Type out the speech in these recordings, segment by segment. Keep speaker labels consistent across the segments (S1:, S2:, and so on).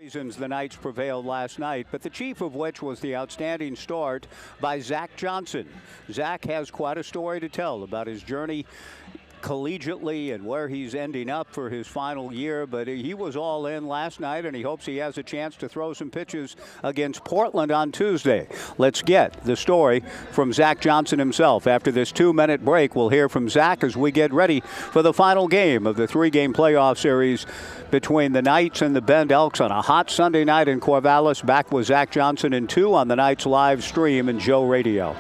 S1: Reasons the Knights prevailed last night, but the chief of which was the outstanding start by Zach Johnson. Zach has quite a story to tell about his journey collegiately and where he's ending up for his final year, but he was all in last night and he hopes he has a chance to throw some pitches against Portland on Tuesday. Let's get the story from Zach Johnson himself. After this 2-minute break, we'll hear from Zach as we get ready for the final game of the 3-game playoff series between the Knights and the Bend Elks on a hot Sunday night in Corvallis. Back with Zach Johnson in 2 on the Knights live stream and Joe Radio.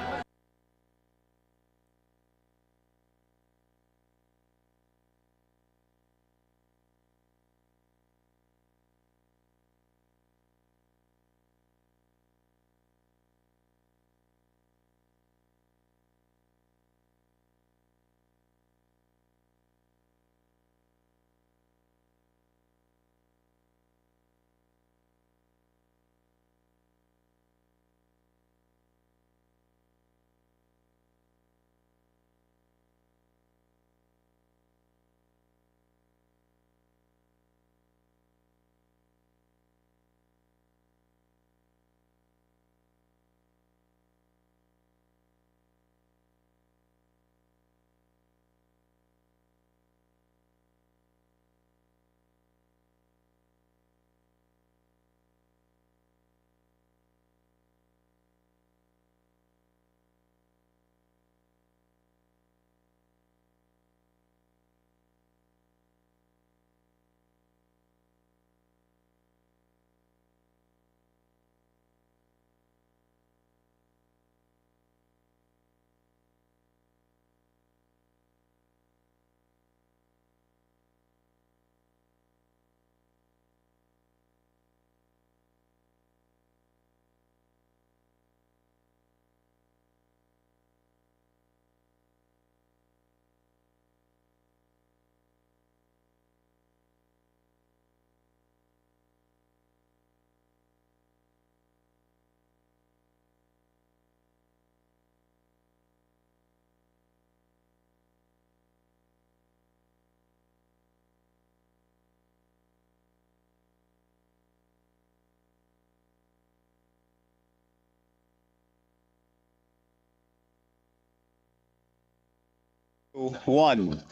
S1: One.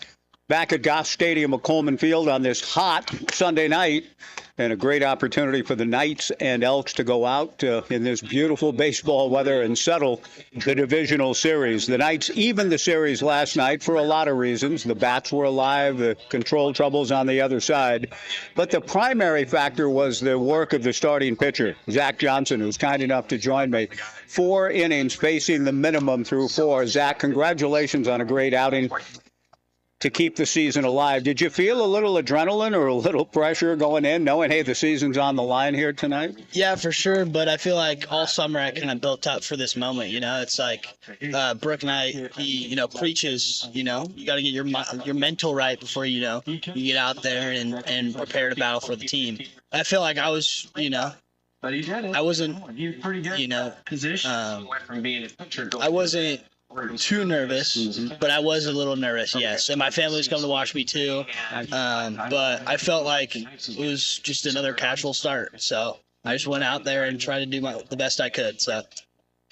S1: Back at Goff Stadium of Coleman Field on this hot Sunday night, and a great opportunity for the Knights and Elks to go out in this beautiful baseball weather and settle the divisional series. The Knights evened the series last night for a lot of reasons. The bats were alive, the control troubles on the other side. But the primary factor was the work of the starting pitcher, Zach Johnson, who's kind enough to join me. 4 innings, facing the minimum through 4. Zach, congratulations on a great outing to keep the season alive. Did you feel a little adrenaline or a little pressure going in, knowing, hey, the season's on the line here tonight?
S2: Yeah, for sure. But I feel like all summer I kind of built up for this moment. You know, it's like Brooke and I, he, preaches, you got to get your mental right before, you get out there and prepare to battle for the team. I feel like I was,
S3: But he did it.
S2: I wasn't,
S3: He was pretty good. Position went from being a pitcher.
S2: I wasn't too nervous, but I was a little nervous, yes. And my family's come to watch me too. But I felt like it was just another casual start. So I just went out there and tried to do the best I could. So.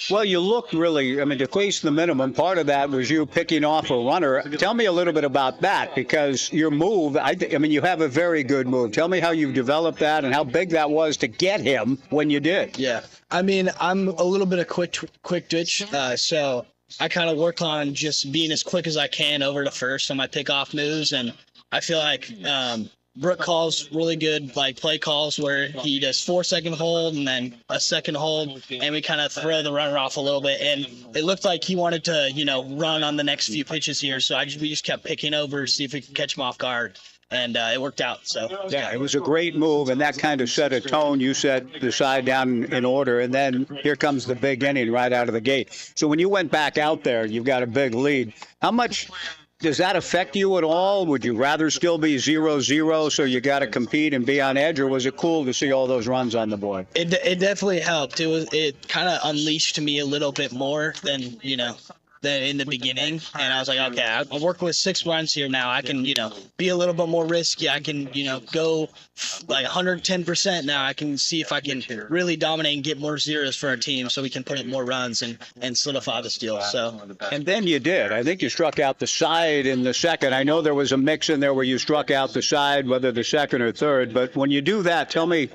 S1: Well, you looked really, to face the minimum, part of that was you picking off a runner. Tell me a little bit about that, because your move, you have a very good move. Tell me how you developed that and how big that was to get him when you did.
S2: Yeah. I'm a little bit of quick twitch, so I kind of work on just being as quick as I can over to first on my pickoff moves, and I feel like Brooke calls really good play calls where he does 4-second hold and then a second hold, and we kind of throw the runner off a little bit, and it looked like he wanted to run on the next few pitches here, so we just kept picking over to see if we could catch him off guard. And it worked out. So
S1: yeah, it was a great move, and that kind of set a tone. You set the side down in order, and then here comes the big inning right out of the gate. So when you went back out there, you've got a big lead. How much does that affect you at all? Would you rather still be 0-0, so you got to compete and be on edge, or was it cool to see all those runs on the board?
S2: It definitely helped. It kind of unleashed me a little bit more than than in the beginning. And I was like, okay, I'm working with 6 runs here now. I can, be a little bit more risky. I can, go like 110% now. I can see if I can really dominate and get more zeros for our team so we can put up more runs and solidify the steal. So,
S1: and then you did. I think you struck out the side in the second. I know there was a mix in there where you struck out the side, whether the second or third. But when you do that, tell me,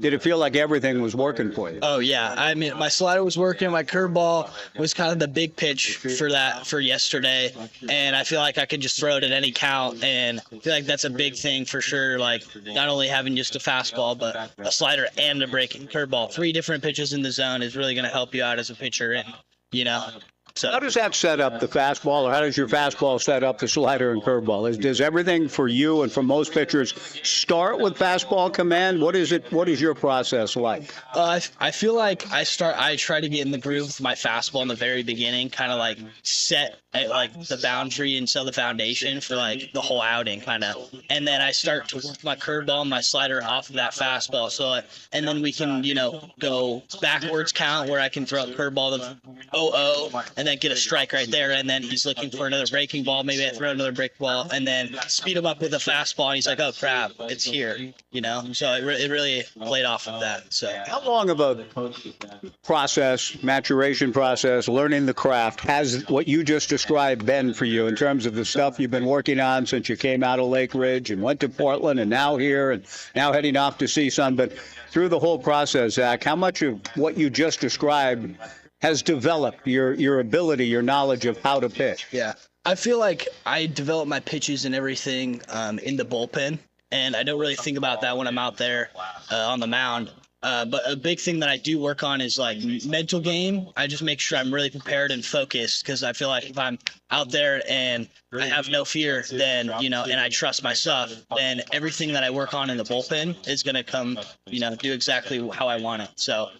S1: did it feel like everything was working for you?
S2: Oh, yeah. I mean, my slider was working. My curveball was kind of the big pitch for yesterday. And I feel like I could just throw it at any count. And I feel like that's a big thing for sure. Like, not only having just a fastball, but a slider and a breaking curveball. 3 different pitches in the zone is really going to help you out as a pitcher. And, So
S1: how does that set up the fastball, or how does your fastball set up the slider and curveball? Does everything for you and for most pitchers start with fastball command? What is it? What is your process like?
S2: I feel like I try to get in the groove with my fastball in the very beginning, kind of like set like the boundary and set the foundation for like the whole outing, kind of. And then I start to work my curveball and my slider off of that fastball. So and then we can go backwards count where I can throw a curveball to 0-0 and then get a strike right there. And then he's looking for another breaking ball. Maybe I throw another break ball and then speed him up with a fastball. And he's like, oh crap, it's here. So it really played off of that. So
S1: how long of a process, maturation process, learning the craft has what you just described been for you in terms of the stuff you've been working on since you came out of Lake Ridge and went to Portland and now here and now heading off to CSUN? But through the whole process, Zach, how much of what you just described has developed your ability, your knowledge of how to pitch?
S2: Yeah, I feel like I develop my pitches and everything in the bullpen, and I don't really think about that when I'm out there on the mound. But a big thing that I do work on is like mental game. I just make sure I'm really prepared and focused, because I feel like if I'm out there and I have no fear, then, and I trust my stuff, then everything that I work on in the bullpen is going to come, do exactly how I want it. So.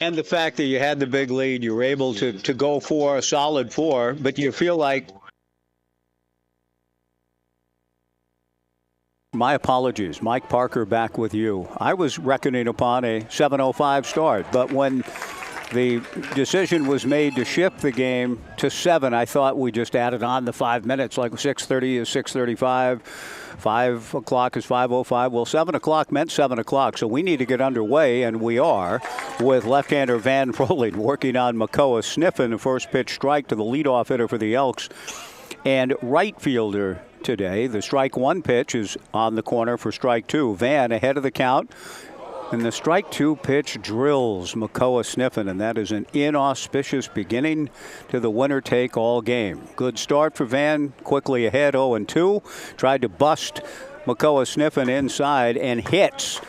S1: And the fact that you had the big lead, you were able to go for a solid 4, but you feel like. My apologies. Mike Parker back with you. I was reckoning upon a 7:05 start, but when the decision was made to shift the game to 7, I thought we just added on the 5 minutes, like 6:30 is 6:35, 5 o'clock is 5:05. Well, 7 o'clock meant 7 o'clock, so we need to get underway, and we are, with left-hander Van Froling working on Makoa Sniffen, the first pitch strike to the leadoff hitter for the Elks, and right fielder today. The strike 1 pitch is on the corner for strike 2. Van ahead of the count. And the strike 2 pitch drills Makoa Sniffen, and that is an inauspicious beginning to the winner-take-all game. Good start for Van, quickly ahead 0-2. Tried to bust Makoa Sniffen inside and hits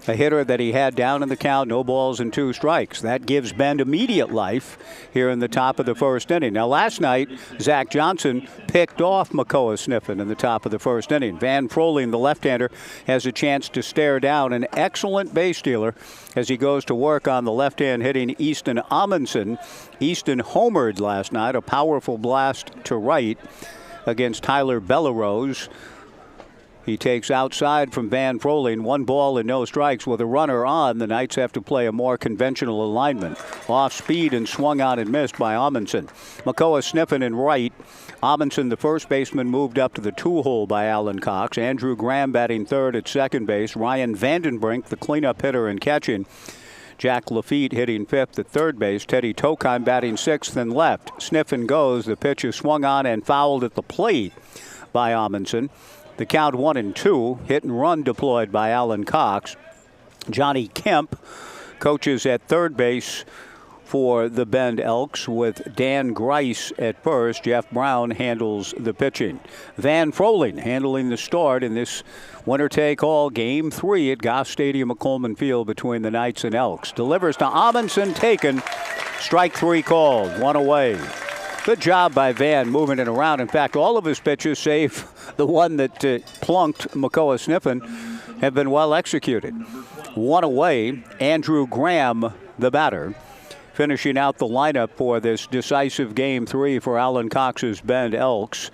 S1: a hitter that he had down in the count, no balls and 2 strikes. That gives Bend immediate life here in the top of the first inning. Now, last night, Zach Johnson picked off Makoa Sniffen in the top of the first inning. Van Froling, the left-hander, has a chance to stare down an excellent base stealer as he goes to work on the left-hand hitting Easton Amundsen. Easton homered last night, a powerful blast to right against Tyler Bellerose. He takes outside from Van Froling, 1 ball and no strikes with a runner on. The Knights have to play a more conventional alignment. Off speed and swung on and missed by Amundsen. Makoa Sniffen in right. Amundsen, the first baseman, moved up to the 2-hole by Alan Cox. Andrew Graham batting third at second base. Ryan Vandenbrink, the cleanup hitter and catching. Jack Lafitte hitting 5th at third base. Teddy Tokheim batting 6th and left. Sniffen goes. The pitch is swung on and fouled at the plate by Amundsen. The count 1-2, hit and run deployed by Alan Cox. Johnny Kemp coaches at third base for the Bend Elks with Dan Grice at first. Jeff Brown handles the pitching. Van Froling handling the start in this winner-take-all Game 3 at Goff Stadium at Coleman Field between the Knights and Elks. Delivers to Amundsen, taken. Strike 3 called, 1 away. Good job by Van moving it around. In fact, all of his pitches, save the one that plunked Makoa Sniffen, have been well executed. 1 away, Andrew Graham, the batter, finishing out the lineup for this decisive Game 3 for Alan Cox's Bend Elks.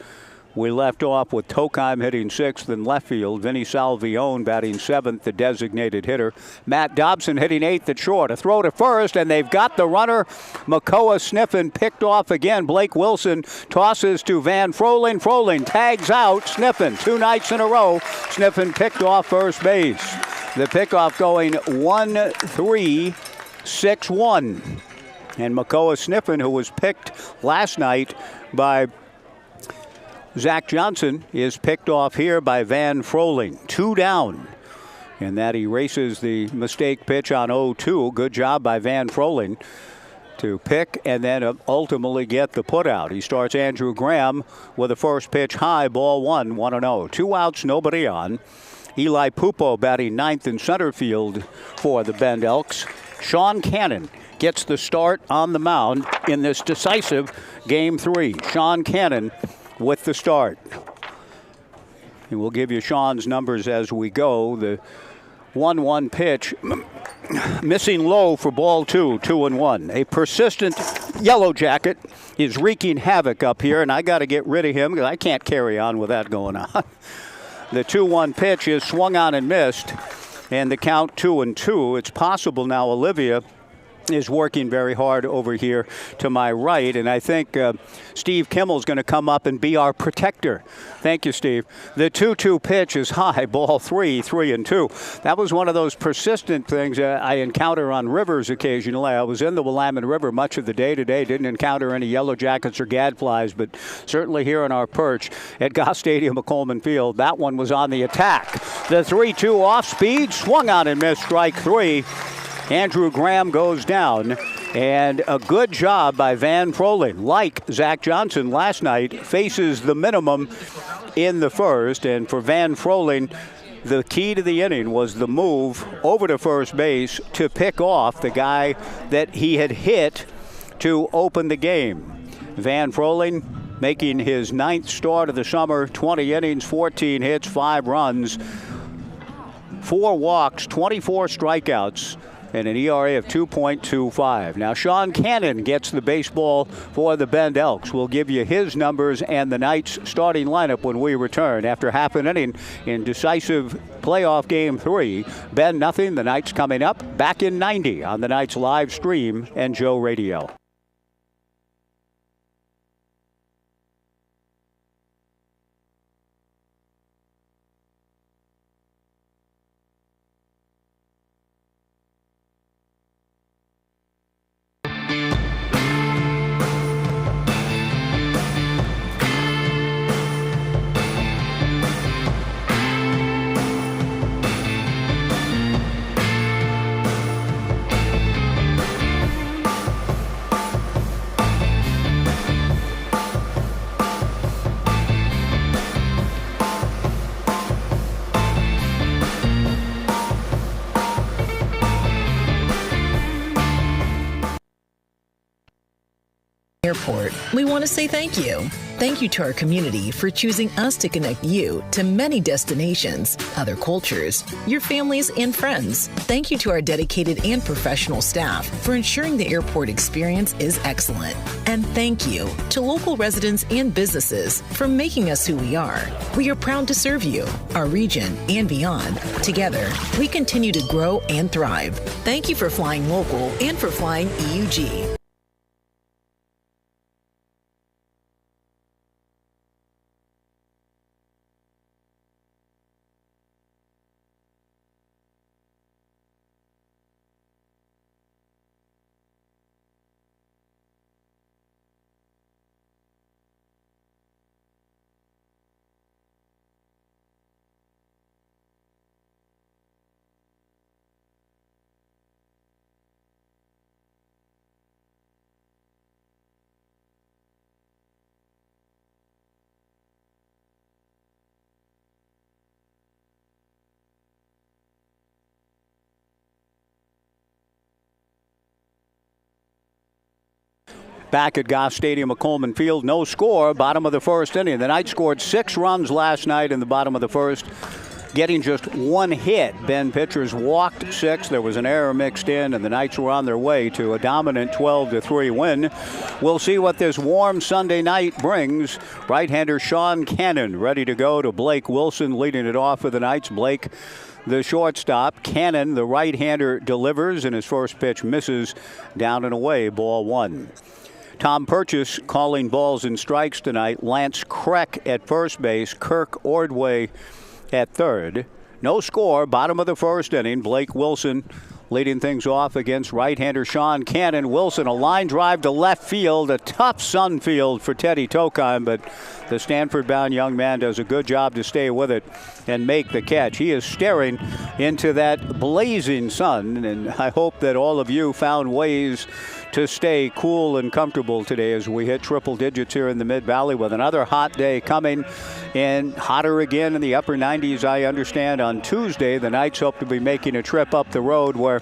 S1: We left off with Tokheim hitting 6th in left field. Vinny Salvione batting 7th, the designated hitter. Matt Dobson hitting 8th at short. A throw to first, and they've got the runner. Makoa Sniffen picked off again. Blake Wilson tosses to Van Froling. Froling tags out Sniffen. 2 nights in a row, Sniffen picked off first base. The pickoff going 1-3-6-1. And Makoa Sniffen, who was picked last night by Zach Johnson, is picked off here by Van Froling. 2 down. And that erases the mistake pitch on 0-2. Good job by Van Froling to pick and then ultimately get the putout. He starts Andrew Graham with a first pitch high, ball 1, 1-0. 2 outs, nobody on. Eli Pupo batting 9th in center field for the Bend Elks. Sean Cannon gets the start on the mound in this decisive Game 3. Sean Cannon with the start. And we'll give you Sean's numbers as we go. The 1-1 pitch, missing low for ball 2, 2-1. A persistent Yellow Jacket is wreaking havoc up here, and I got to get rid of him because I can't carry on with that going on. The 2-1 pitch is swung on and missed, and the count 2-2. It's possible now Olivia is working very hard over here to my right, and I think Steve Kimmel's going to come up and be our protector. Thank you, Steve. The 2-2 pitch is high, ball 3, 3-2. That was one of those persistent things I encounter on rivers occasionally. I was in the Willamette River much of the day today, didn't encounter any yellow jackets or gadflies, but certainly here on our perch at Goss Stadium at Coleman Field, that one was on the attack. The 3-2 off speed, swung on and missed, strike 3. Andrew Graham goes down, and a good job by Van Froling. Like Zach Johnson last night, faces the minimum in the first, and for Van Froling, the key to the inning was the move over to first base to pick off the guy that he had hit to open the game. Van Froling making his 9th start of the summer, 20 innings, 14 hits, 5 runs, 4 walks, 24 strikeouts, and an ERA of 2.25. Now, Sean Cannon gets the baseball for the Bend Elks. We'll give you his numbers and the Knights' starting lineup when we return. After half an inning in decisive playoff Game 3, Bend nothing, the Knights coming up. Back in 90 on the Knights live stream and Joe Radio.
S4: Airport, we want to say thank you. Thank you to our community for choosing us to connect you to many destinations, other cultures, your families, and friends. Thank you to our dedicated and professional staff for ensuring the airport experience is excellent. And thank you to local residents and businesses for making us who we are. We are proud to serve you, our region, and beyond. Together, we continue to grow and thrive. Thank you for flying local and for flying EUG. Back at Goss Stadium at Coleman Field, no score, bottom of the first inning. The Knights scored 6 runs last night in the bottom of the first.
S1: getting just one hit. Ben pitchers walked 6. There was an error mixed in, and the Knights were on their way to a dominant 12-3 win. We'll see what this warm Sunday night brings. Right-hander Sean Cannon ready to go to Blake Wilson leading it off for the Knights. Blake, the shortstop. Cannon, the right-hander, delivers, and his first pitch misses down and away, ball 1. Tom Purchase calling balls and strikes tonight. Lance Kreck at first base. Kirk Ordway at third. No score, bottom of the first inning. Blake Wilson leading things off against right-hander Sean Cannon. Wilson, a line drive to left field, a tough sun field for Teddy Tokheim, but the Stanford-bound young man does a good job to stay with it and make the catch. He is staring into that blazing sun, and I hope that all of you found ways to stay cool and comfortable today as we hit triple digits here in the Mid-Valley with another hot day coming, and hotter again in the upper 90s, I understand, on Tuesday. The Knights hope to be making a trip up the road where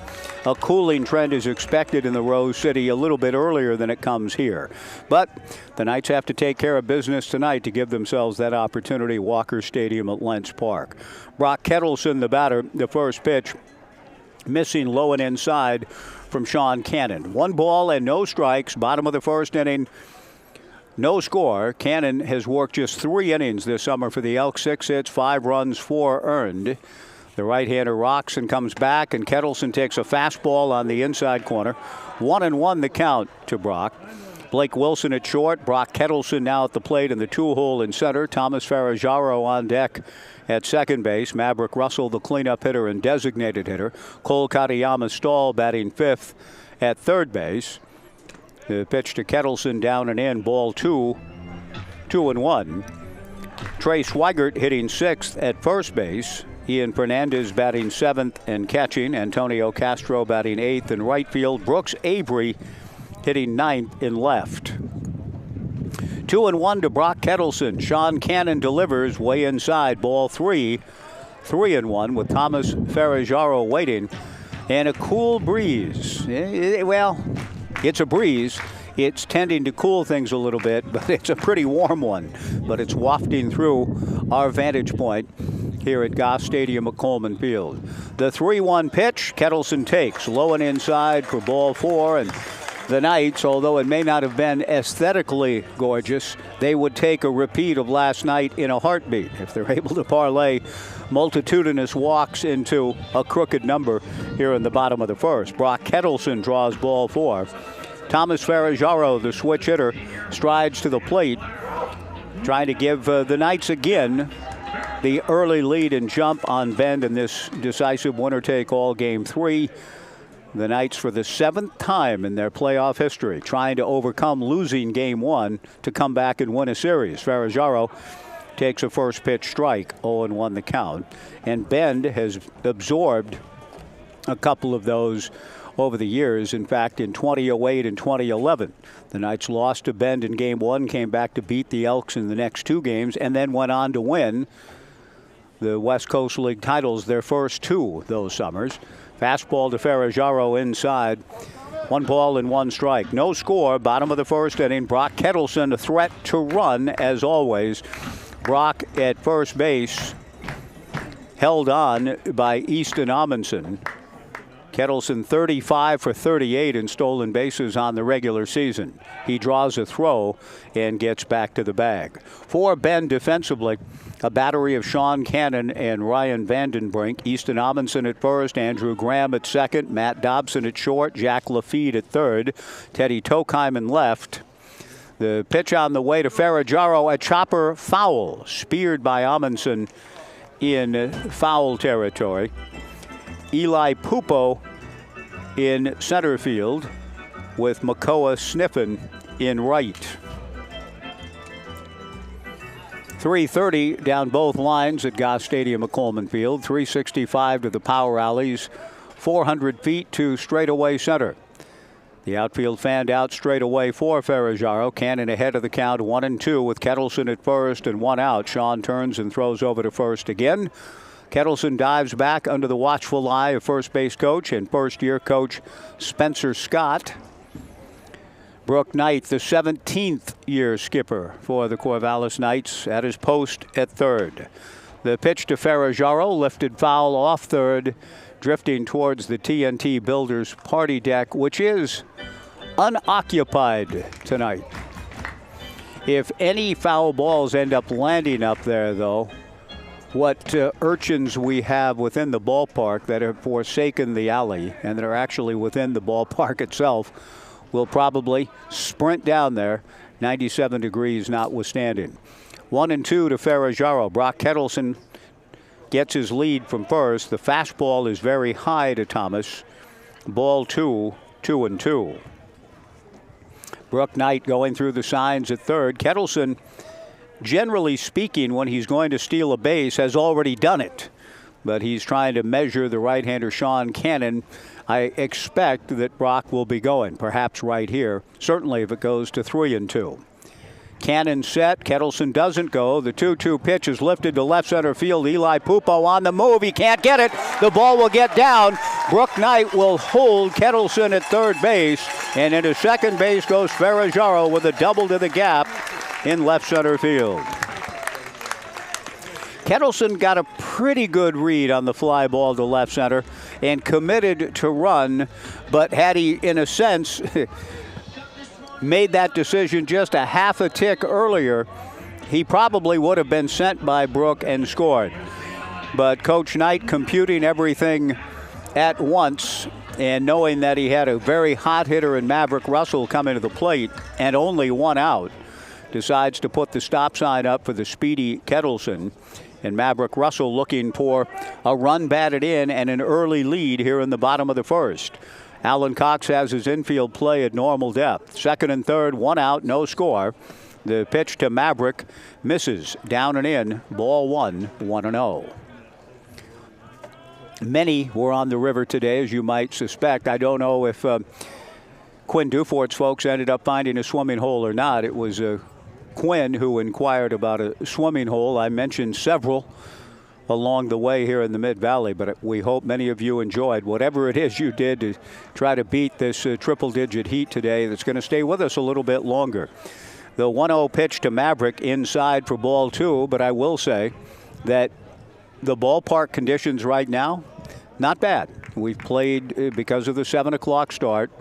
S1: a cooling trend is expected in the Rose City a little bit earlier than it comes here. But the Knights have to take care of business tonight to give themselves that opportunity. Walker Stadium at Lentz Park. Brock Kettleson, the batter, the first pitch, missing low and inside from Sean Cannon. 1 ball and no strikes, bottom of the first inning. No score. Cannon has worked just 3 innings this summer for the Elks. 6 hits, 5 runs, 4 earned. The right-hander rocks and comes back, and Kettleson takes a fastball on the inside corner. 1-1 the count to Brock. Blake Wilson at short. Brock Kettleson now at the plate in the 2-hole in center. Thomas Farajaro on deck at second base. Maverick Russell, the cleanup hitter and designated hitter. Cole Katayama Stahl batting 5th at third base. The pitch to Kettleson down and in, ball 2, 2-1. Trey Swigert hitting 6th at first base. Ian Fernandez batting 7th and catching. Antonio Castro batting 8th in right field. Brooks Avery hitting 9th in left. 2-1 to Brock Kettleson. Sean Cannon delivers way inside, ball 3. 3-1 with Thomas Farajaro waiting. And a cool breeze. Well, it's a breeze. It's tending to cool things a little bit, but it's a pretty warm one. But it's wafting through our vantage point here at Goff Stadium at Coleman Field. The 3-1 pitch, Kettleson takes low and inside for ball 4, and the Knights, although it may not have been aesthetically gorgeous, they would take a repeat of last night in a heartbeat if they're able to parlay multitudinous walks into a crooked number here in the bottom of the first. Brock Kettleson draws ball 4. Thomas Farajaro, the switch hitter, strides to the plate, trying to give the Knights again the early lead and jump on Bend in this decisive winner-take-all Game 3. The Knights, for the 7th time in their playoff history, trying to overcome losing Game 1 to come back and win a series. Farajaro takes a first pitch strike, 0-1 the count. And Bend has absorbed a couple of those over the years. In fact, in 2008 and 2011, the Knights lost to Bend in Game 1, came back to beat the Elks in the next 2 games, and then went on to win the West Coast League titles, their first 2 those summers. Fastball to Farajaro inside. 1 ball and 1 strike. No score, bottom of the first inning. Brock Kettleson, a threat to run as always. Brock at first base, held on by Easton Amundsen. Kettleson 35 for 38 in stolen bases on the regular season. He draws a throw and gets back to the bag. For Bend defensively, a battery of Sean Cannon and Ryan Vandenbrink. Easton Amundsen at first, Andrew Graham at second, Matt Dobson at short, Jack Lafitte at third, Teddy Tokheim in left. The pitch on the way to Farajaro, a chopper foul, speared by Amundsen in foul territory. Eli Pupo in center field with Makoa Sniffen in right. 330 down both lines at Goff Stadium at Coleman Field. 365 to the power alleys. 400 feet to straightaway center. The outfield fanned out straight away for Farajaro. Cannon ahead of the count, 1-2 with Kettleson at first and 1 out. Sean turns and throws over to first again. Kettleson dives back under the watchful eye of first base coach and first-year coach Spencer Scott. Brooke Knight, the 17th year skipper for the Corvallis Knights, at his post at third. The pitch to Ferrajaro, lifted foul off third, drifting towards the TNT Builders party deck, which is unoccupied tonight. If any foul balls end up landing up there, though, what urchins we have within the ballpark that have forsaken the alley and that are actually within the ballpark itself will probably sprint down there, 97 degrees notwithstanding. 1-2 to Ferrajaro. Brock Kettleson gets his lead from first. The fastball is very high to Thomas. Ball 2, 2-2. Brooke Knight going through the signs at third. Kettleson, generally speaking, when he's going to steal a base, has already done it. But he's trying to measure the right-hander Sean Cannon. I expect that Brock will be going, perhaps right here. Certainly if it goes to 3-2. Cannon set. Kettleson doesn't go. The 2-2 pitch is lifted to left center field. Eli Pupo on the move. He can't get it. The ball will get down. Brooke Knight will hold Kettleson at third base. And into second base goes Ferrajaro with a double to the gap in left center field. Kettleson got a pretty good read on the fly ball to left center and committed to run. But had he, in a sense, made that decision just a half a tick earlier, he probably would have been sent by Brooke and scored. But Coach Knight, computing everything at once and knowing that he had a very hot hitter in Maverick Russell coming to the plate and only one out, decides to put the stop sign up for the speedy Kettleson. And Maverick Russell looking for a run batted in and an early lead here in the bottom of the first. Alan Cox has his infield play at normal depth. Second and third, one out, no score. The pitch to Maverick misses. Down and in, ball 1, 1-0. Many were on the river today, as you might suspect. I don't know if Quinn Dufort's folks ended up finding a swimming hole or not. It was Quinn who inquired about a swimming hole. I mentioned several along the way here in the Mid-Valley, but we hope many of you enjoyed whatever it is you did to try to beat this triple-digit heat today that's going to stay with us a little bit longer. The 1-0 pitch to Maverick inside for ball 2, but I will say that the ballpark conditions right now, not bad. We've played, because of the 7 o'clock start,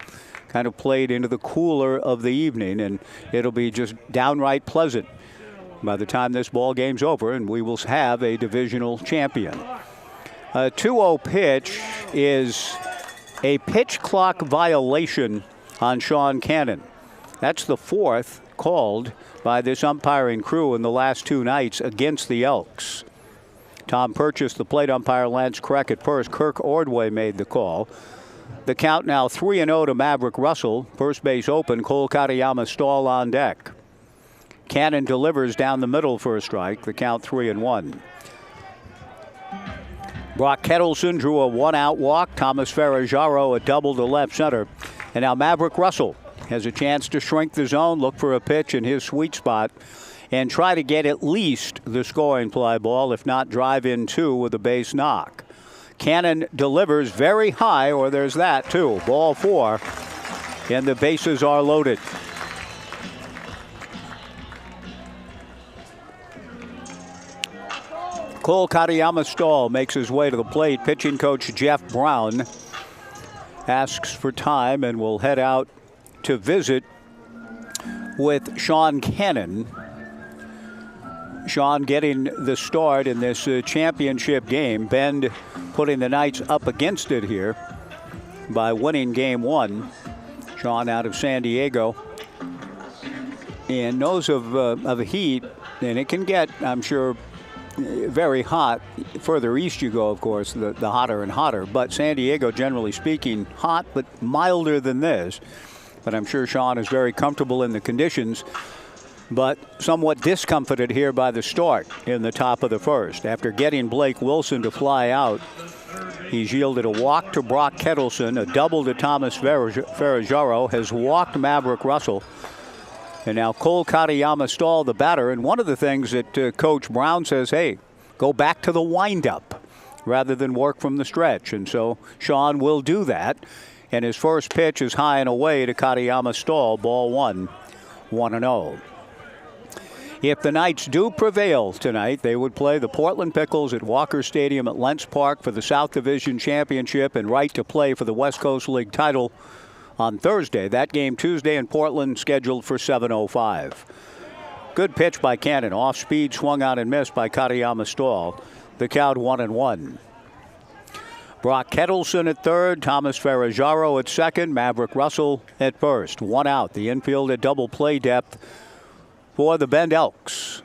S1: kind of played into the cooler of the evening, and it'll be just downright pleasant by the time this ball game's over, and we will have a divisional champion. A 2-0 pitch is a pitch clock violation on Sean Cannon. That's the fourth called by this umpiring crew in the last 2 nights against the Elks. Tom Purchase, the plate umpire, Lance Kreck at first. Kirk Ordway made the call. The count now 3-0 to Maverick Russell. First base open. Cole Katayama Stahl on deck. Cannon delivers down the middle for a strike. The count 3-1. Brock Kettleson drew a 1-out walk. Thomas Ferrajaro a double to left center. And now Maverick Russell has a chance to shrink the zone, look for a pitch in his sweet spot, and try to get at least the scoring fly ball, if not drive in 2 with a base knock. Cannon delivers very high, or there's that too. Ball 4, and the bases are loaded. Cole Katayama Stahl makes his way to the plate. Pitching coach Jeff Brown asks for time and will head out to visit with Sean Cannon. Sean getting the start in this championship game. Bend putting the Knights up against it here by winning game 1. Sean out of San Diego and knows of heat, and it can get, I'm sure, very hot. Further east you go, of course, the hotter and hotter. But San Diego, generally speaking, hot but milder than this. But I'm sure Sean is very comfortable in the conditions, but somewhat discomfited here by the start in the top of the first. After getting Blake Wilson to fly out, he's yielded a walk to Brock Kettleson, a double to Thomas Ferrajaro, has walked Maverick Russell. And now Cole Katayama Stahl, the batter. And one of the things that Coach Brown says, hey, go back to the windup rather than work from the stretch. And so Sean will do that. And his first pitch is high and away to Katayama Stahl, ball 1, 1-0. If the Knights do prevail tonight, they would play the Portland Pickles at Walker Stadium at Lentz Park for the South Division Championship and right to play for the West Coast League title on Thursday. That game Tuesday in Portland, scheduled for 7:05. Good pitch by Cannon. Off speed, swung out and missed by Katayama Stahl. The count 1-1. Brock Kettleson at third, Thomas Ferrajaro at second, Maverick Russell at first. One out. The infield at double play depth for the Bend Elks.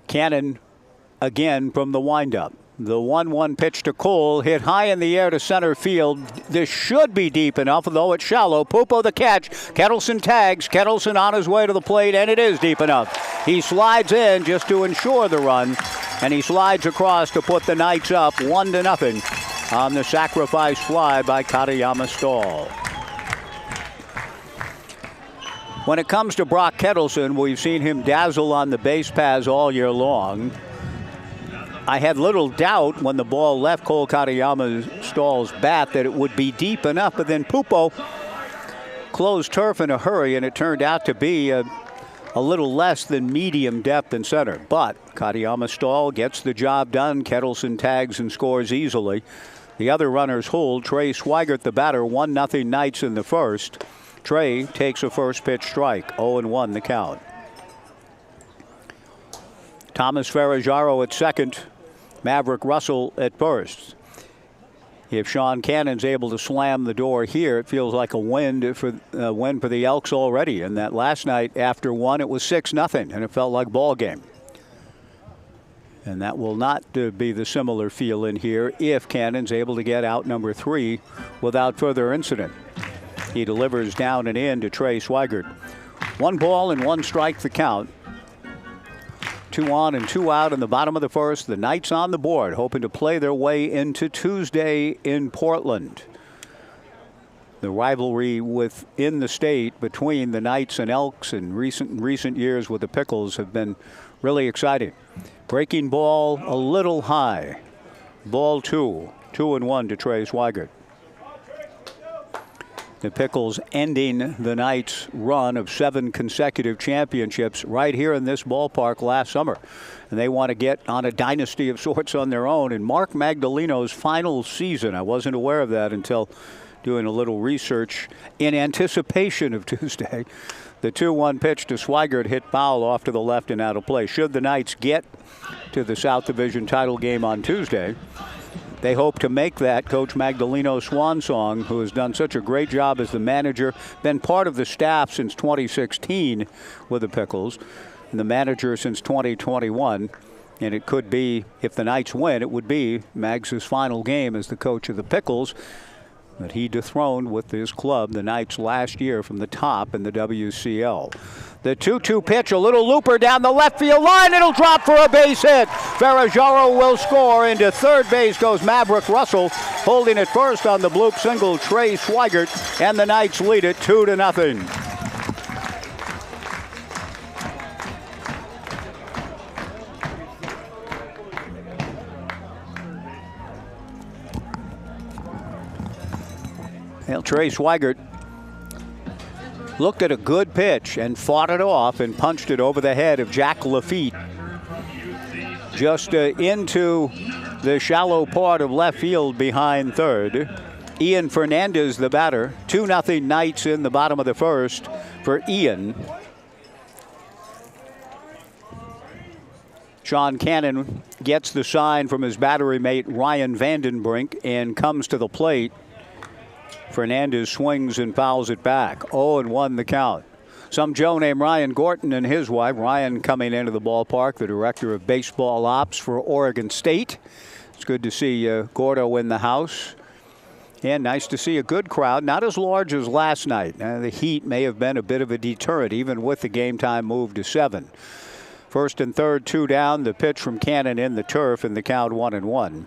S1: Cannon again from the windup. The 1-1 pitch to Cole, hit high in the air to center field. This should be deep enough, though it's shallow. Pupo the catch. Kettleson tags. Kettleson on his way to the plate, and it is deep enough. He slides in just to ensure the run, and he slides across to put the Knights up 1-0 on the sacrifice fly by Katayama Stahl. When it comes to Brock Kettleson, we've seen him dazzle on the base paths all year long. I had little doubt when the ball left Cole Katayama Stahl's bat that it would be deep enough, but then Pupo closed turf in a hurry, and it turned out to be a little less than medium depth in center. But Katayama Stahl gets the job done. Kettleson tags and scores easily. The other runners hold. Trey Swigert, the batter, 1-0 Knights in the first. Trey takes a first pitch strike. 0-1 the count. Thomas Ferrajaro at second. Maverick Russell at first. If Sean Cannon's able to slam the door here, it feels like a win for the Elks already. And that last night after one, it was 6-0, and it felt like ball game. And that will not be the similar feel in here if Cannon's able to get out number 3 without further incident. He delivers down and in to Trey Swigert. 1 ball and 1 strike the count. 2 on and 2 out in the bottom of the first. The Knights on the board, hoping to play their way into Tuesday in Portland. The rivalry within the state between the Knights and Elks in recent years with the Pickles have been really exciting. Breaking ball a little high. Ball 2. 2-1 to Trey Swigert. The Pickles ending the Knights' run of 7 consecutive championships right here in this ballpark last summer. And they want to get on a dynasty of sorts on their own. In Mark Magdaleno's final season, I wasn't aware of that until doing a little research in anticipation of Tuesday. The 2-1 pitch to Swigert hit foul off to the left and out of play. Should the Knights get to the South Division title game on Tuesday, they hope to make that Coach Magdaleno's swan song, who has done such a great job as the manager, been part of the staff since 2016 with the Pickles, and the manager since 2021. And it could be, if the Knights win, it would be Mags' final game as the coach of the Pickles that he dethroned with his club, the Knights, last year from the top in the WCL. The 2-2 pitch, a little looper down the left field line. It'll drop for a base hit. Ferrajaro will score. Into third base goes Maverick Russell. Holding at first on the bloop single, Trey Swigert. And the Knights lead it 2-0. Well, Trey Swigert looked at a good pitch and fought it off and punched it over the head of Jack Lafitte. Just into the shallow part of left field behind third. Ian Fernandez, the batter. 2-0 Knights in the bottom of the first for Ian. Sean Cannon gets the sign from his battery mate Ryan Vandenbrink and comes to the plate. Fernandez swings and fouls it back. 0-1 the count. Some Joe named Ryan Gorton and his wife. Ryan coming into the ballpark, the director of baseball ops for Oregon State. It's good to see Gordo in the house. And nice to see a good crowd. Not as large as last night. The heat may have been a bit of a deterrent, even with the game time move to 7. First and third, 2 down. The pitch from Cannon in the turf, and the count 1-1.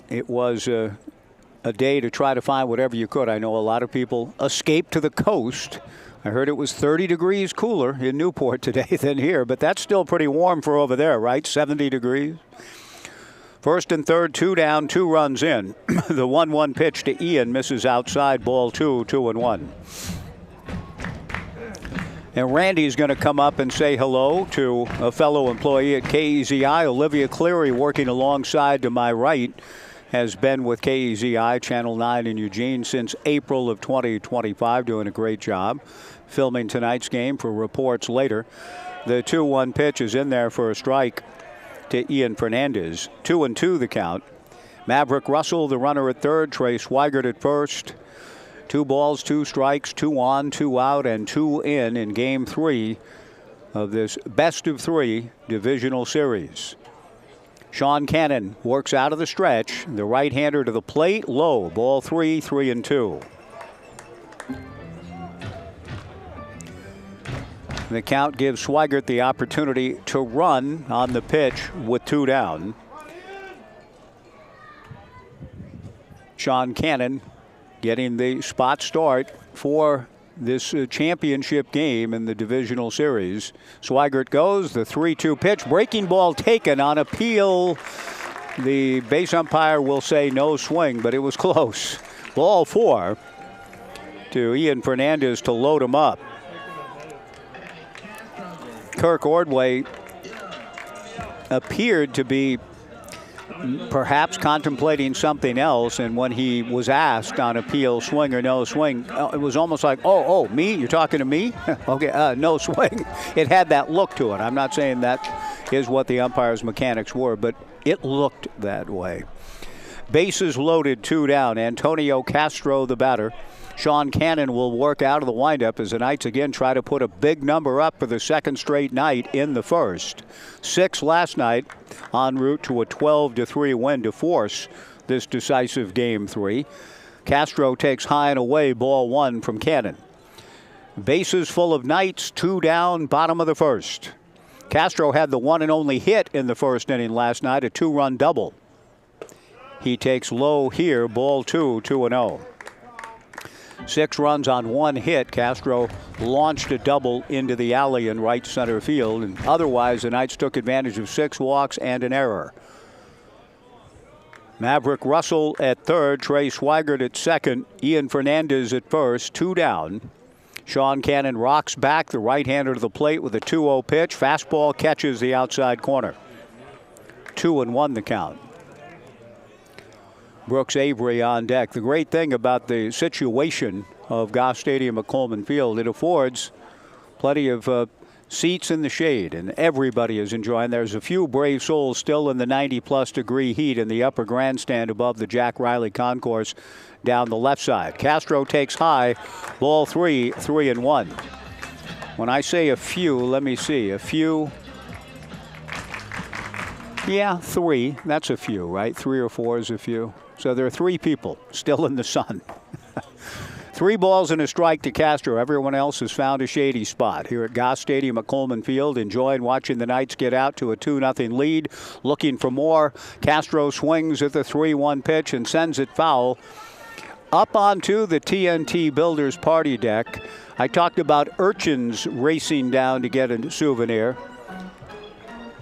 S1: It was a day to try to find whatever you could. I know a lot of people escaped to the coast. I heard it was 30 degrees cooler in Newport today than here, but that's still pretty warm for over there, right? 70 degrees. First and third, 2 down, 2 runs in. The 1-1 pitch to Ian misses outside, ball 2, 2-1. And Randy's going to come up and say hello to a fellow employee at KEZI, Olivia Cleary, working alongside to my right, has been with KEZI Channel 9 in Eugene since April of 2025, doing a great job filming tonight's game for reports later. The 2-1 pitch is in there for a strike to Ian Fernandez. 2-2 the count. Maverick Russell, the runner at third. Trey Swigert at first. 2 balls, 2 strikes, 2 on, 2 out, and 2 in Game 3 of this best-of-3 divisional series. Sean Cannon works out of the stretch. The right-hander to the plate, low. Ball 3, 3-2. The count gives Swigert the opportunity to run on the pitch with 2 down. Sean Cannon getting the spot start for this championship game in the divisional series. Swigert goes, the 3-2 pitch, breaking ball taken on appeal. The base umpire will say no swing, but it was close. Ball 4 to Ian Fernandez to load him up. Kirk Ordway appeared to be perhaps contemplating something else, and when he was asked on appeal, swing or no swing, it was almost like, oh, me? You're talking to me? Okay, no swing. It had that look to it. I'm not saying that is what the umpire's mechanics were, but it looked that way. Bases loaded, 2 down. Antonio Castro, the batter. Sean Cannon will work out of the windup as the Knights again try to put a big number up for the second straight night in the first. 6 last night, en route to a 12-3 win to force this decisive Game 3. Castro takes high and away, ball 1 from Cannon. Bases full of Knights, 2 down, bottom of the first. Castro had the one and only hit in the first inning last night, a 2-run double. He takes low here, ball 2, 2-0. 6 runs on 1 hit. Castro launched a double into the alley in right center field, and otherwise the Knights took advantage of 6 walks and an error. Maverick Russell at third, Trey Swigert at second, Ian Fernandez at first, 2 down. Sean Cannon rocks back, the right-hander to the plate with a 2-0 pitch. Fastball catches the outside corner. 2-1 the count. Brooks Avery on deck. The great thing about the situation of Goff Stadium at Coleman Field, it affords plenty of seats in the shade, and everybody is enjoying. There's a few brave souls still in the 90-plus degree heat in the upper grandstand above the Jack Riley Concourse down the left side. Castro takes high, ball 3, 3-1. When I say a few, let me see. A few. Yeah, 3. That's a few, right? 3 or 4 is a few. So there are 3 people still in the sun. 3 balls and a strike to Castro. Everyone else has found a shady spot here at Goff Stadium at Coleman Field, enjoying watching the Knights get out to a 2-0 lead, looking for more. Castro swings at the 3-1 pitch and sends it foul up onto the TNT Builders party deck. I talked about urchins racing down to get a souvenir.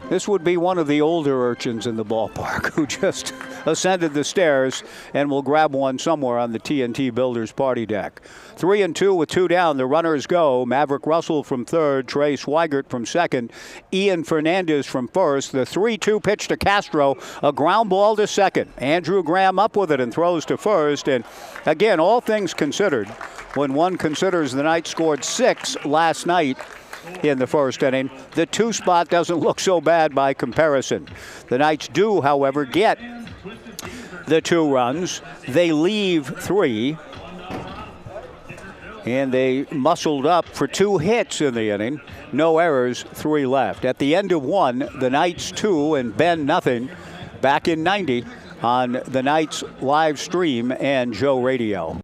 S1: This would be one of the older urchins in the ballpark who just ascended the stairs and will grab one somewhere on the TNT Builders party deck. 3-2 with 2 down. The runners go. Maverick Russell from third. Trey Swigert from second. Ian Fernandez from first. The 3-2 pitch to Castro. A ground ball to second. Andrew Graham up with it and throws to first. And again, all things considered, when one considers the Knights scored 6 last night in the first inning, the 2 spot doesn't look so bad by comparison. The Knights do, however, get the 2 runs. They leave 3, and they muscled up for 2 hits in the inning. No errors, 3 left. At the end of 1, the Knights 2 and Ben nothing. Back in 90 on the Knights live stream and Joe Radio.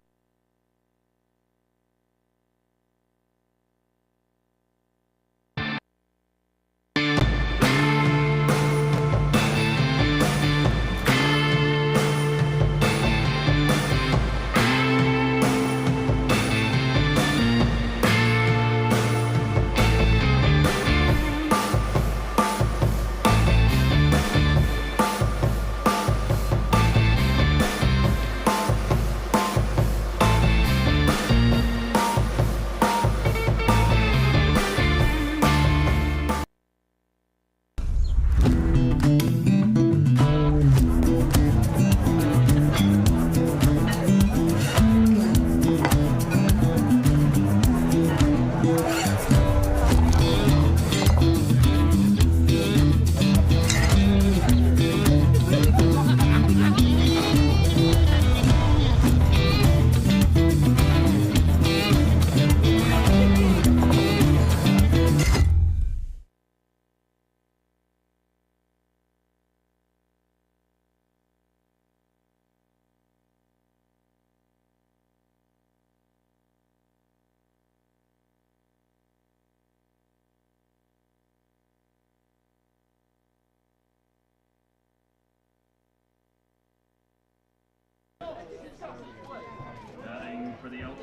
S5: Batting for the Elks,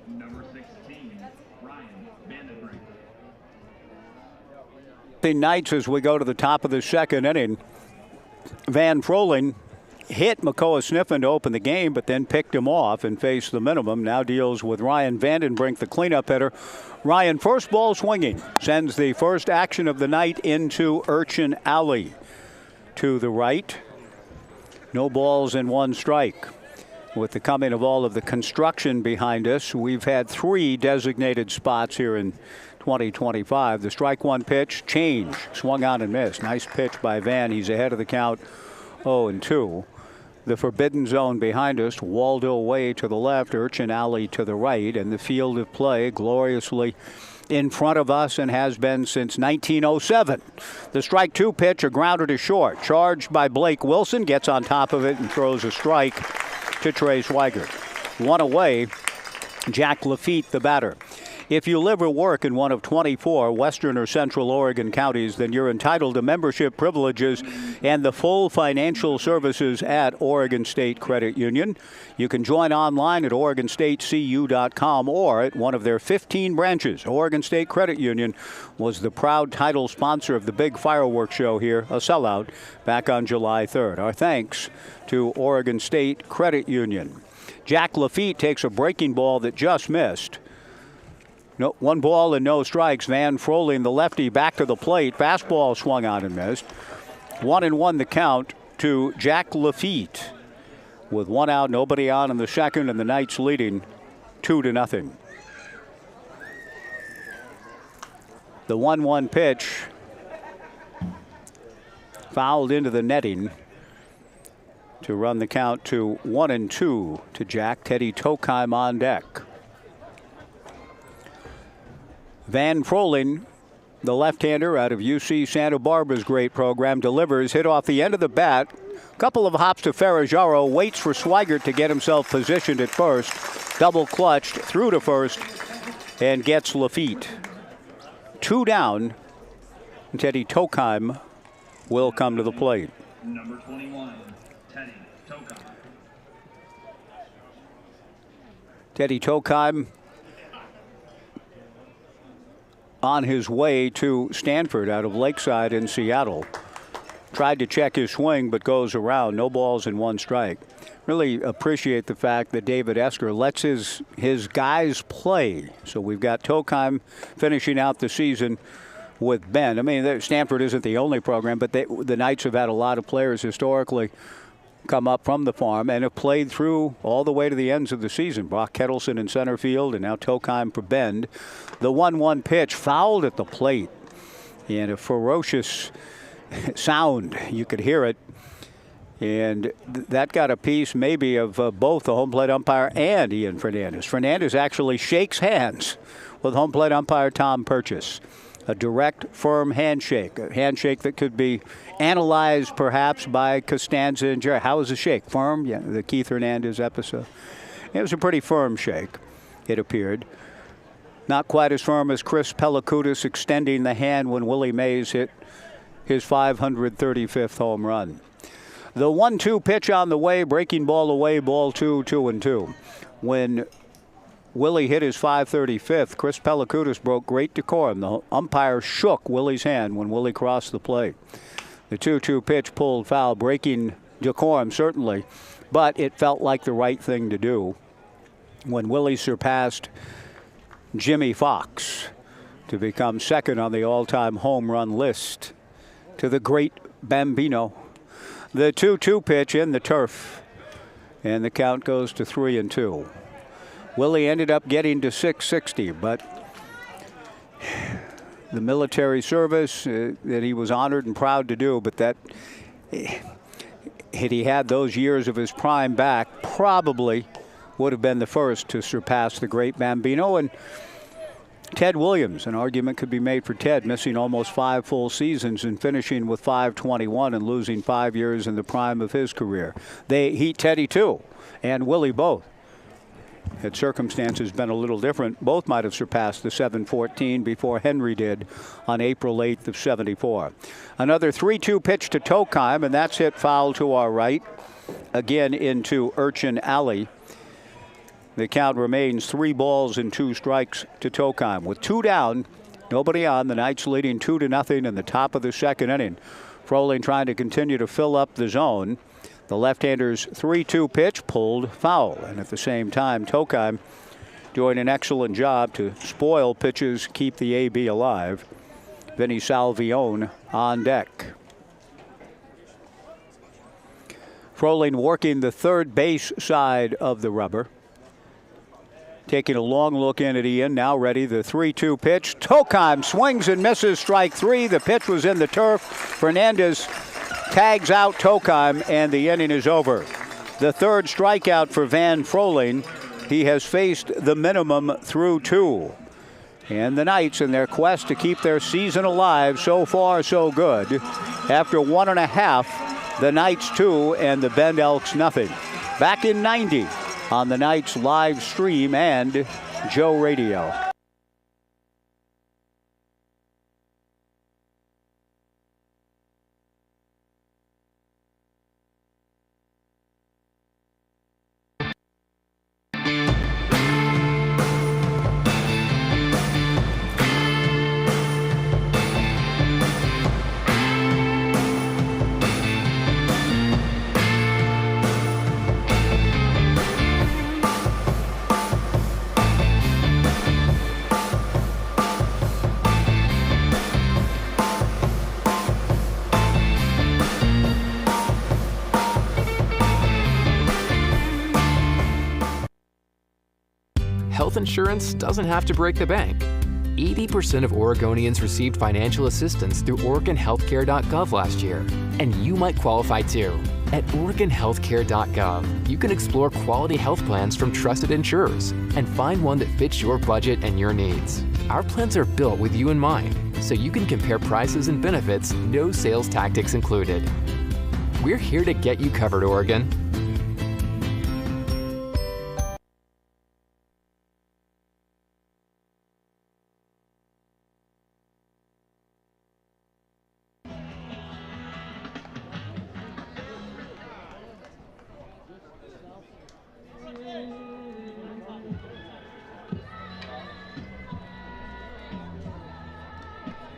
S5: number 16, Ryan Vandenbrink.
S1: The Knights as we go to the top of the second inning. Van Froling hit Makoa Sniffen to open the game, but then picked him off and faced the minimum. Now deals with Ryan Vandenbrink, the cleanup hitter. Ryan, first ball swinging, sends the first action of the night into Urchin Alley. To the right, no balls and one strike. With the coming of all of the construction behind us, we've had 3 designated spots here in 2025. The strike one pitch, change, swung on and missed. Nice pitch by Van. He's ahead of the count, 0-2. The forbidden zone behind us, Waldo Way to the left, Urchin Alley to the right, and the field of play gloriously in front of us and has been since 1907. The strike two pitch, a grounder to short, charged by Blake Wilson, gets on top of it and throws a strike to Trey Swigert. One away, Jack Lafitte, the batter. If you live or work in one of 24 Western or Central Oregon counties, then you're entitled to membership privileges and the full financial services at Oregon State Credit Union. You can join online at OregonStateCU.com or at one of their 15 branches. Oregon State Credit Union was the proud title sponsor of the big fireworks show here, a sellout, back on July 3rd. Our thanks to Oregon State Credit Union. Jack Lafitte takes a breaking ball that just missed. No, 1 ball and no strikes. Van Froling, the lefty, back to the plate. Fastball swung on and missed. 1-1 the count to Jack Lafitte. With 1 out, nobody on in the second, and the Knights leading 2-0. The 1-1 pitch fouled into the netting to run the count to 1-2 to Jack. Teddy Tokheim on deck. Van Froling, the left-hander out of UC Santa Barbara's great program, delivers, hit off the end of the bat. Couple of hops to Ferrajaro, waits for Swigert to get himself positioned at first. Double clutched, through to first, and gets Lafitte. 2 down. Teddy Tokheim will come to the plate.
S5: Number 21, Teddy Tokheim.
S1: Teddy Tokheim on his way to Stanford out of Lakeside in Seattle. Tried to check his swing, but goes around. No balls and 1 strike. Really appreciate the fact that David Esker lets his guys play. So we've got Tokheim finishing out the season with Ben. I mean, Stanford isn't the only program, but the Knights have had a lot of players historically come up from the farm and have played through all the way to the ends of the season. Brock Kettleson in center field, and now Tokheim for Bend. The 1-1 pitch fouled at the plate, and a ferocious sound. You could hear it, and that got a piece maybe of both the home plate umpire and Ian Fernandez. Fernandez actually shakes hands with home plate umpire Tom Purchase. A direct, firm handshake, a handshake that could be analyzed perhaps by Costanza and Jerry. How was the shake? Firm? Yeah, the Keith Hernandez episode. It was a pretty firm shake, it appeared. Not quite as firm as Chris Pellicudis extending the hand when Willie Mays hit his 535th home run. The 1-2 pitch on the way, breaking ball away, ball 2, 2-2. When Willie hit his 535th, Chris Pellicudis broke great decorum. The umpire shook Willie's hand when Willie crossed the plate. The 2-2 pitch pulled foul, breaking decorum certainly, but it felt like the right thing to do when Willie surpassed Jimmy Fox to become second on the all-time home run list to the great Bambino. The 2-2 pitch in the turf, and the count goes to 3-2. Willie ended up getting to 660, but the military service that he was honored and proud to do, but that had he had those years of his prime back, probably would have been the first to surpass the great Bambino. And Ted Williams, an argument could be made for Ted, missing almost 5 full seasons and finishing with 521 and losing 5 years in the prime of his career. Teddy too, and Willie both. Had circumstances been a little different, both might have surpassed the 714 before Henry did on April 8th of '74. Another 3-2 pitch to Tokheim, and that's hit foul to our right. again into Urchin Alley. The count remains 3 balls and 2 strikes to Tokheim. With 2 down, nobody on, the Knights leading 2-0 in the top of the second inning. Froling trying to continue to fill up the zone. The left-hander's 3-2 pitch pulled foul. And at the same time, Tokheim doing an excellent job to spoil pitches, keep the AB alive. Vinny Salvione on deck. Froling working the third base side of the rubber. Taking a long look in at Ian, now ready, the 3-2 pitch. Tokheim swings and misses, strike 3. The pitch was in the turf. Fernandez tags out Tokheim, and the inning is over. The third strikeout for Van Froling. He has faced the minimum through 2. And the Knights, in their quest to keep their season alive, so far so good. After 1.5, the Knights 2 and the Bend Elks nothing. Back in 90. On the Knights live stream and Joe Radio.
S6: Health insurance doesn't have to break the bank. 80% of Oregonians received financial assistance through OregonHealthcare.gov last year, and you might qualify too. At OregonHealthcare.gov, you can explore quality health plans from trusted insurers and find one that fits your budget and your needs. Our plans are built with you in mind, so you can compare prices and benefits, no sales tactics included. We're here to get you covered, Oregon.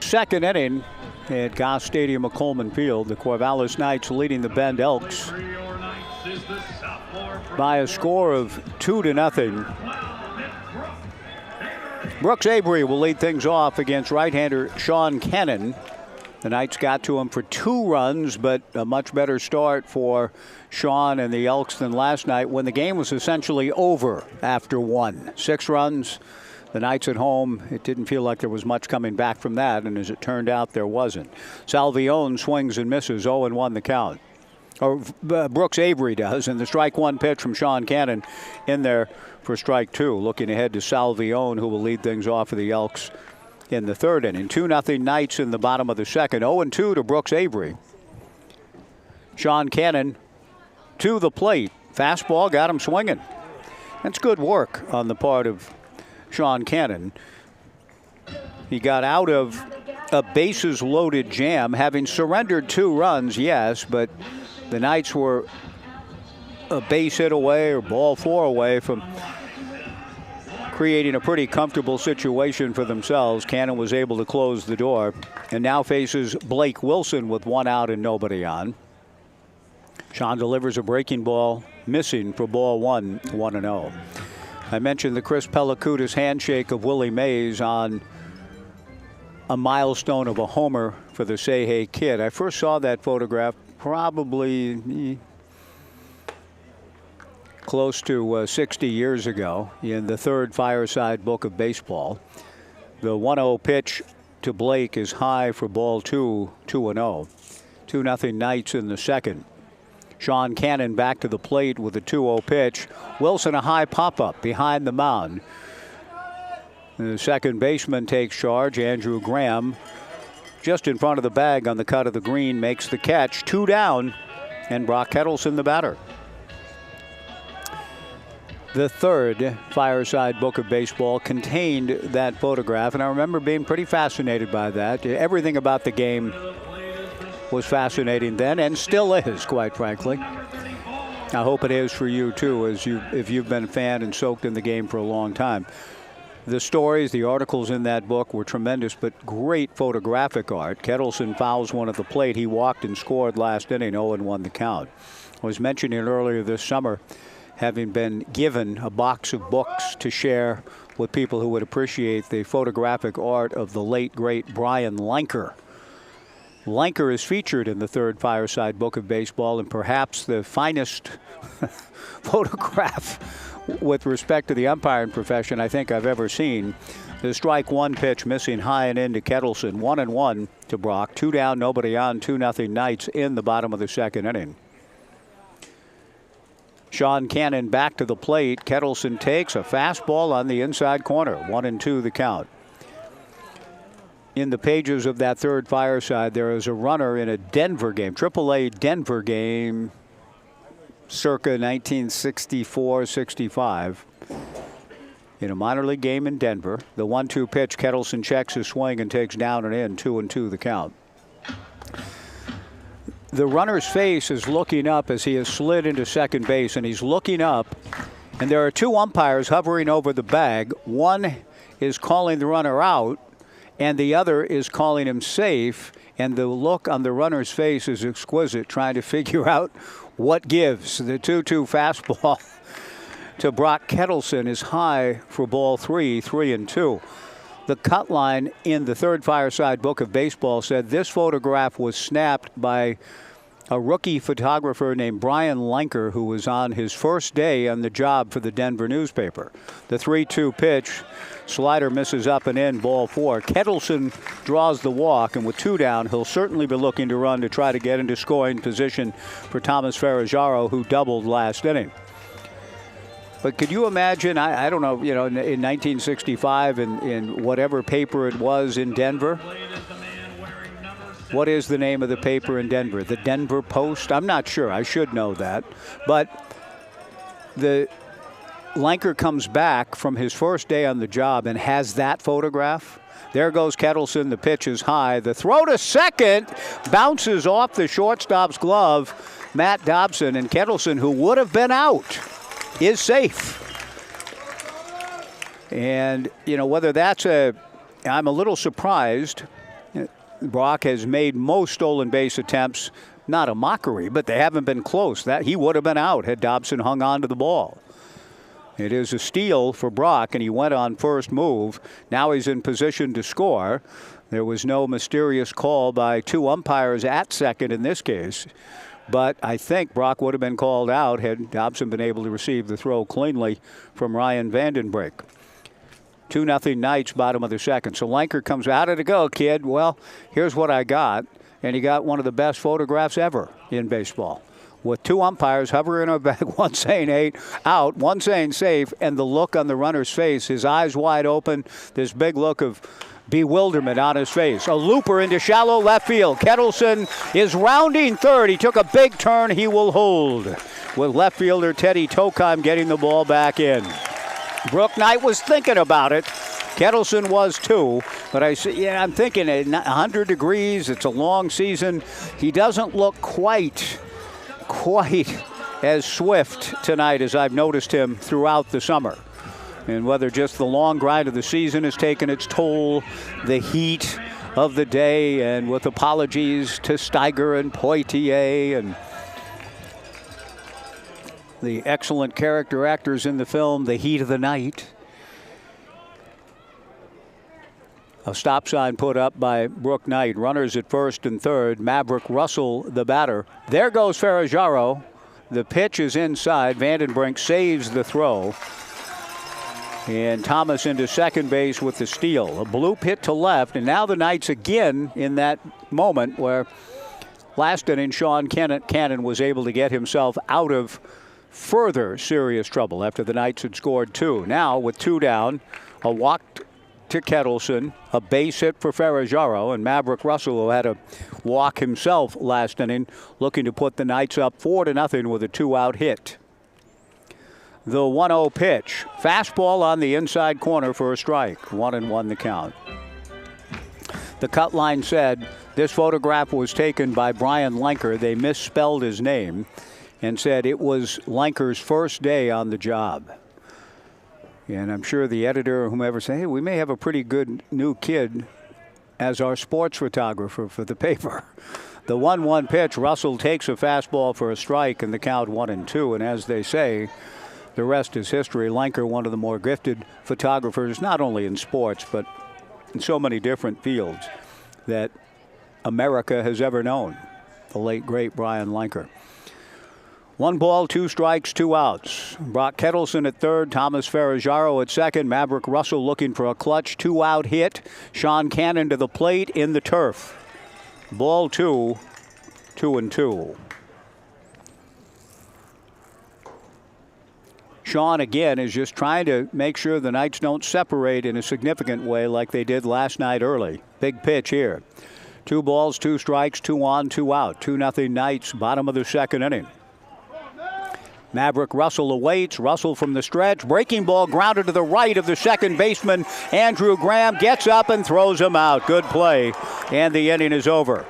S1: Second inning at Goss Stadium of Coleman Field. The Corvallis Knights leading the Bend Elks by a score of 2-0. Brooks Avery will lead things off against right-hander Sean Cannon. The Knights got to him for 2 runs, but a much better start for Sean and the Elks than last night when the game was essentially over after 1. 6 runs. The Knights at home, it didn't feel like there was much coming back from that, and as it turned out, there wasn't. Salvione swings and misses, 0-1 the count. Or Brooks Avery does, and the strike 1 pitch from Sean Cannon in there for strike 2. Looking ahead to Salvione, who will lead things off for the Elks in the third inning. 2-0 Knights in the bottom of the second. 0-2 to Brooks Avery. Sean Cannon to the plate. Fastball got him swinging. That's good work on the part of Sean Cannon. He got out of a bases loaded jam, having surrendered 2 runs, yes, but the Knights were a base hit away or ball 4 away from creating a pretty comfortable situation for themselves. Cannon was able to close the door and now faces Blake Wilson with 1 out and nobody on. Sean delivers a breaking ball, missing for ball 1, 1-0. I mentioned the Chris Pellicutis handshake of Willie Mays on a milestone of a homer for the Say Hey Kid. I first saw that photograph probably close to 60 years ago in the third Fireside Book of Baseball. The 1-0 pitch to Blake is high for ball 2, 2-0. 2-0 Knights in the second. Sean Cannon back to the plate with a 2-0 pitch. Wilson a high pop-up behind the mound. The second baseman takes charge. Andrew Graham just in front of the bag on the cut of the green makes the catch. 2 down, and Brock Kettleson the batter. The third Fireside Book of Baseball contained that photograph, and I remember being pretty fascinated by that. Everything about the game was fascinating then and still is, quite frankly. I hope it is for you too, if you've been a fan and soaked in the game for a long time. The stories, the articles in that book were tremendous, but great photographic art. Kettleson fouls one at the plate. He walked and scored last inning, 0-1 the count. I was mentioning earlier this summer, having been given a box of books to share with people who would appreciate the photographic art of the late, great Brian Lenker. Lenker is featured in the third Fireside Book of Baseball, and perhaps the finest photograph with respect to the umpiring profession I think I've ever seen. The strike one pitch missing high and into Kettleson. 1-1 to Brock. 2 down, nobody on. 2-0 Knights in the bottom of the second inning. Sean Cannon back to the plate. Kettleson takes a fastball on the inside corner. 1-2 the count. In the pages of that third Fireside, there is a runner in a Denver game, AAA Denver game, circa 1964-65. In a minor league game in Denver, the 1-2 pitch, Kettleson checks his swing and takes down and in. 2-2 the count. The runner's face is looking up as he has slid into second base, and he's looking up, and there are 2 umpires hovering over the bag. One is calling the runner out, and the other is calling him safe, and the look on the runner's face is exquisite, trying to figure out what gives. The 2-2 fastball to Brock Kettleson is high for ball 3, 3-2. The cut line in the third Fireside Book of Baseball said this photograph was snapped by a rookie photographer named Brian Lenker, who was on his first day on the job for the Denver newspaper. The 3-2 pitch, slider misses up and in, ball 4. Kettleson draws the walk, and with 2 down, he'll certainly be looking to run to try to get into scoring position for Thomas Ferraggiaro, who doubled last inning. But could you imagine, I don't know, in 1965, in whatever paper it was in Denver, what is the name of the paper in Denver? The Denver Post? I'm not sure. I should know that. But the Lenker comes back from his first day on the job and has that photograph. There goes Kettleson. The pitch is high. The throw to second bounces off the shortstop's glove, Matt Dobson, and Kettleson, who would have been out, is safe. And, whether that's I'm a little surprised. Brock has made most stolen base attempts, not a mockery, but they haven't been close. That he would have been out had Dobson hung on to the ball. It is a steal for Brock, and he went on first move. Now he's in position to score. There was no mysterious call by 2 umpires at second in this case. But I think Brock would have been called out had Dobson been able to receive the throw cleanly from Ryan Vandenbrink. 2-0 Knights, bottom of the second. So Lenker comes out of the go, kid. Well, here's what I got. And he got one of the best photographs ever in baseball, with 2 umpires hovering on a bag, one saying 8 out, one saying safe, and the look on the runner's face, his eyes wide open, this big look of bewilderment on his face. A looper into shallow left field. Kettleson is rounding third. He took a big turn. He will hold, with left fielder Teddy Tokheim getting the ball back in. Brooke Knight was thinking about it. Kettleson was too, but I'm thinking 100 degrees. It's a long season. He doesn't look quite as swift tonight as I've noticed him throughout the summer. And whether just the long grind of the season has taken its toll, the heat of the day, and with apologies to Steiger and Poitier and the excellent character actors in the film, The Heat of the Night. A stop sign put up by Brooke Knight. Runners at first and third. Maverick Russell, the batter. There goes Ferraggiaro. The pitch is inside. Vandenbrink saves the throw. And Thomas into second base with the steal. A bloop hit to left. And now the Knights again in that moment where last inning Sean Cannon was able to get himself out of further serious trouble after the Knights had scored 2. Now with 2 down, a walk to Kettleson, a base hit for Ferraggiaro, and Maverick Russell, who had a walk himself last inning, looking to put the Knights up 4-0 with a 2-out hit. The 1-0 pitch. Fastball on the inside corner for a strike. 1-1 the count. The cut line said this photograph was taken by Brian Lenker. They misspelled his name. and said it was Lanker's first day on the job. And I'm sure the editor or whomever said, hey, we may have a pretty good new kid as our sports photographer for the paper. The 1-1 pitch, Russell takes a fastball for a strike and the count 1-2. And as they say, the rest is history. Lanker, one of the more gifted photographers, not only in sports, but in so many different fields that America has ever known. The late, great Brian Lanker. 1 ball, 2 strikes, 2 outs. Brock Kettleson at third, Thomas Ferraggiaro at second. Maverick Russell looking for a clutch 2-out hit. Sean Cannon to the plate in the turf. Ball 2, 2-2. Sean, again, is just trying to make sure the Knights don't separate in a significant way like they did last night early. Big pitch here. 2 balls, 2 strikes, 2 on, 2 out. 2-0 Knights, bottom of the second inning. Maverick Russell awaits. Russell from the stretch. Breaking ball grounded to the right of the second baseman. Andrew Graham gets up and throws him out. Good play. And the inning is over.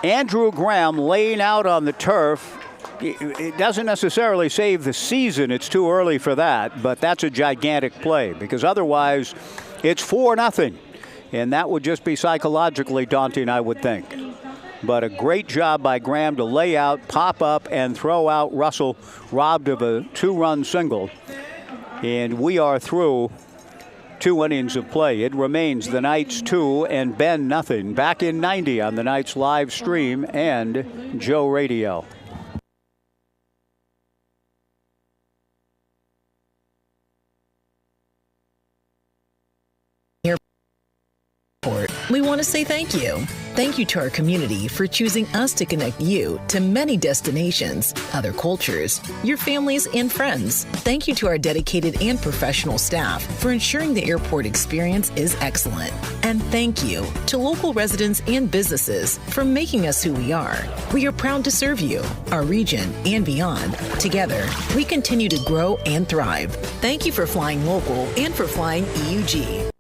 S1: Andrew Graham laying out on the turf. It doesn't necessarily save the season. It's too early for that. But that's a gigantic play because otherwise it's 4-0. And that would just be psychologically daunting, I would think. But a great job by Graham to lay out, pop up, and throw out Russell, robbed of a 2-run single. And we are through 2 innings of play. It remains the Knights 2 and Ben 0. Back in 90 on the Knights live stream and Joe Radio.
S4: We want to say thank you. Thank you to our community for choosing us to connect you to many destinations, other cultures, your families, and friends. Thank you to our dedicated and professional staff for ensuring the airport experience is excellent. And thank you to local residents and businesses for making us who we are. We are proud to serve you, our region, and beyond. Together, we continue to grow and thrive. Thank you for flying local and for flying EUG.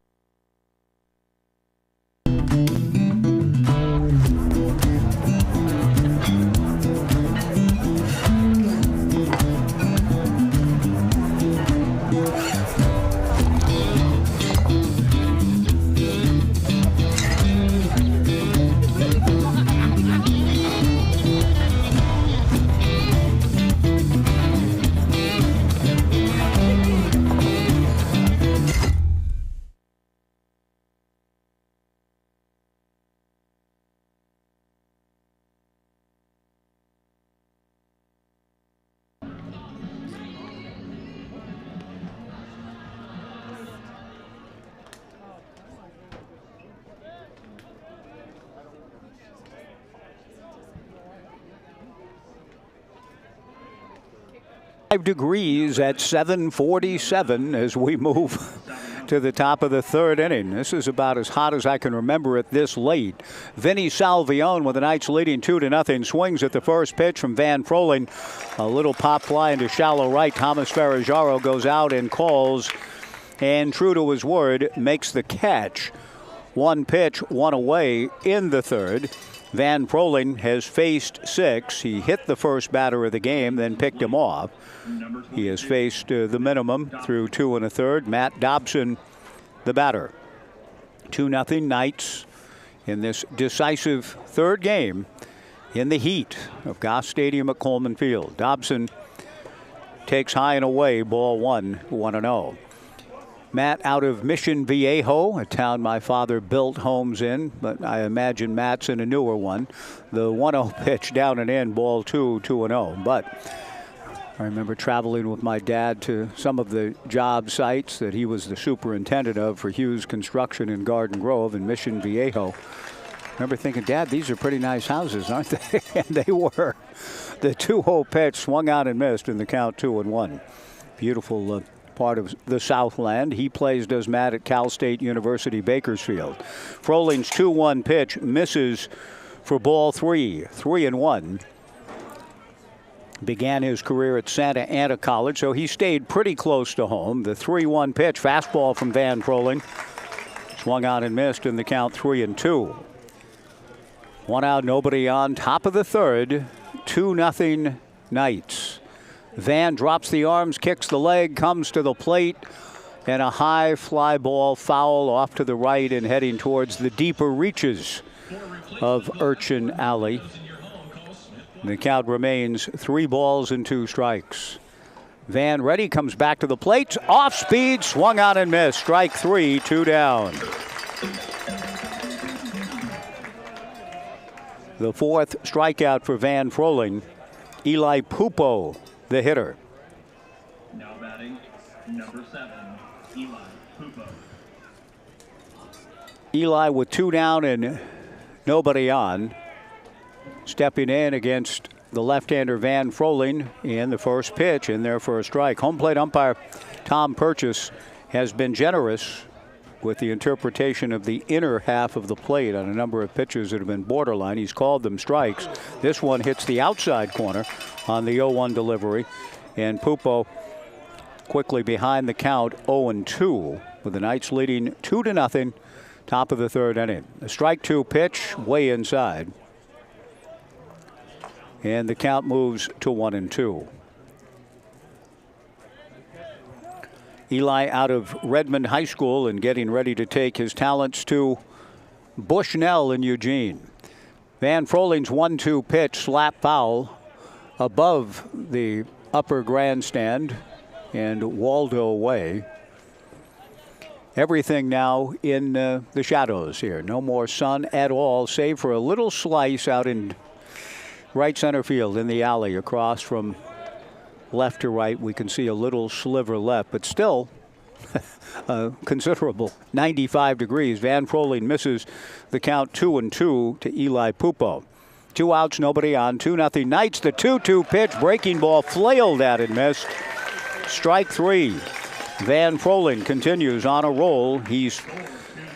S1: Degrees at 7:47 as we move to the top of the third inning. This is about as hot as I can remember it this late. Vinny Salvione with the Knights leading 2-0. Swings at the first pitch from Van Froling. A little pop fly into shallow right. Thomas Ferraggiaro goes out and calls, and true to his word, makes the catch. 1 pitch, 1 away in the third. Van Froling has faced 6. He hit the first batter of the game, then picked him off. He has faced the minimum through 2 1/3. Matt Dobson, the batter. 2-0 Knights in this decisive third game in the heat of Goss Stadium at Coleman Field. Dobson takes high and away, ball 1, 1-0. Matt out of Mission Viejo, a town my father built homes in, but I imagine Matt's in a newer one. The 1-0 pitch down and in, ball 2, 2-0. But I remember traveling with my dad to some of the job sites that he was the superintendent of for Hughes Construction in Garden Grove in Mission Viejo. I remember thinking, Dad, these are pretty nice houses, aren't they? And they were. The 2-0 pitch swung out and missed in the count 2-1. Beautiful part of the Southland. He does Matt at Cal State University Bakersfield. Froling's 2-1 pitch misses for ball 3, 3-1. Began his career at Santa Ana College, so he stayed pretty close to home. The 3-1 pitch, fastball from Van Froling, swung out and missed in the count 3-2. 1 out, nobody on, top of the third. 2-0 Knights. Van drops the arms, kicks the leg, comes to the plate, and a high fly ball foul off to the right and heading towards the deeper reaches of Urchin Alley. The count remains 3 balls and 2 strikes. Van ready, comes back to the plate, off speed, swung out and missed. Strike 3, 2 down. The 4th strikeout for Van Froling. Eli Pupo, the hitter.
S5: Now batting, number 7, Eli Pupo.
S1: Eli with 2 down and nobody on. Stepping in against the left-hander Van Froling in the first pitch in there for a strike. Home plate umpire Tom Purchase has been generous with the interpretation of the inner half of the plate on a number of pitches that have been borderline. He's called them strikes. This one hits the outside corner on the 0-1 delivery, and Pupo quickly behind the count 0-2 with the Knights leading 2-0, top of the 3rd inning. A strike 2 pitch way inside, and the count moves to 1-2. Eli out of Redmond High School and getting ready to take his talents to Bushnell in Eugene. Van Froling's 1-2 pitch, slap foul above the upper grandstand and Waldo way. Everything now in the shadows here. No more sun at all, save for a little slice out in right center field in the alley across from left to right. We can see a little sliver left, but still considerable. 95 degrees. Van Froling misses the count 2-2 to Eli Pupo. 2 outs, nobody on. 2-0 Knights. The 2-2 pitch, breaking ball, flailed at and missed. Strike 3. Van Froling continues on a roll. He's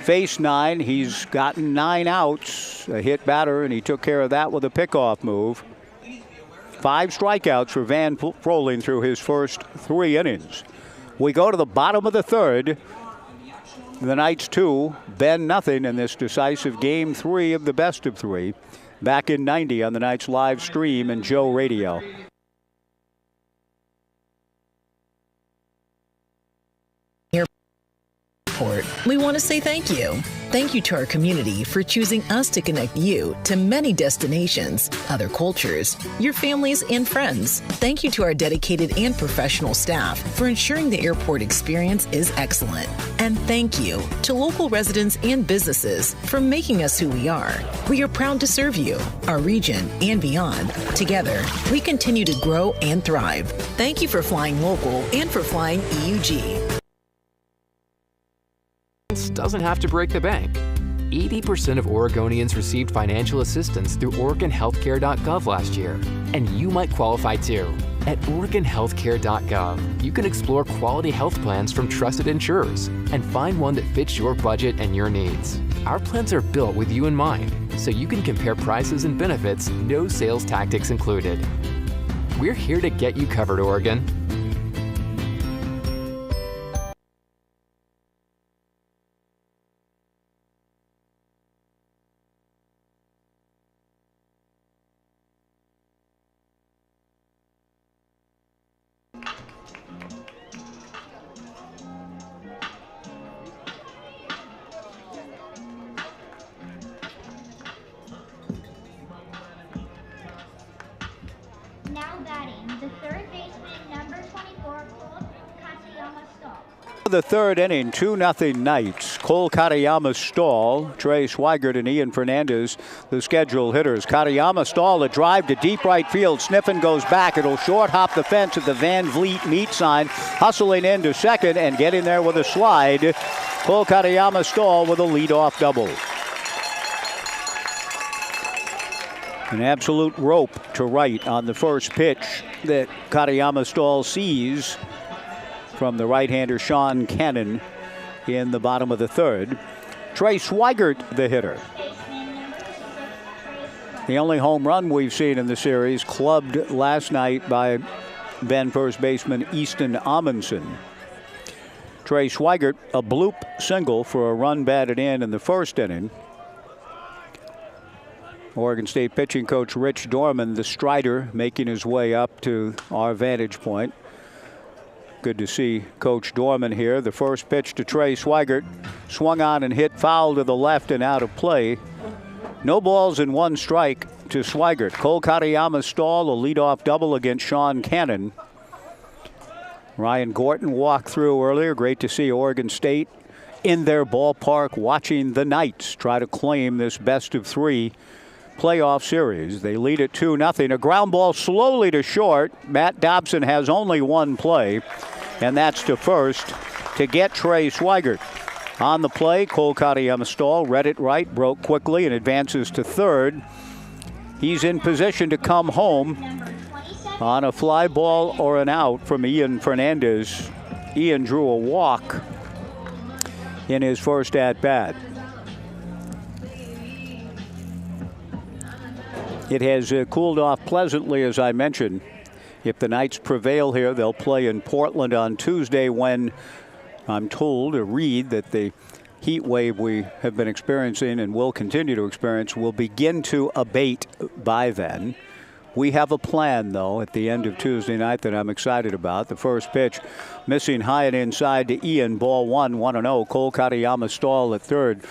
S1: faced 9. He's gotten 9 outs. A hit batter, and he took care of that with a pickoff move. 5 strikeouts for Van Froling through his first 3 innings. We go to the bottom of the 3rd. The Knights 2, Ben nothing in this decisive game 3 of the best of 3. Back in 90 on the Knights live stream and Joe Radio.
S4: We want to say thank you. Thank you to our community for choosing us to connect you to many destinations, other cultures, your families, and friends. Thank you to our dedicated and professional staff for ensuring the airport experience is excellent. And thank you to local residents and businesses for making us who we are. We are proud to serve you, our region, and beyond. Together, we continue to grow and thrive. Thank you for flying local and for flying EUG.
S6: Doesn't have to break the bank. 80% of Oregonians received financial assistance through OregonHealthcare.gov last year, and you might qualify too. At OregonHealthcare.gov, you can explore quality health plans from trusted insurers and find one that fits your budget and your needs. Our plans are built with you in mind, so you can compare prices and benefits, no sales tactics included. We're here to get you covered, Oregon.
S7: Now batting, the 3rd baseman, number 24, Cole Katayama Stall.
S1: The 3rd inning, 2-0 Knights. Cole Katayama Stall, Trey Swigert, and Ian Fernandez, the scheduled hitters. Katayama Stall, a drive to deep right field. Sniffen goes back. It'll short hop the fence at the Van Vliet meet sign. Hustling into second and getting there with a slide. Cole Katayama Stall with a leadoff double. An absolute rope to right on the first pitch that Katayama Stall sees from the right-hander Sean Cannon in the bottom of the 3rd. Trey Swigert, the hitter. The only home run we've seen in the series, clubbed last night by Ben first baseman Easton Amundsen. Trey Swigert, a bloop single for a run batted in the first inning. Oregon State pitching coach Rich Dorman, the strider, making his way up to our vantage point. Good to see Coach Dorman here. The first pitch to Trey Swigert. Swung on and hit foul to the left and out of play. No balls and 1 strike to Swigert. Cole Katayama stall a leadoff double against Sean Cannon. Ryan Gorton walked through earlier. Great to see Oregon State in their ballpark watching the Knights try to claim this best-of-3 playoff series. They lead it 2-0. A ground ball slowly to short. Matt Dobson has only 1 play, and that's to first to get Trey Swigert. On the play, Cole Katayama stall, read it right, broke quickly, and advances to third. He's in position to come home on a fly ball or an out from Ian Fernandez. Ian drew a walk in his first at-bat. It has cooled off pleasantly, as I mentioned. If the Knights prevail here, they'll play in Portland on Tuesday, when I'm told to read that the heat wave we have been experiencing and will continue to experience will begin to abate by then. We have a plan, though, at the end of Tuesday night that I'm excited about. The first pitch missing high and inside to Ian. Ball 1-0. Cole Katayama stall at third.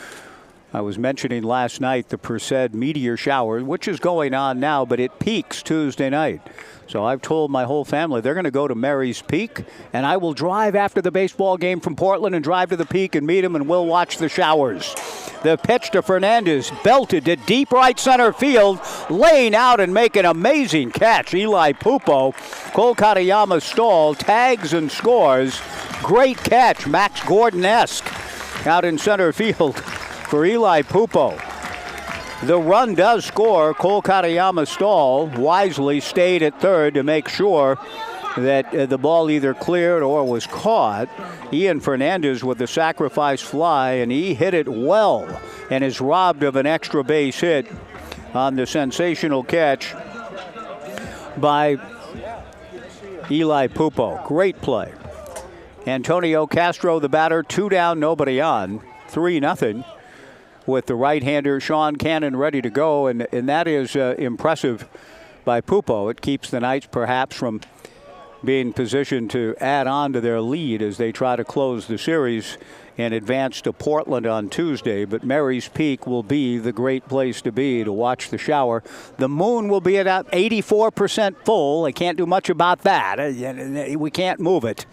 S1: I was mentioning last night the Perseid meteor shower, which is going on now, but it peaks Tuesday night. So I've told my whole family they're going to go to Mary's Peak, and I will drive after the baseball game from Portland and drive to the Peak and meet them, and we'll watch the showers. The pitch to Fernandez, belted to deep right center field, laying out and making an amazing catch. Eli Pupo. Cole Katayama stall, tags and scores. Great catch, Max Gordon-esque, out in center field for Eli Pupo. The run does score. Cole Katayama stall wisely stayed at third to make sure that the ball either cleared or was caught. Ian Fernandez with the sacrifice fly, and he hit it well and is robbed of an extra base hit on the sensational catch by Eli Pupo. Great play. Antonio Castro, the batter, 2 down, nobody on, 3-0. With the right-hander Sean Cannon ready to go, and that is impressive by Pupo. It keeps the Knights perhaps from being positioned to add on to their lead as they try to close the series and advance to Portland on Tuesday. But Mary's Peak will be the great place to be to watch the shower. The moon will be at 84% full. I can't do much about that. We can't move it.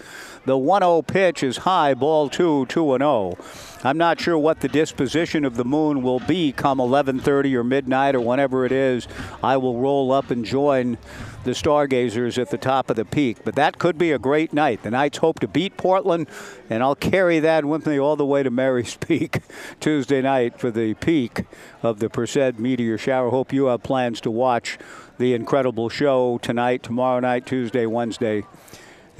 S1: The 1-0 pitch is high, ball 2-0. I'm not sure what the disposition of the moon will be come 11:30 or midnight or whenever it is. I will roll up and join the stargazers at the top of the Peak. But that could be a great night. The Knights hope to beat Portland, and I'll carry that with me all the way to Mary's Peak Tuesday night for the peak of the Perseid meteor shower. Hope you have plans to watch the incredible show tonight, tomorrow night, Tuesday, Wednesday.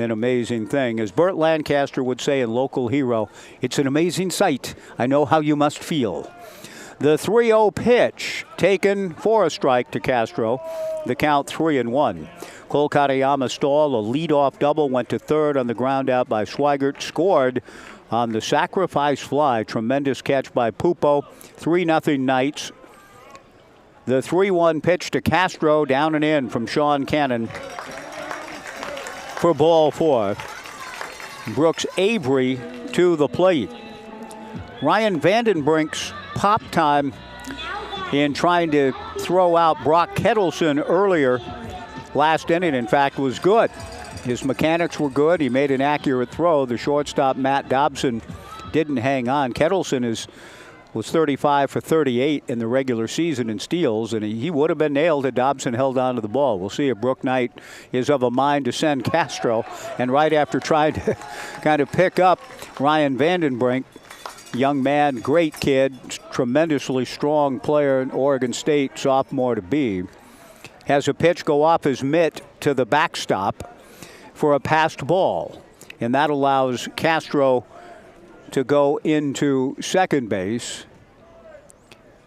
S1: An amazing thing. As Burt Lancaster would say in Local Hero, it's an amazing sight. I know how you must feel. The 3-0 pitch taken for a strike to Castro. The count 3-1. Cole Katayama stall, a leadoff double, went to third on the ground out by Swigert. Scored on the sacrifice fly. Tremendous catch by Pupo. 3-0 Knights. The 3-1 pitch to Castro, down and in from Sean Cannon for ball 4. Brooks Avery to the plate. Ryan Vandenbrink's pop time in trying to throw out Brock Kettleson earlier last inning, in fact, was good. His mechanics were good. He made an accurate throw. The shortstop, Matt Dobson, didn't hang on. Kettleson was 35 for 38 in the regular season in steals, and he would have been nailed had Dobson held on to the ball. We'll see if Brook Knight is of a mind to send Castro. And right after trying to kind of pick up Ryan Vandenbrink, young man, great kid, tremendously strong player in Oregon State, sophomore to be, has a pitch go off his mitt to the backstop for a passed ball. And that allows Castro to go into second base.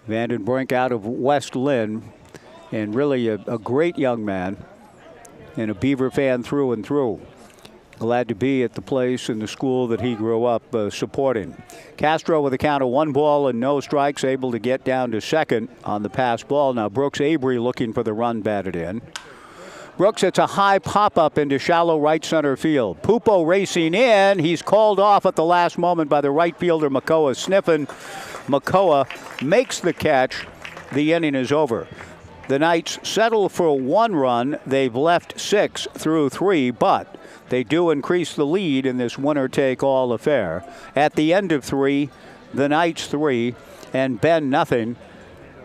S1: Vandenbrink out of West Lynn, and really a great young man and a Beaver fan through and through. Glad to be at the place and the school that he grew up supporting. Castro with a count of 1 ball and no strikes, able to get down to second on the pass ball. Now Brooks Avery looking for the run batted in. Brooks hits a high pop-up into shallow right center field. Pupo racing in. He's called off at the last moment by the right fielder, Makoa Sniffen. Makoa makes the catch. The inning is over. The Knights settle for 1 run. They've left 6 through 3, but they do increase the lead in this winner-take-all affair. At the end of 3, the Knights 3 and Ben nothing.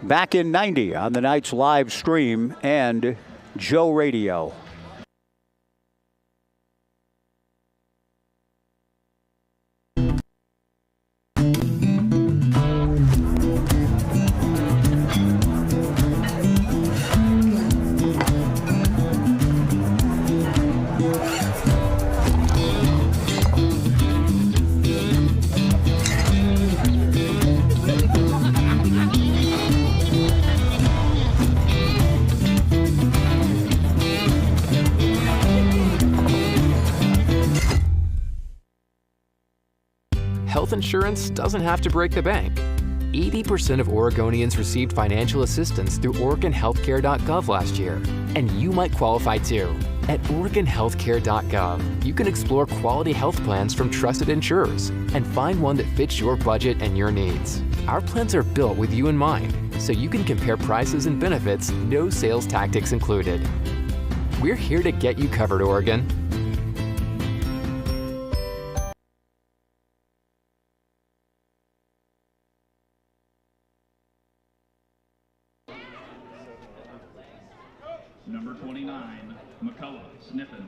S1: Back in 90 on the Knights live stream and Joe Radio.
S6: Health insurance doesn't have to break the bank. 80% of Oregonians received financial assistance through OregonHealthcare.gov last year, and you might qualify too. At OregonHealthcare.gov, you can explore quality health plans from trusted insurers and find one that fits your budget and your needs. Our plans are built with you in mind, so you can compare prices and benefits, no sales tactics included. We're here to get you covered, Oregon.
S5: Number 29, McCullough, Sniffen.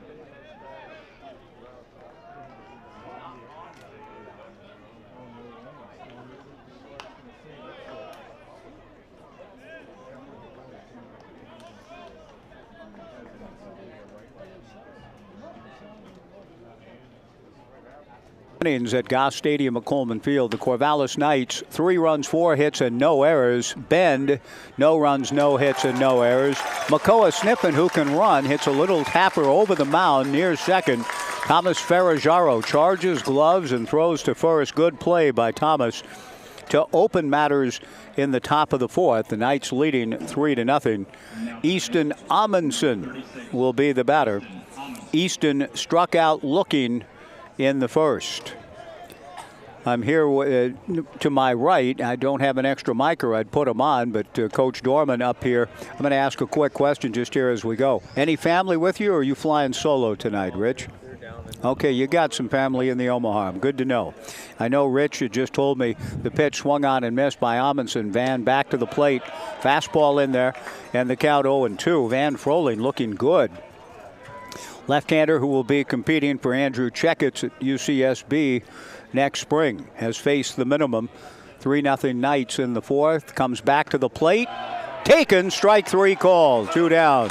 S1: Innings at Goss Stadium at Coleman Field. The Corvallis Knights, 3 runs, 4 hits, and no errors. Bend, no runs, no hits, and no errors. Makoa Sniffen, who can run, hits a little tapper over the mound near second. Thomas Ferrajaro charges, gloves, and throws to first. Good play by Thomas to open matters in the top of the 4th. The Knights leading 3-0. Easton Amundsen will be the batter. Easton struck out looking in the first. I'm here to my right. I don't have an extra mic or I'd put him on, but Coach Dorman up here. I'm going to ask a quick question just here as we go. Any family with you, or are you flying solo tonight, Rich? Okay, you got some family in the Omaha. Good to know. I know Rich had just told me the pitch swung on and missed by Amundsen. Van back to the plate. Fastball in there, and the count 0-2. Van Froling looking good. Left-hander who will be competing for Andrew Checketts at UCSB next spring has faced the minimum. 3-0 Knights in the 4th. Comes back to the plate. Taken. Strike 3 called. 2 down.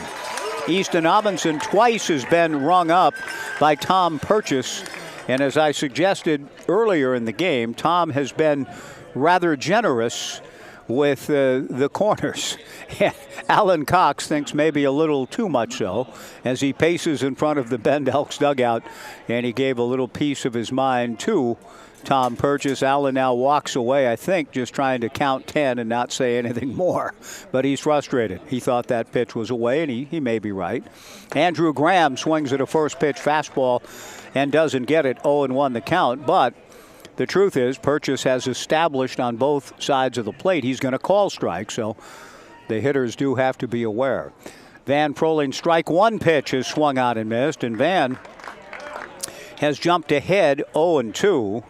S1: Easton Amundsen twice has been rung up by Tom Purchase. And as I suggested earlier in the game, Tom has been rather generous with the corners. Alan Cox thinks maybe a little too much so as he paces in front of the Bend Elks dugout, and he gave a little piece of his mind to Tom Purchase. Alan now walks away, I think, just trying to count 10 and not say anything more. But he's frustrated. He thought that pitch was away, and he may be right. Andrew Graham swings at a first pitch fastball and doesn't get it. 0-1 the count, but the truth is, Purchase has established on both sides of the plate he's going to call strikes, so the hitters do have to be aware. Van Froling, strike 1 pitch is swung out and missed, and Van has jumped ahead 0-2.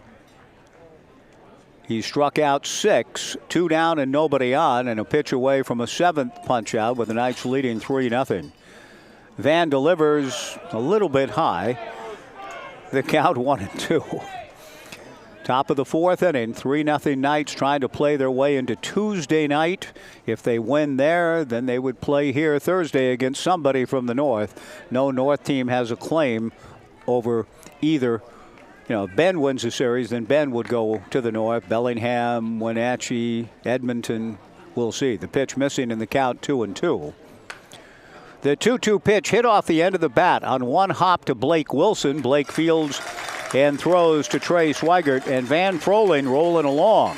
S1: He struck out 6, 2 down and nobody on, and a pitch away from a 7th punch out with the Knights leading 3-0. Van delivers a little bit high. The count 1-2. Top of the 4th inning, 3-0 Knights trying to play their way into Tuesday night. If they win there, then they would play here Thursday against somebody from the North. No North team has a claim over either. You know, if Ben wins the series, then Ben would go to the North. Bellingham, Wenatchee, Edmonton, we'll see. The pitch missing in the count 2-2. The 2-2 pitch hit off the end of the bat on one hop to Blake Wilson. Blake fields and throws to Trey Swigert, and Van Froling rolling along.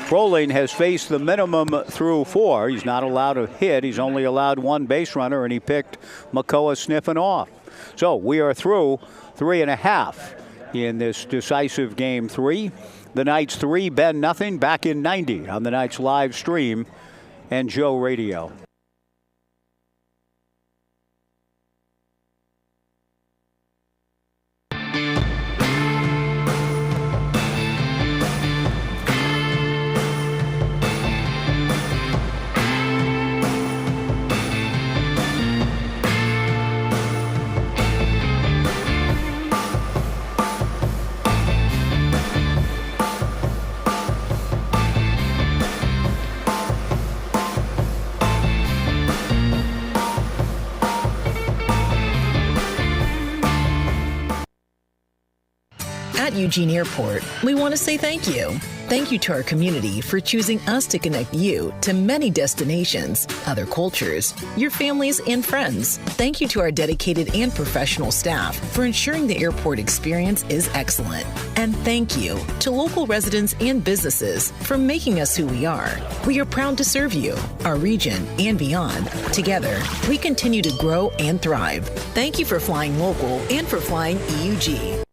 S1: Froling has faced the minimum through 4. He's not allowed a hit. He's only allowed 1 base runner, and he picked Makoa sniffing off. So we are through 3.5 in this decisive game 3. The Knights 3, Ben nothing, back in 90 on the Knights live stream and Joe Radio.
S4: At Eugene Airport, we want to say thank you. Thank you to our community for choosing us to connect you to many destinations, other cultures, your families, and friends. Thank you to our dedicated and professional staff for ensuring the airport experience is excellent. And thank you to local residents and businesses for making us who we are. We are proud to serve you, our region, and beyond. Together, we continue to grow and thrive. Thank you for flying local and for flying EUG.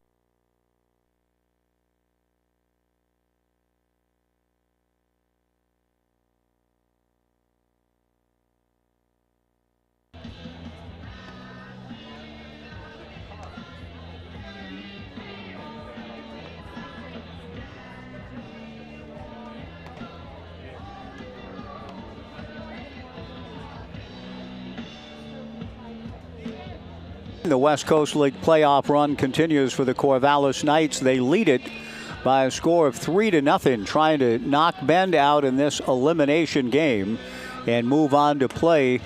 S1: The West Coast League playoff run continues for the Corvallis Knights. They lead it by a score of 3-0, trying to knock Bend out in this elimination game and move on to play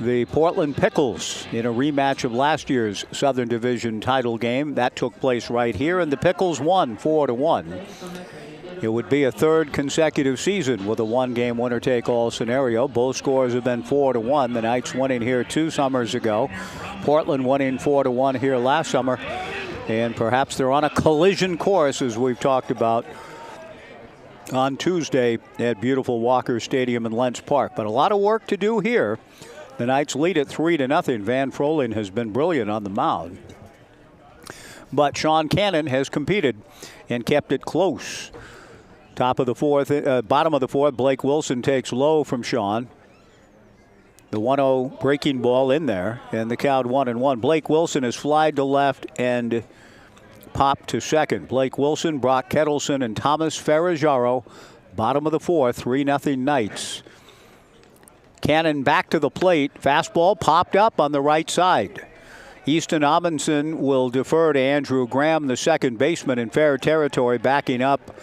S1: the Portland Pickles in a rematch of last year's Southern Division title game. That took place right here, and the Pickles won 4-1. It would be a third consecutive season with a one-game winner-take-all scenario. Both scores have been 4-1. The Knights winning here 2 summers ago. Portland winning 4-1 here last summer. And perhaps they're on a collision course, as we've talked about on Tuesday at beautiful Walker Stadium in Lents Park. But a lot of work to do here. The Knights lead it 3-0. Van Froling has been brilliant on the mound. But Sean Cannon has competed and kept it close. Top of the 4th, bottom of the 4th, Blake Wilson takes low from Sean. The 1-0 breaking ball in there, and the count 1-1. Blake Wilson has flied to left and popped to second. Blake Wilson, Brock Kettleson, and Thomas Ferragaro, bottom of the 4th, 3-0 Knights. Cannon back to the plate. Fastball popped up on the right side. Easton Amundsen will defer to Andrew Graham, the second baseman, in fair territory, backing up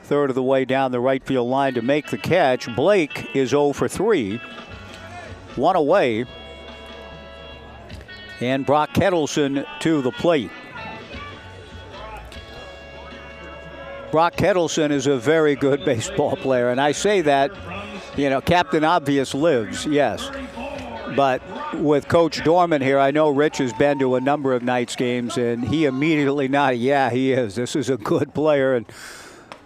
S1: third of the way down the right field line to make the catch. Blake is 0 for 3. 1 away. And Brock Kettleson to the plate. Brock Kettleson is a very good baseball player. And I say that, you know, Captain Obvious lives, yes. But with Coach Dorman here, I know Rich has been to a number of Knights games, and he immediately nodded, yeah, he is. This is a good player. And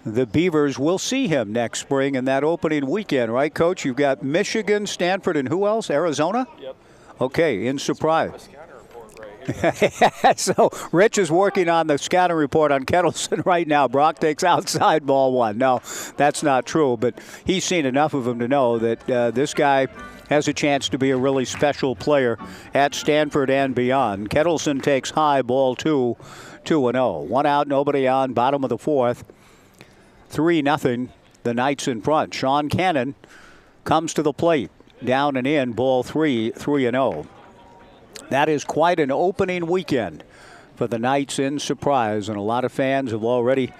S1: the Beavers will see him next spring in that opening weekend, right, Coach? You've got Michigan, Stanford, and who else? Arizona? Yep. Okay, in Surprise. So Rich is working on the scouting report on Kettleson right now. Brock takes outside ball 1. No, that's not true, but he's seen enough of him to know that this guy has a chance to be a really special player at Stanford and beyond. Kettleson takes high, ball 2, 2-0. 1 out, nobody on, bottom of the 4th. 3-0, the Knights in front. Sean Cannon comes to the plate. Down and in, ball 3, 3-0. That is quite an opening weekend for the Knights in Surprise, and a lot of fans have already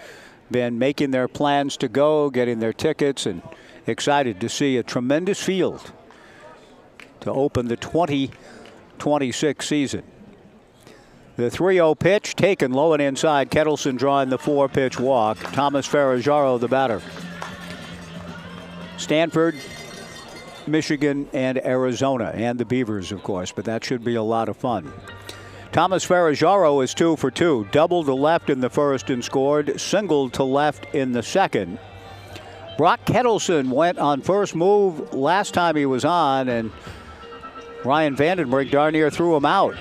S1: been making their plans to go, getting their tickets, and excited to see a tremendous field to open the 2026 season. The 3-0 pitch taken low and inside. Kettleson drawing the 4-pitch walk. Thomas Ferragaro, the batter. Stanford Michigan, and Arizona, and the Beavers, of course, but that should be a lot of fun. Thomas Ferraggiaro is 2 for 2. Doubled to left in the first and scored. Singled to left in the second. Brock Kettleson went on first move last time he was on, and Ryan Vandenbrink darn near threw him out.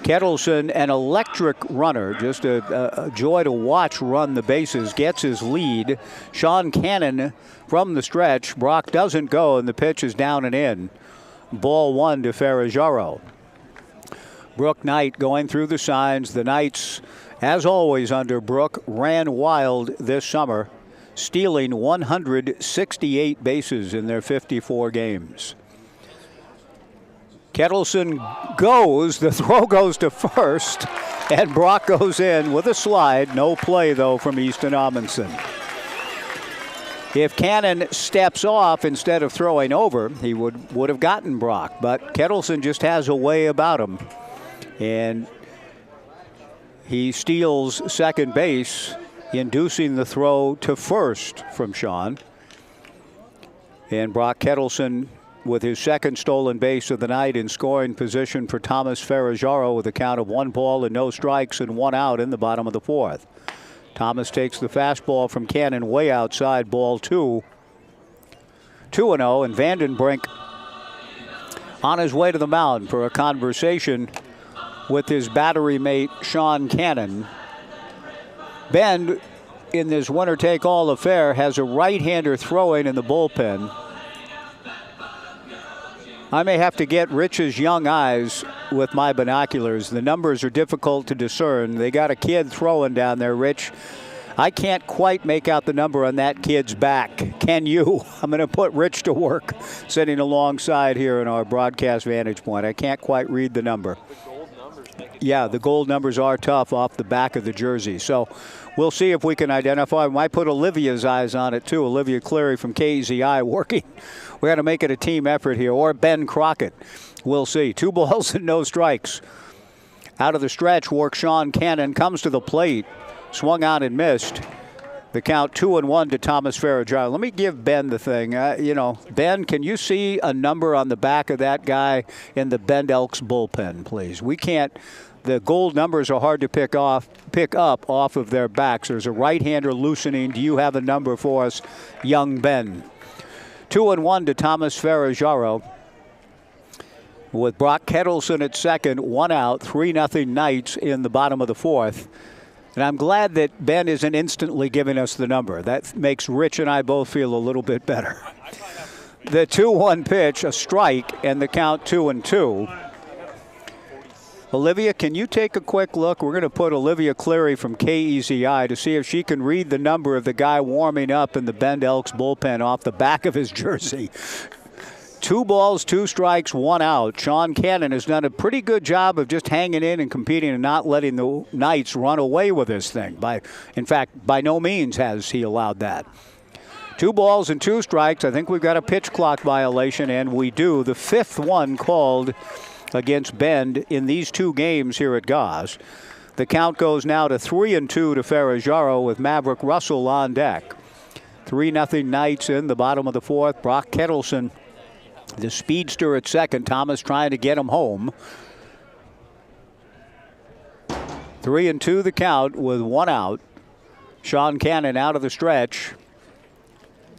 S1: Kettleson, an electric runner, just a joy to watch run the bases, gets his lead. Sean Cannon from the stretch. Brock doesn't go, and the pitch is down and in. Ball 1 to Ferraggiaro. Brooke Knight going through the signs. The Knights, as always under Brooke, ran wild this summer, stealing 168 bases in their 54 games. Kettleson goes. The throw goes to first, and Brock goes in with a slide. No play, though, from Easton Amundsen. If Cannon steps off instead of throwing over, he would have gotten Brock. But Kettleson just has a way about him. And he steals second base, inducing the throw to first from Sean. And Brock Kettleson with his second stolen base of the night in scoring position for Thomas Ferraggiaro with a count of 1 ball and no strikes and 1 out in the bottom of the 4th. Thomas takes the fastball from Cannon way outside, ball 2. 2-0, and Vandenbrink on his way to the mound for a conversation with his battery mate Sean Cannon. Ben, in this winner-take-all affair, has a right-hander throwing in the bullpen. I may have to get Rich's young eyes with my binoculars. The numbers are difficult to discern. They got a kid throwing down there, Rich. I can't quite make out the number on that kid's back. Can you? I'm going to put Rich to work sitting alongside here in our broadcast vantage point. I can't quite read the number. Yeah, the gold numbers are tough off the back of the jersey. So we'll see if we can identify. We might put Olivia's eyes on it, too. Olivia Cleary from KZI working. We got to make it a team effort here. Or Ben Crockett. We'll see. 2 balls and no strikes. Out of the stretch, work Sean Cannon. Comes to the plate. Swung out and missed. The count 2-1 to Thomas Ferraggiaro. Let me give Ben the thing. Ben, can you see a number on the back of that guy in the Bend Elks bullpen, please? We can't. The gold numbers are hard to pick up off of their backs. There's a right-hander loosening. Do you have a number for us, young Ben? 2-1 to Thomas Ferraggiaro. With Brock Kettleson at second, 1 out, 3-0 Knights in the bottom of the 4th. And I'm glad that Ben isn't instantly giving us the number. That makes Rich and I both feel a little bit better. The 2-1 pitch, a strike, and the count 2-2. Olivia, can you take a quick look? We're going to put Olivia Cleary from KEZI to see if she can read the number of the guy warming up in the Bend Elks bullpen off the back of his jersey. 2 balls, 2 strikes, 1 out. Sean Cannon has done a pretty good job of just hanging in and competing and not letting the Knights run away with this thing. In fact, by no means has he allowed that. 2 balls and 2 strikes. I think we've got a pitch clock violation, and we do. The 5th one called against Bend in these 2 games here at Goss. The count goes now to 3-2 to Ferraggiaro with Maverick Russell on deck. 3-0 Knights in the bottom of the 4th. Brock Kettleson, the speedster at second. Thomas trying to get him home. 3-2 the count with 1 out. Sean Cannon out of the stretch.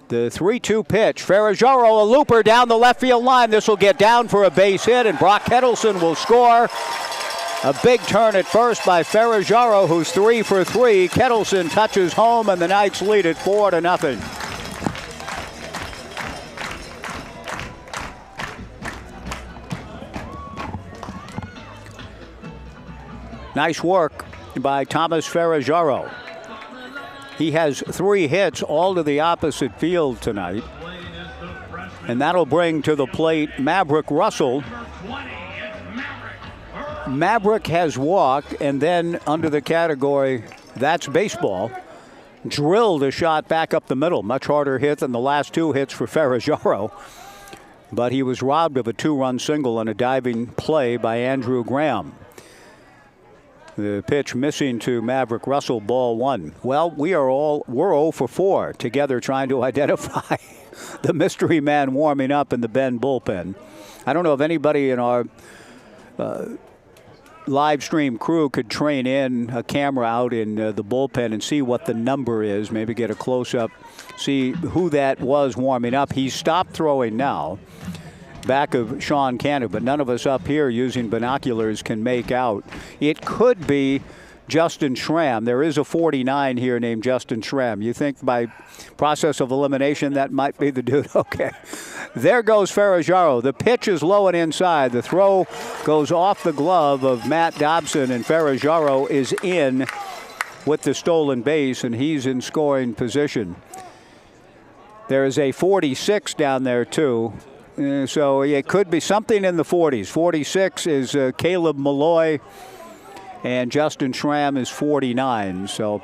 S1: The 3-2 pitch. Ferraggiaro, a looper down the left field line. This will get down for a base hit, and Brock Kettleson will score. A big turn at first by Ferraggiaro, who's 3 for 3. Kettleson touches home, and the Knights lead it 4-0. Nice work by Thomas Ferraggiaro. He has 3 hits, all to the opposite field tonight. And that'll bring to the plate Maverick Russell. Maverick has walked, and then under the category, that's baseball, drilled a shot back up the middle. Much harder hit than the last 2 hits for Ferraggiaro. But he was robbed of a 2-run single on a diving play by Andrew Graham. The pitch missing to Maverick Russell, ball 1. Well, we're 0 for 4 together trying to identify the mystery man warming up in the Bend bullpen. I don't know if anybody in our live stream crew could train in a camera out in the bullpen and see what the number is, maybe get a close-up, see who that was warming up. He's stopped throwing now, back of Sean Cannon, but none of us up here using binoculars can make out. It could be Justin Schramm. There is a 49 here named Justin Schramm. You think by process of elimination that might be the dude? Okay. There goes Ferraggiaro. The pitch is low and inside. The throw goes off the glove of Matt Dobson, and Ferraggiaro is in with the stolen base, and he's in scoring position. There is a 46 down there, too. So it could be something in the 40s. 46 is Caleb Malloy, and Justin Schramm is 49. So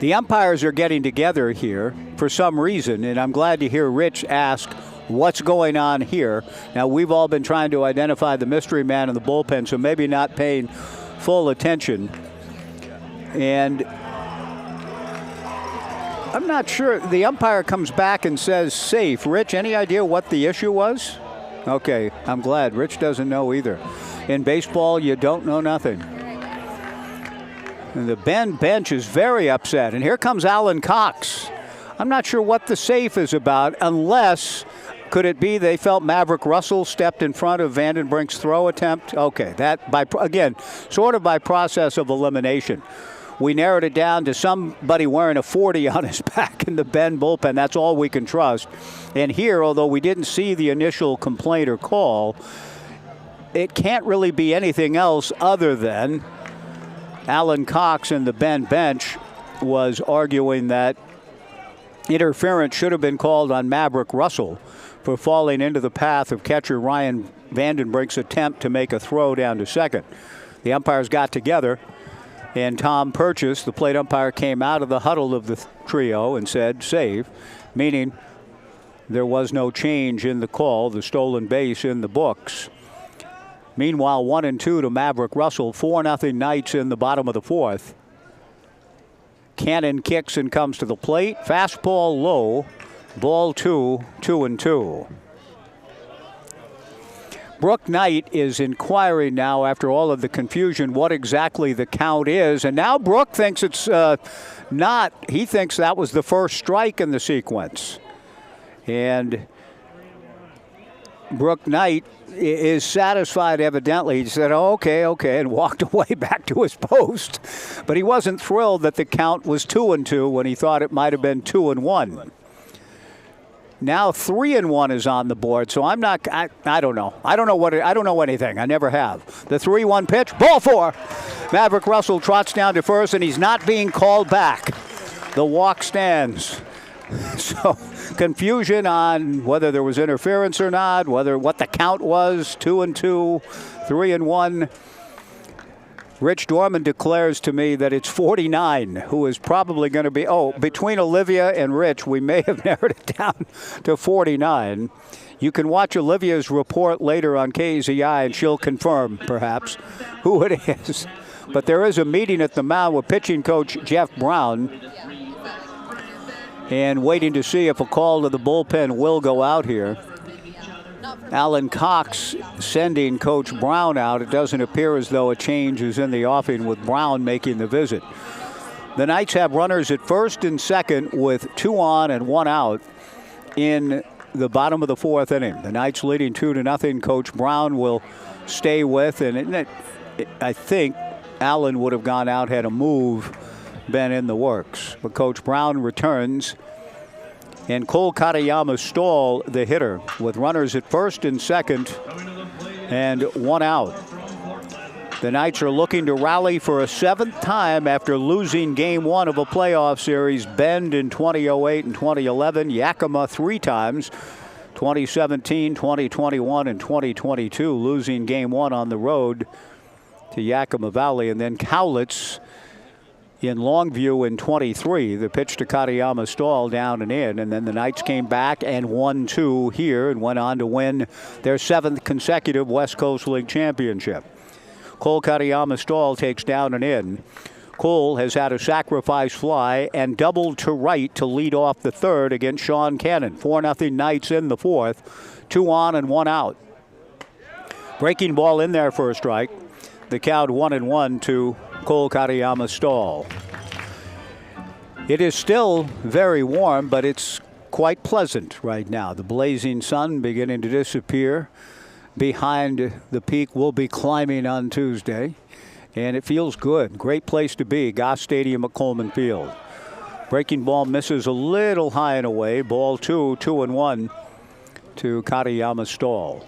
S1: the umpires are getting together here for some reason, and I'm glad to hear Rich ask what's going on here. Now, we've all been trying to identify the mystery man in the bullpen, so maybe not paying full attention. And I'm not sure. The umpire comes back and says safe. Rich, any idea what the issue was? Okay, I'm glad. Rich doesn't know either. In baseball, you don't know nothing. And the Bend bench is very upset. And here comes Alan Cox. I'm not sure what the safe is about, unless, could it be they felt Maverick Russell stepped in front of Vandenbrink's throw attempt? Okay, that, again, sort of by process of elimination. We narrowed it down to somebody wearing a 40 on his back in the Bend bullpen. That's all we can trust. And here, although we didn't see the initial complaint or call, it can't really be anything else other than Alan Cox in the Bend bench was arguing that interference should have been called on Maverick Russell for falling into the path of catcher Ryan Vandenbrink's attempt to make a throw down to second. The umpires got together, and Tom Purchase, the plate umpire, came out of the huddle of the trio and said save, meaning there was no change in the call, the stolen base in the books. Meanwhile, 1-2 to Maverick Russell, 4-0 Knights in the bottom of the 4th. Cannon kicks and comes to the plate. Fastball low, ball 2, 2-2. Brooke Knight is inquiring now, after all of the confusion, what exactly the count is. And now Brooke thinks it's not. He thinks that was the first strike in the sequence. And Brooke Knight is satisfied, evidently. He said, oh, okay, and walked away back to his post. But he wasn't thrilled that the count was 2-2 when he thought it might have been 2-1. Now 3-1 is on the board, so I'm not. I don't know. I don't know anything. I never have. The 3-1 pitch, ball 4. Maverick Russell trots down to first, and he's not being called back. The walk stands. So confusion on whether there was interference or not, what the count was. 2-2, 3-1. Rich Dorman declares to me that it's 49 who is probably going to be, between Olivia and Rich, we may have narrowed it down to 49. You can watch Olivia's report later on KZI, and she'll confirm, perhaps, who it is. But there is a meeting at the mound with pitching coach Jeff Brown, and waiting to see if a call to the bullpen will go out here. Alan Cox sending Coach Brown out. It doesn't appear as though a change is in the offing with Brown making the visit. The Knights have runners at first and second with 2 on and 1 out in the bottom of the 4th inning. The Knights leading 2-0. Coach Brown will stay with, and I think Allen would have gone out had a move been in the works. But Coach Brown returns, and Cole Katayama Stahl, the hitter, with runners at first and second and 1 out. The Knights are looking to rally for a 7th time after losing Game 1 of a playoff series. Bend in 2008 and 2011. Yakima 3 times. 2017, 2021, and 2022. Losing Game 1 on the road to Yakima Valley. And then Cowlitz in Longview in 23. The pitch to Katayama Stahl down and in. And then the Knights came back and won 2 here and went on to win their 7th consecutive West Coast League championship. Cole Katayama Stahl takes down and in. Cole has had a sacrifice fly and doubled to right to lead off the third against Sean Cannon. 4-0 Knights in the fourth. 2 on and 1 out. Breaking ball in there for a strike. The count 1-1 to Cole Katayama Stahl. It is still very warm, but it's quite pleasant right now. The blazing sun beginning to disappear behind the peak. We'll be climbing on Tuesday, and it feels good. Great place to be. Goss Stadium at Coleman Field. Breaking ball misses a little high and away. Ball 2, 2-1 to Katayama Stahl.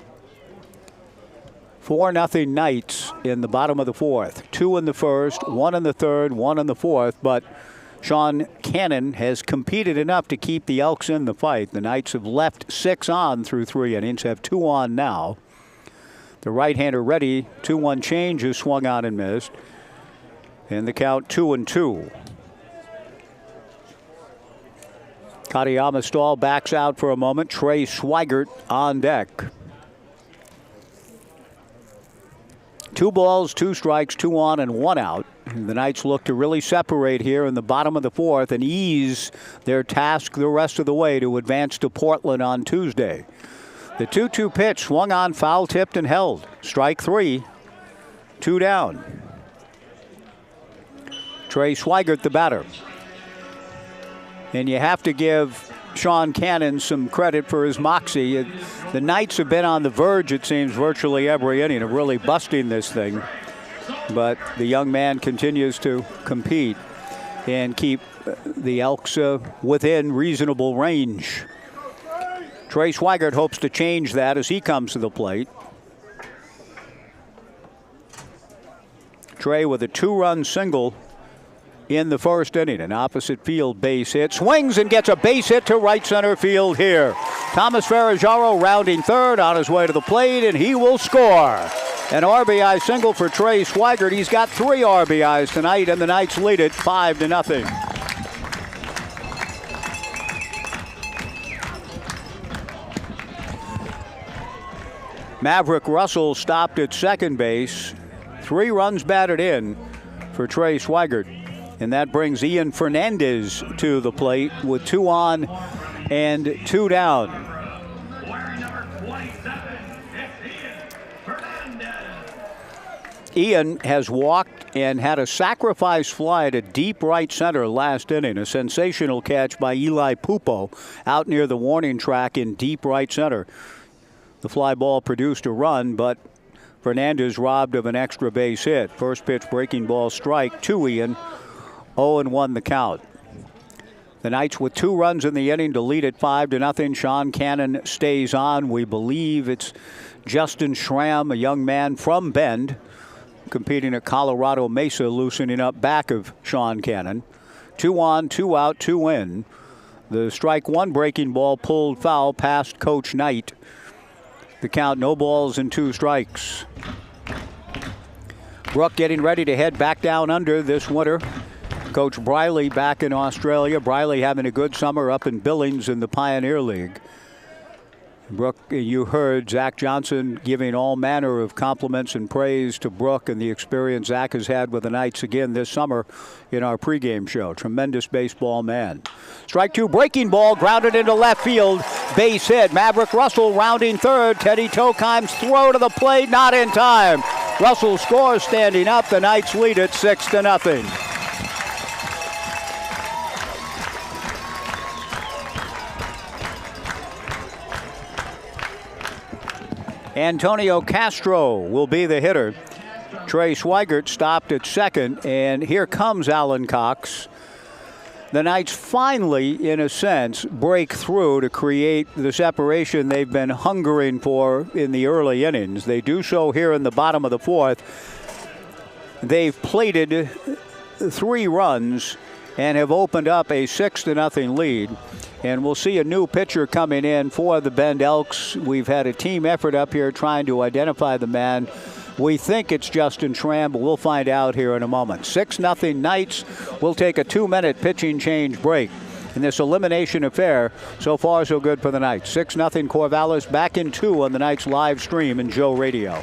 S1: 4-0 Knights in the bottom of the fourth. 2 in the first, 1 in the third, 1 in the fourth, but Sean Cannon has competed enough to keep the Elks in the fight. The Knights have left 6 on through 3 innings, have 2 on now. The right-hander ready. 2-1 change is swung on and missed. And the count 2-2. Katayama Stahl backs out for a moment. Trey Swigert on deck. 2 balls, 2 strikes, 2 on and 1 out. The Knights look to really separate here in the bottom of the fourth and ease their task the rest of the way to advance to Portland on Tuesday. The 2-2 pitch swung on, foul tipped and held. Strike 3, 2 down. Trey Swigert the batter. And you have to give Sean Cannon some credit for his moxie. The Knights have been on the verge, it seems, virtually every inning of really busting this thing. But the young man continues to compete and keep the Elks within reasonable range. Trey Swigert hopes to change that as he comes to the plate. Trey with a 2-run single in the first inning. An opposite field base hit. Swings and gets a base hit to right center field here. Thomas Ferraggiaro rounding third on his way to the plate, and he will score. An RBI single for Trey Swigert. He's got 3 RBIs tonight, and the Knights lead it 5-0. Maverick Russell stopped at second base. 3 runs batted in for Trey Swigert. And that brings Ian Fernandez to the plate with 2 on and 2 down. Ian has walked and had a sacrifice fly to deep right center last inning. A sensational catch by Eli Pupo out near the warning track in deep right center. The fly ball produced a run, but Fernandez robbed of an extra base hit. First pitch breaking ball strike to Ian. 0-1 the count. The Knights with 2 runs in the inning to lead it 5-0. Sean Cannon stays on. We believe it's Justin Schramm, a young man from Bend, competing at Colorado Mesa, loosening up back of Sean Cannon. 2 on, 2 out, 2 in. The strike 1 breaking ball pulled foul past Coach Knight. The count, no balls and 2 strikes. Brook getting ready to head back down under this winter. Coach Briley back in Australia. Briley having a good summer up in Billings in the Pioneer League. Brook, you heard Zach Johnson giving all manner of compliments and praise to Brook and the experience Zach has had with the Knights again this summer in our pregame show. Tremendous baseball man. Strike 2, breaking ball, grounded into left field. Base hit. Maverick Russell rounding third. Teddy Tokeim's throw to the plate, not in time. Russell scores standing up. The Knights lead it 6-0. Antonio Castro will be the hitter. Trey Swigert stopped at second, and here comes Alan Cox. The Knights finally, in a sense, break through to create the separation they've been hungering for in the early innings. They do so here in the bottom of the fourth. They've plated 3 runs and have opened up a 6-0 lead. And we'll see a new pitcher coming in for the Bend Elks. We've had a team effort up here trying to identify the man. We think it's Justin Schramm, but we'll find out here in a moment. 6-0 Knights. We'll take a 2-minute pitching change break in this elimination affair. So far, so good for the Knights. 6-0 Corvallis, back in 2 on the Knights live stream and Joe Radio.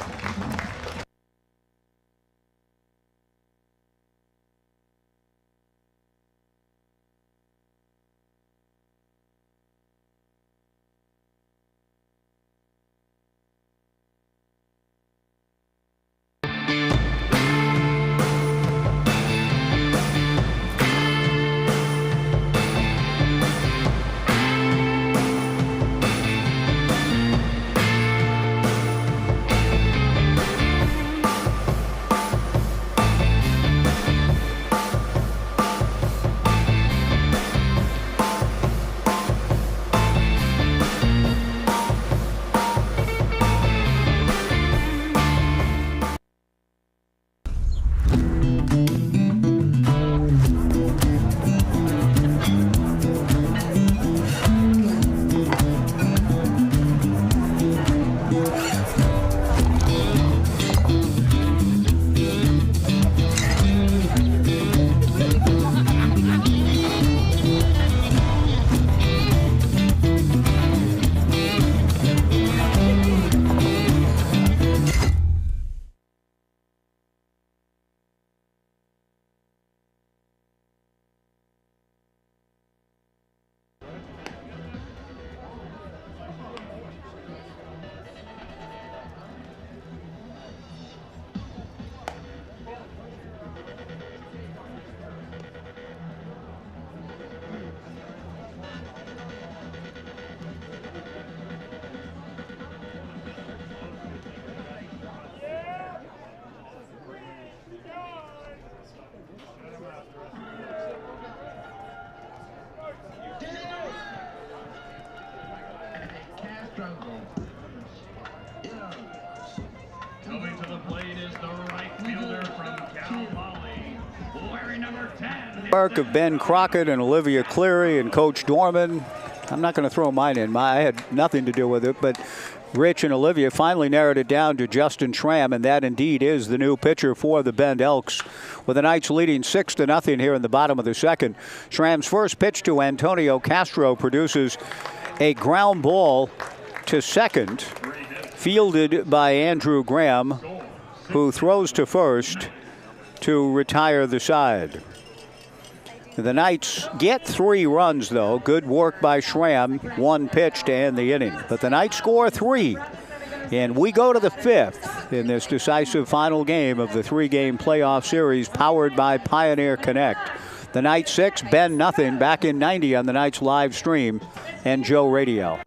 S1: Work of Ben Crockett and Olivia Cleary and Coach Dorman. I'm not going to throw mine in. I had nothing to do with it, but Rich and Olivia finally narrowed it down to Justin Schramm, and that indeed is the new pitcher for the Bend Elks, with the Knights leading 6-0 here in the bottom of the second. Schramm's first pitch to Antonio Castro produces a ground ball to second, fielded by Andrew Graham, who throws to first to retire the side. The Knights get 3 runs, though. Good work by Schramm. 1 pitch to end the inning. But the Knights score 3. And we go to the 5th in this decisive final game of the 3-game playoff series powered by Pioneer Connect. The Knights 6, Bend nothing. Back in 90 on the Knights live stream and Joe Radio.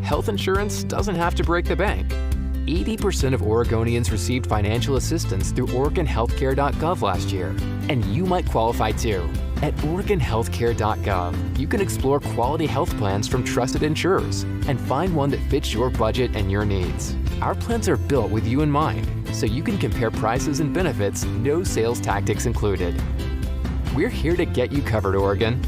S6: Health insurance doesn't have to break the bank. 80% of Oregonians received financial assistance through OregonHealthcare.gov last year, and you might qualify too. At OregonHealthcare.gov, you can explore quality health plans from trusted insurers and find one that fits your budget and your needs. Our plans are built with you in mind, so you can compare prices and benefits, no sales tactics included. We're here to get you covered, Oregon.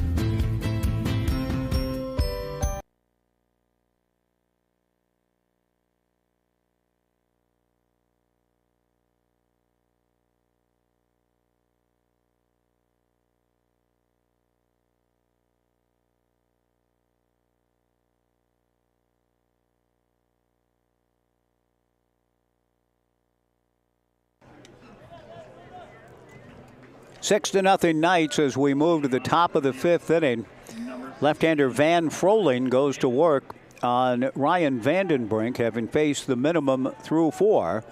S1: Six to nothing Knights as we move to the top of the 5th inning. Left-hander Van Froling goes to work on Ryan Vandenbrink, having faced the minimum through 4.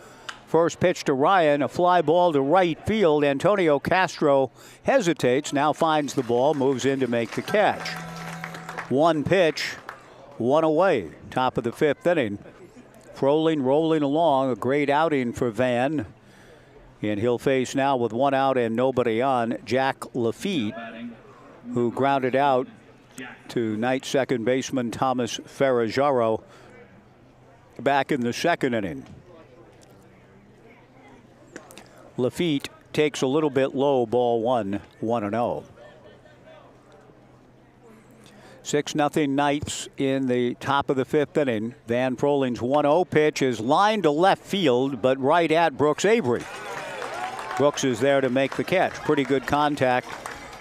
S1: First pitch to Ryan, a fly ball to right field. Antonio Castro hesitates, now finds the ball, moves in to make the catch. 1 pitch, 1 away. Top of the 5th inning. Froling rolling along, a great outing for Van. And he'll face now with 1 out and nobody on, Jack Lafitte, who grounded out to Knights second baseman Thomas Ferragero back in the 2nd inning. Lafitte takes a little bit low, ball 1, 1-0. 6-0 Knights in the top of the 5th inning. Van Froling's 1-0 pitch is lined to left field, but right at Brooks Avery. Brooks is there to make the catch. Pretty good contact,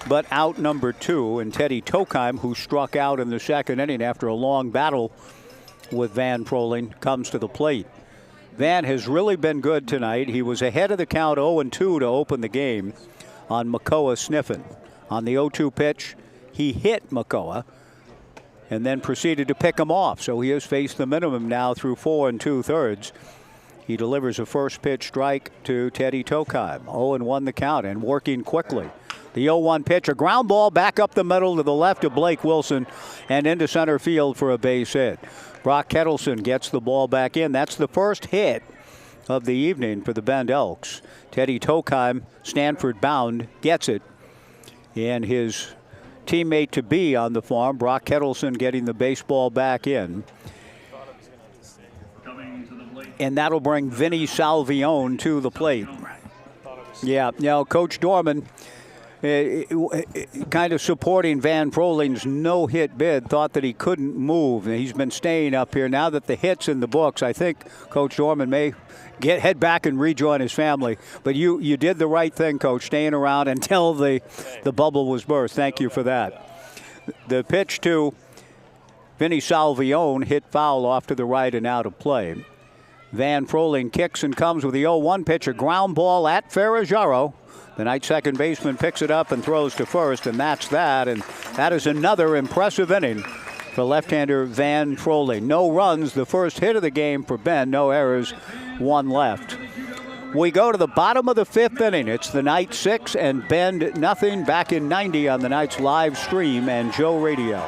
S1: but out number 2. And Teddy Tokheim, who struck out in the 2nd inning after a long battle with Van Froling, comes to the plate. Van has really been good tonight. He was ahead of the count 0-2 to open the game on Makoa Sniffen. On the 0-2 pitch, he hit Makoa and then proceeded to pick him off. So he has faced the minimum now through 4 2/3. He delivers a first pitch strike to Teddy Tokheim. 0-1 the count and working quickly. The 0-1 pitch, a ground ball back up the middle to the left of Blake Wilson and into center field for a base hit. Brock Kettleson gets the ball back in. That's the first hit of the evening for the Bend Elks. Teddy Tokheim, Stanford bound, gets it. And his teammate to be on the farm, Brock Kettleson, getting the baseball back in. And that'll bring Vinny Salvione to the plate. Yeah, now Coach Dorman, kind of supporting Van Froling's no-hit bid, thought that he couldn't move. He's been staying up here. Now that the hit's in the books, I think Coach Dorman may head back and rejoin his family. But you did the right thing, Coach, staying around until the bubble was burst. Thank you for that. The pitch to Vinny Salvione hit foul off to the right and out of play. Van Froling kicks and comes with the 0-1 pitch, a ground ball at Ferragero. The Knights second baseman picks it up and throws to first, and that's that. And that is another impressive inning for left-hander Van Froling. No runs, the first hit of the game for Ben. No errors, 1 left. We go to the bottom of the 5th inning. It's the Knights 6 and Bend nothing. Back in 90 on the Knights live stream and Joe Radio.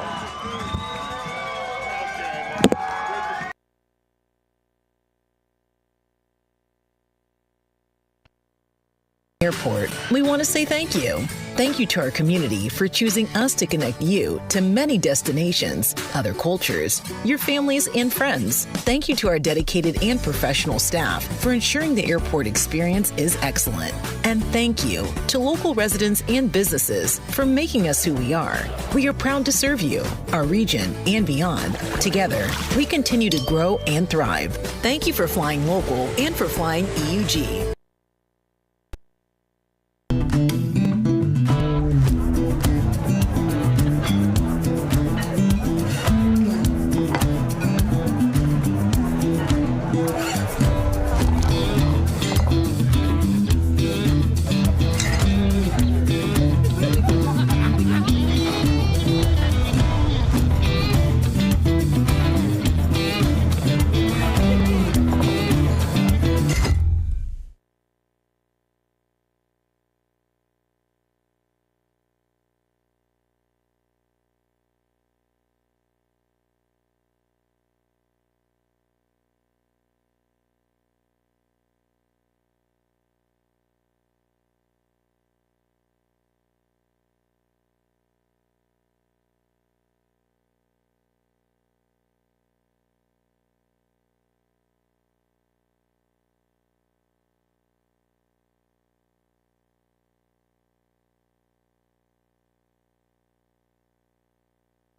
S4: Airport, we want to say thank you. Thank you to our community for choosing us to connect you to many destinations, other cultures, your families, and friends. Thank you to our dedicated and professional staff for ensuring the airport experience is excellent. And thank you to local residents and businesses for making us who we are. We are proud to serve you, our region, and beyond. Together, we continue to grow and thrive. Thank you for flying local and for flying EUG.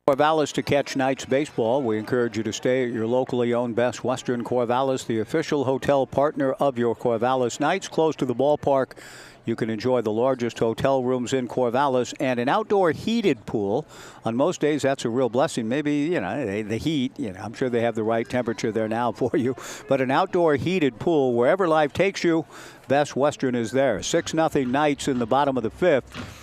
S1: Corvallis to catch Knights baseball. We encourage you to stay at your locally owned Best Western Corvallis, the official hotel partner of your Corvallis Knights. Close to the ballpark, you can enjoy the largest hotel rooms in Corvallis and an outdoor heated pool. On most days, that's a real blessing. Maybe, the heat, I'm sure they have the right temperature there now for you. But an outdoor heated pool, wherever life takes you, Best Western is there. 6-0 Knights in the bottom of the 5th.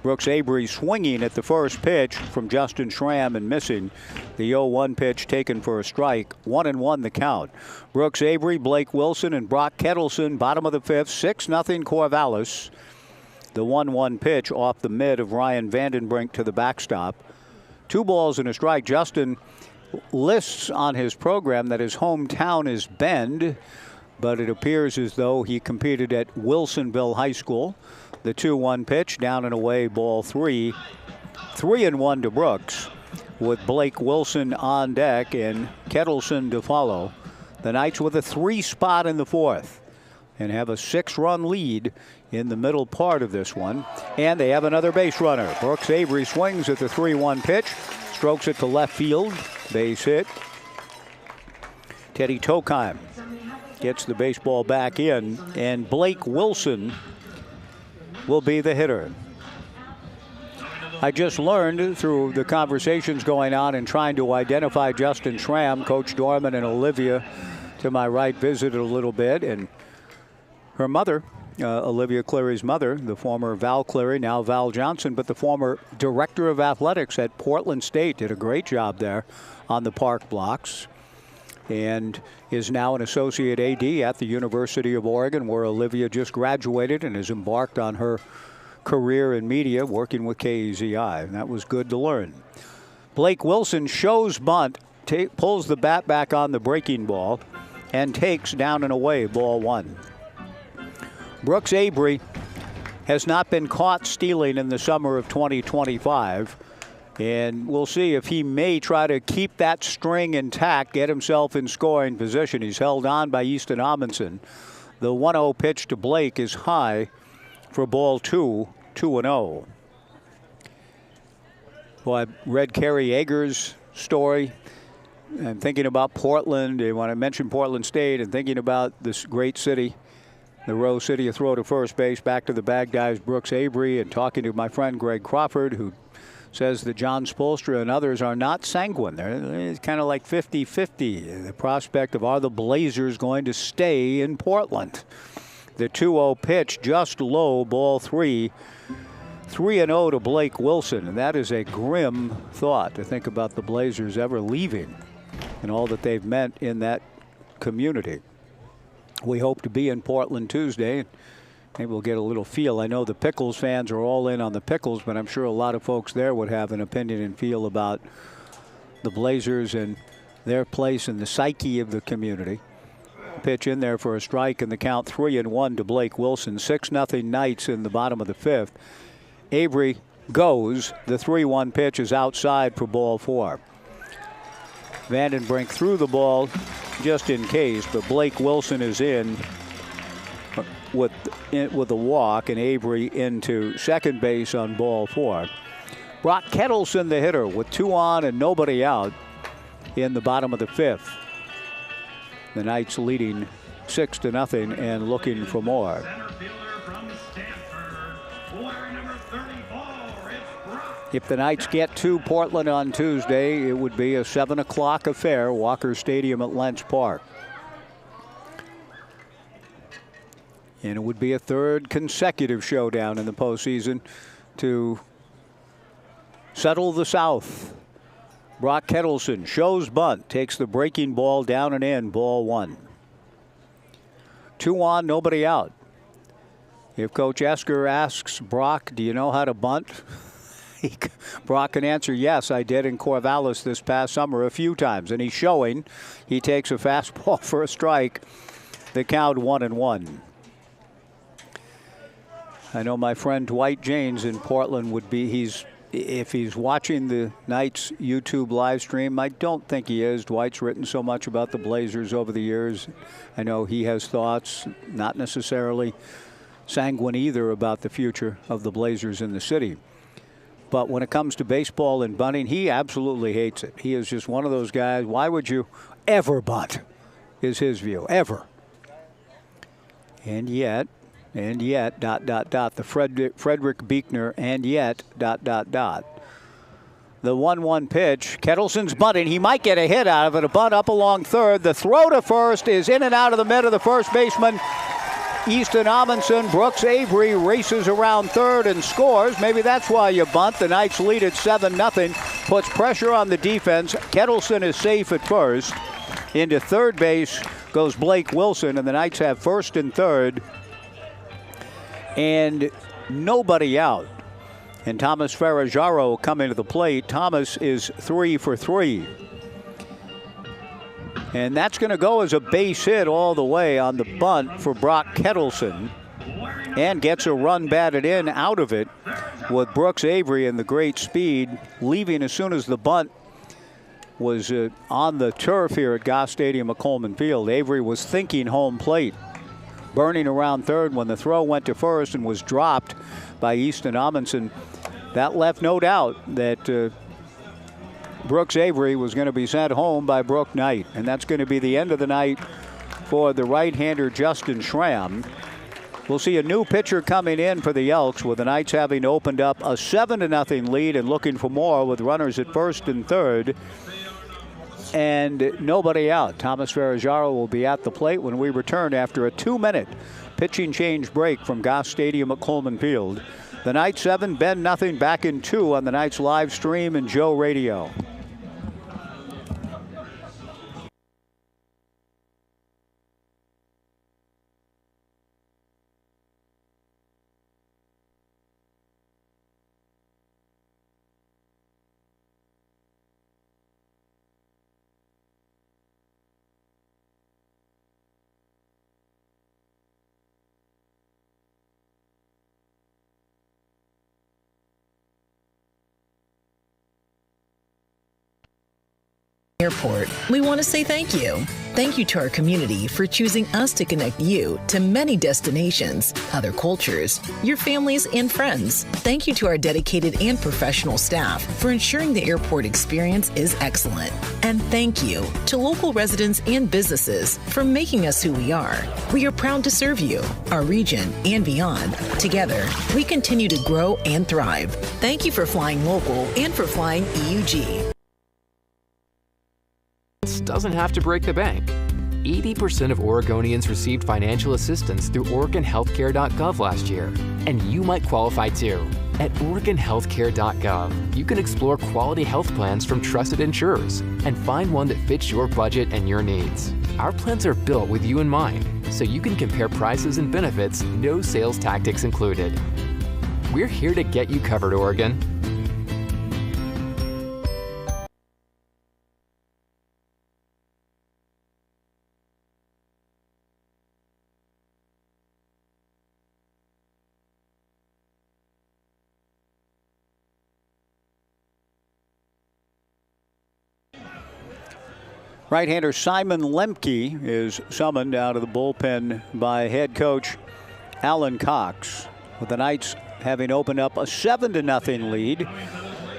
S1: Brooks Avery swinging at the first pitch from Justin Schramm and missing. The 0-1 pitch taken for a strike. 1-1 the count. Brooks Avery, Blake Wilson, and Brock Kettleson, bottom of the 5th. 6-0 Corvallis. The 1-1 pitch off the mid of Ryan Vandenbrink to the backstop. 2 balls and a strike. Justin lists on his program that his hometown is Bend, but it appears as though he competed at Wilsonville High School. The 2-1 pitch, down and away, ball 3. 3-1 to Brooks, with Blake Wilson on deck and Kettleson to follow. The Knights with a 3 spot in the 4th and have a 6-run lead in the middle part of this one. And they have another base runner. Brooks Avery swings at the 3-1 pitch, strokes it to left field, base hit. Teddy Tokheim gets the baseball back in, and Blake Wilson will be the hitter. I just learned through the conversations going on and trying to identify Justin Schramm. Coach Dorman and Olivia to my right visited a little bit, and her mother, Olivia Cleary's mother, the former Val Cleary, now Val Johnson, but the former director of athletics at Portland State, did a great job there on the park blocks, and is now an associate AD at the University of Oregon, where Olivia just graduated and has embarked on her career in media working with KEZI. And that was good to learn. Blake Wilson shows bunt, pulls the bat back on the breaking ball, and takes down and away, ball 1. Brooks Avery has not been caught stealing in the summer of 2025. And we'll see if he may try to keep that string intact, get himself in scoring position. He's held on by Easton Amundsen. The 1-0 pitch to Blake is high for ball 2, 2-0. Well, I read Kerry Yeager's story. I'm thinking about Portland. And when I mentioned Portland State and thinking about this great city, the Rose City, a throw to first base, back to the bag dives Brooks Avery, and talking to my friend Greg Crawford, who says that John Spolstra and others are not sanguine. They're kind of like 50-50. The prospect of, are the Blazers going to stay in Portland? The 2-0 pitch just low, ball 3. 3-0 to Blake Wilson, and that is a grim thought to think about the Blazers ever leaving and all that they've meant in that community. We hope to be in Portland Tuesday. Maybe we'll get a little feel. I know the Pickles fans are all in on the Pickles, but I'm sure a lot of folks there would have an opinion and feel about the Blazers and their place in the psyche of the community. Pitch in there for a strike, and the count 3-1 to Blake Wilson. 6-0 Knights in the bottom of the fifth. Avery goes. The 3-1 pitch is outside for ball 4. Vandenbrink threw the ball just in case, but Blake Wilson is in with a walk, and Avery into second base on ball 4. Brock Kettleson, the hitter, with 2 on and nobody out in the bottom of the fifth. The Knights leading 6-0 and looking for more. If the Knights get to Portland on Tuesday, it would be a 7 o'clock affair, Walker Stadium at Lents Park. And it would be a third consecutive showdown in the postseason to settle the South. Brock Kettleson shows bunt, takes the breaking ball down and in, ball 1. 2 on, nobody out. If Coach Esker asks Brock, do you know how to bunt? Brock can answer, yes, I did in Corvallis this past summer a few times. And he's showing. He takes a fastball for a strike. The count 1-1. I know my friend Dwight Janes in Portland would be, if he's watching the Knights YouTube live stream, I don't think he is. Dwight's written so much about the Blazers over the years. I know he has thoughts, not necessarily sanguine either, about the future of the Blazers in the city. But when it comes to baseball and bunting, he absolutely hates it. He is just one of those guys. Why would you ever bunt, is his view, ever. And yet, the Frederick Buechner, and yet, The 1-1 pitch. Kettleson's bunting. He might get a hit out of it. A bunt up along third. The throw to first is in and out of the mid of the first baseman, Easton Amundsen. Brooks Avery races around third and scores. Maybe that's why you bunt. The Knights lead at 7-0. Puts pressure on the defense. Kettleson is safe at first. Into third base goes Blake Wilson, and the Knights have first and third. And nobody out. And Thomas Ferraggiaro coming to the plate. Thomas is 3 for 3. And that's going to go as a base hit all the way on the bunt for Brock Kettleson. And gets a run batted in out of it with Brooks Avery and the great speed leaving as soon as the bunt was on the turf here at Goss Stadium at Coleman Field. Avery was thinking home plate, burning around third when the throw went to first and was dropped by Easton Amundsen. That left no doubt that Brooks Avery was going to be sent home by Brooke Knight. And that's going to be the end of the night for the right-hander Justin Schramm. We'll see a new pitcher coming in for the Elks, with the Knights having opened up a 7-0 lead and looking for more with runners at first and third. And nobody out. Thomas Ferraggiaro will be at the plate when we return after a 2-minute pitching change break from Goss Stadium at Coleman Field. The Knights 7, Ben nothing, back in 2 on the Knights live stream and Joe Radio.
S4: Airport, we want to say thank you. Thank you to our community for choosing us to connect you to many destinations, other cultures, your families, and friends. Thank you to our dedicated and professional staff for ensuring the airport experience is excellent. And thank you to local residents and businesses for making us who we are. We are proud to serve you, our region, and beyond. Together, we continue to grow and thrive. Thank you for flying local and for flying EUG.
S6: Doesn't have to break the bank. 80% of Oregonians received financial assistance through OregonHealthcare.gov last year, and you might qualify too. At OregonHealthcare.gov, you can explore quality health plans from trusted insurers and find one that fits your budget and your needs. Our plans are built with you in mind, so you can compare prices and benefits, no sales tactics included. We're here to get you covered, Oregon.
S1: Right-hander Simon Lemke is summoned out of the bullpen by head coach Alan Cox, with the Knights having opened up a 7-0 lead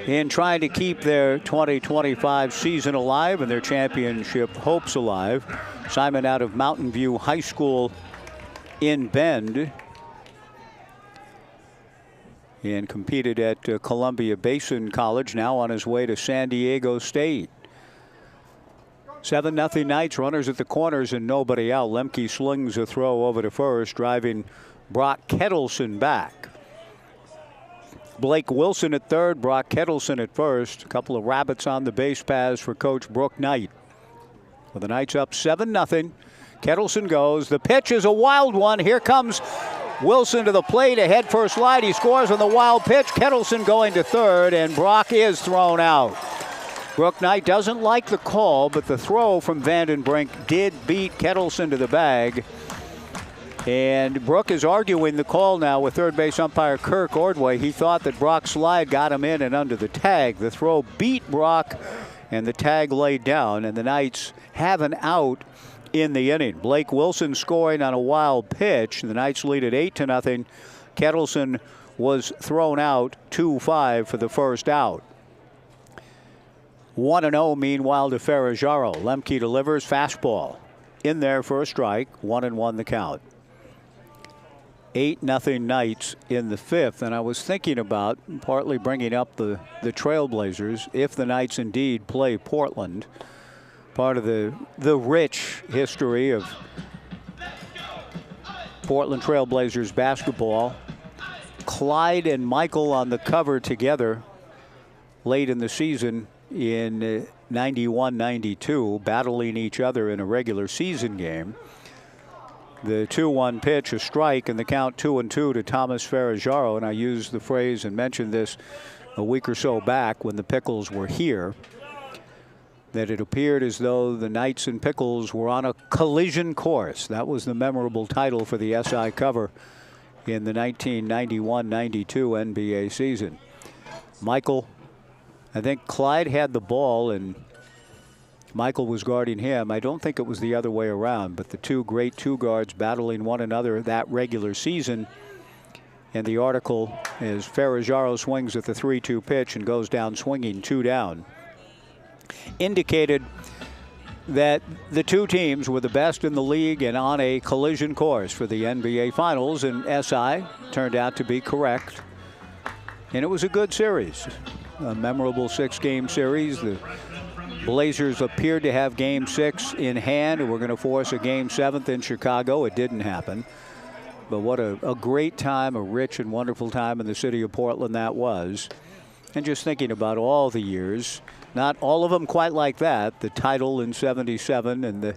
S1: in trying to keep their 2025 season alive and their championship hopes alive. Simon out of Mountain View High School in Bend and competed at Columbia Basin College, now on his way to San Diego State. 7-0 Knights, runners at the corners and nobody out. Lemke slings a throw over to first, driving Brock Kettleson back. Blake Wilson at third, Brock Kettleson at first. A couple of rabbits on the base paths for Coach Brooke Knight. With the Knights up 7-0. Kettleson goes. The pitch is a wild one. Here comes Wilson to the plate. A head first slide. He scores on the wild pitch. Kettleson going to third, and Brock is thrown out. Brooke Knight doesn't like the call, but the throw from Vandenbrink did beat Kettleson to the bag. And Brooke is arguing the call now with third base umpire Kirk Ordway. He thought that Brock's slide got him in and under the tag. The throw beat Brock, and the tag laid down, and the Knights have an out in the inning. Blake Wilson scoring on a wild pitch. The Knights lead at 8-0. Kettleson was thrown out 2-5 for the first out. 1-0 meanwhile to Ferraggiaro. Lemke delivers fastball in there for a strike. 1-1 the count. 8-0 Knights in the fifth, and I was thinking about partly bringing up the Trailblazers if the Knights indeed play Portland. Part of the rich history of Portland Trailblazers basketball. Clyde and Michael on the cover together late in the season in 91-92, battling each other in a regular season game. The 2-1 pitch, a strike, and the count 2-2 to Thomas Ferraggiaro. And I used the phrase and mentioned this a week or so back when the Pickles were here, that it appeared as though the Knights and Pickles were on a collision course. That was the memorable title for the SI cover in the 1991-92 NBA season. Michael, I think Clyde had the ball and Michael was guarding him. I don't think it was the other way around, but the two great two guards battling one another that regular season. And the article is Ferraggiaro swings at the 3-2 pitch and goes down swinging 2 down. Indicated that the two teams were the best in the league and on a collision course for the NBA Finals, and SI turned out to be correct. And it was a good series, a memorable 6-game series. The Blazers appeared to have Game 6 in hand and were going to force a Game 7th in Chicago. It didn't happen. But what a great time, a rich and wonderful time in the city of Portland that was. And just thinking about all the years, not all of them quite like that. The title in 77 and the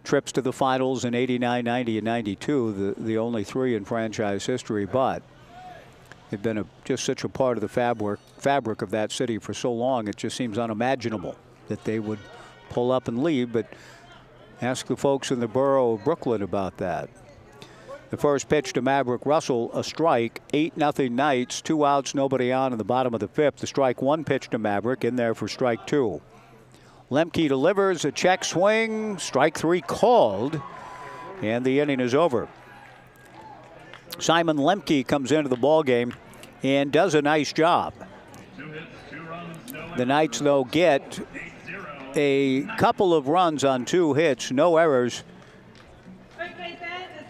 S1: trips to the finals in 89, 90, and 92, the only 3 in franchise history. But they've been just such a part of the fabric of that city for so long, it just seems unimaginable that they would pull up and leave. But ask the folks in the borough of Brooklyn about that. The first pitch to Maverick Russell, a strike. 8-0 Knights, 2 outs, nobody on in the bottom of the fifth. The strike 1 pitch to Maverick, in there for strike 2. Lemke delivers a check swing, strike 3 called, and the inning is over. Simon Lemke comes into the ballgame and does a nice job. The Knights, though, get a couple of runs on 2 hits, no errors,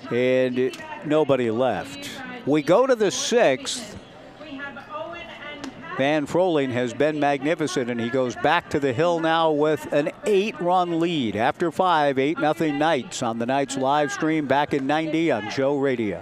S1: and nobody left. We go to the 6th. Van Froling has been magnificent, and he goes back to the hill now with an 8-run lead. After 5, 8-0 Knights on the Knights live stream back in 90 on Joe Radio.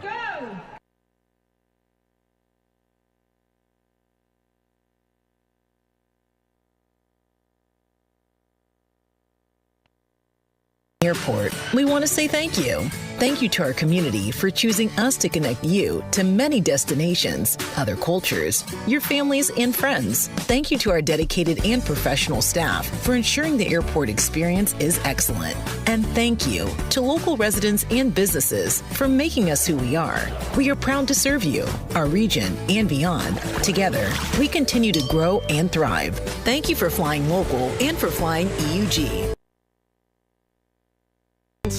S4: Airport, we want to say thank you. Thank you to our community for choosing us to connect you to many destinations, other cultures, your families, and friends. Thank you to our dedicated and professional staff for ensuring the airport experience is excellent. And thank you to local residents and businesses for making us who we are. We are proud to serve you, our region, and beyond. Together, we continue to grow and thrive. Thank you for flying local and for flying EUG.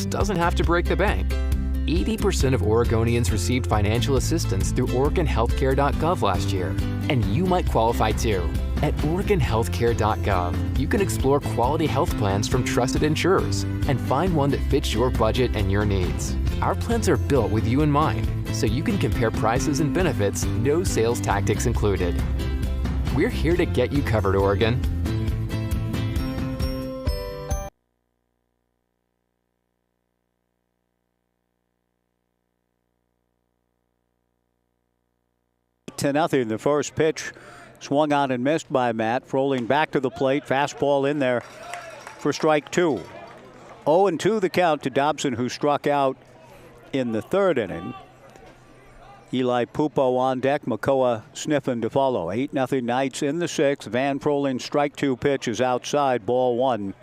S6: Doesn't have to break the bank. 80% of Oregonians received financial assistance through OregonHealthcare.gov last year, and you might qualify too. At OregonHealthcare.gov, you can explore quality health plans from trusted insurers and find one that fits your budget and your needs. Our plans are built with you in mind, so you can compare prices and benefits, no sales tactics included. We're here to get you covered, Oregon.
S1: To nothing. The first pitch swung on and missed by Matt. Froling back to the plate. Fastball in there for strike two. 0-2 the count to Dobson, who struck out in the third inning. Eli Pupo on deck. Makoa sniffing to follow. 8-0 Knights in the sixth. Van Froling's strike two pitch is outside. Ball one.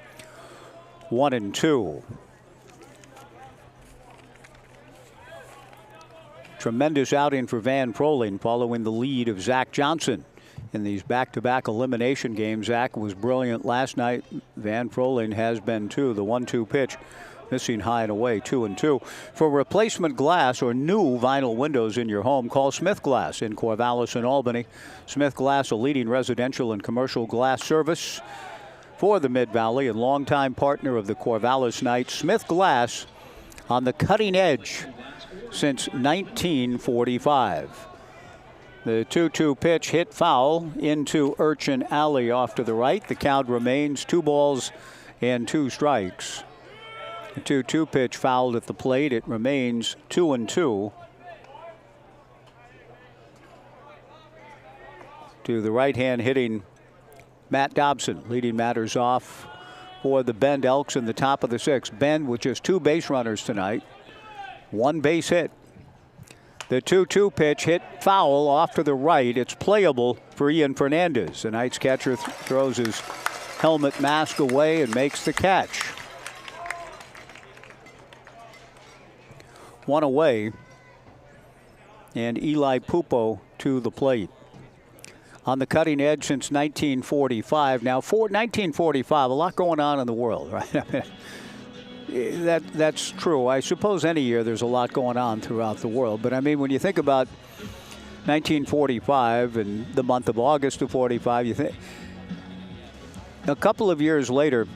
S1: 1-2. Tremendous outing for Van Froling following the lead of Zach Johnson in these back-to-back elimination games. Zach was brilliant last night. Van Froling has been too. The 1-2 pitch missing high and away, 2-2. For replacement glass or new vinyl windows in your home, call Smith Glass in Corvallis and Albany. Smith Glass, a leading residential and commercial glass service for the Mid-Valley and longtime partner of the Corvallis Knights. Smith Glass on the cutting edge since 1945. The 2-2 pitch hit foul into Urchin Alley off to the right. The count remains 2 balls and 2 strikes. The 2-2 pitch fouled at the plate. It remains 2-2. To the right hand hitting Matt Dobson, leading matters off for the Bend Elks in the top of the sixth. Bend with just 2 base runners tonight. 1 base hit. The 2-2 pitch hit foul off to the right. It's playable for Ian Fernandez. The Knights catcher throws his helmet mask away and makes the catch. 1 away. And Eli Pupo to the plate. On the cutting edge since 1945. Now, for 1945, a lot going on in the world, right? That's true. I suppose any year there's a lot going on throughout the world. But I mean, when you think about 1945 and the month of August of 45, you think a couple of years later,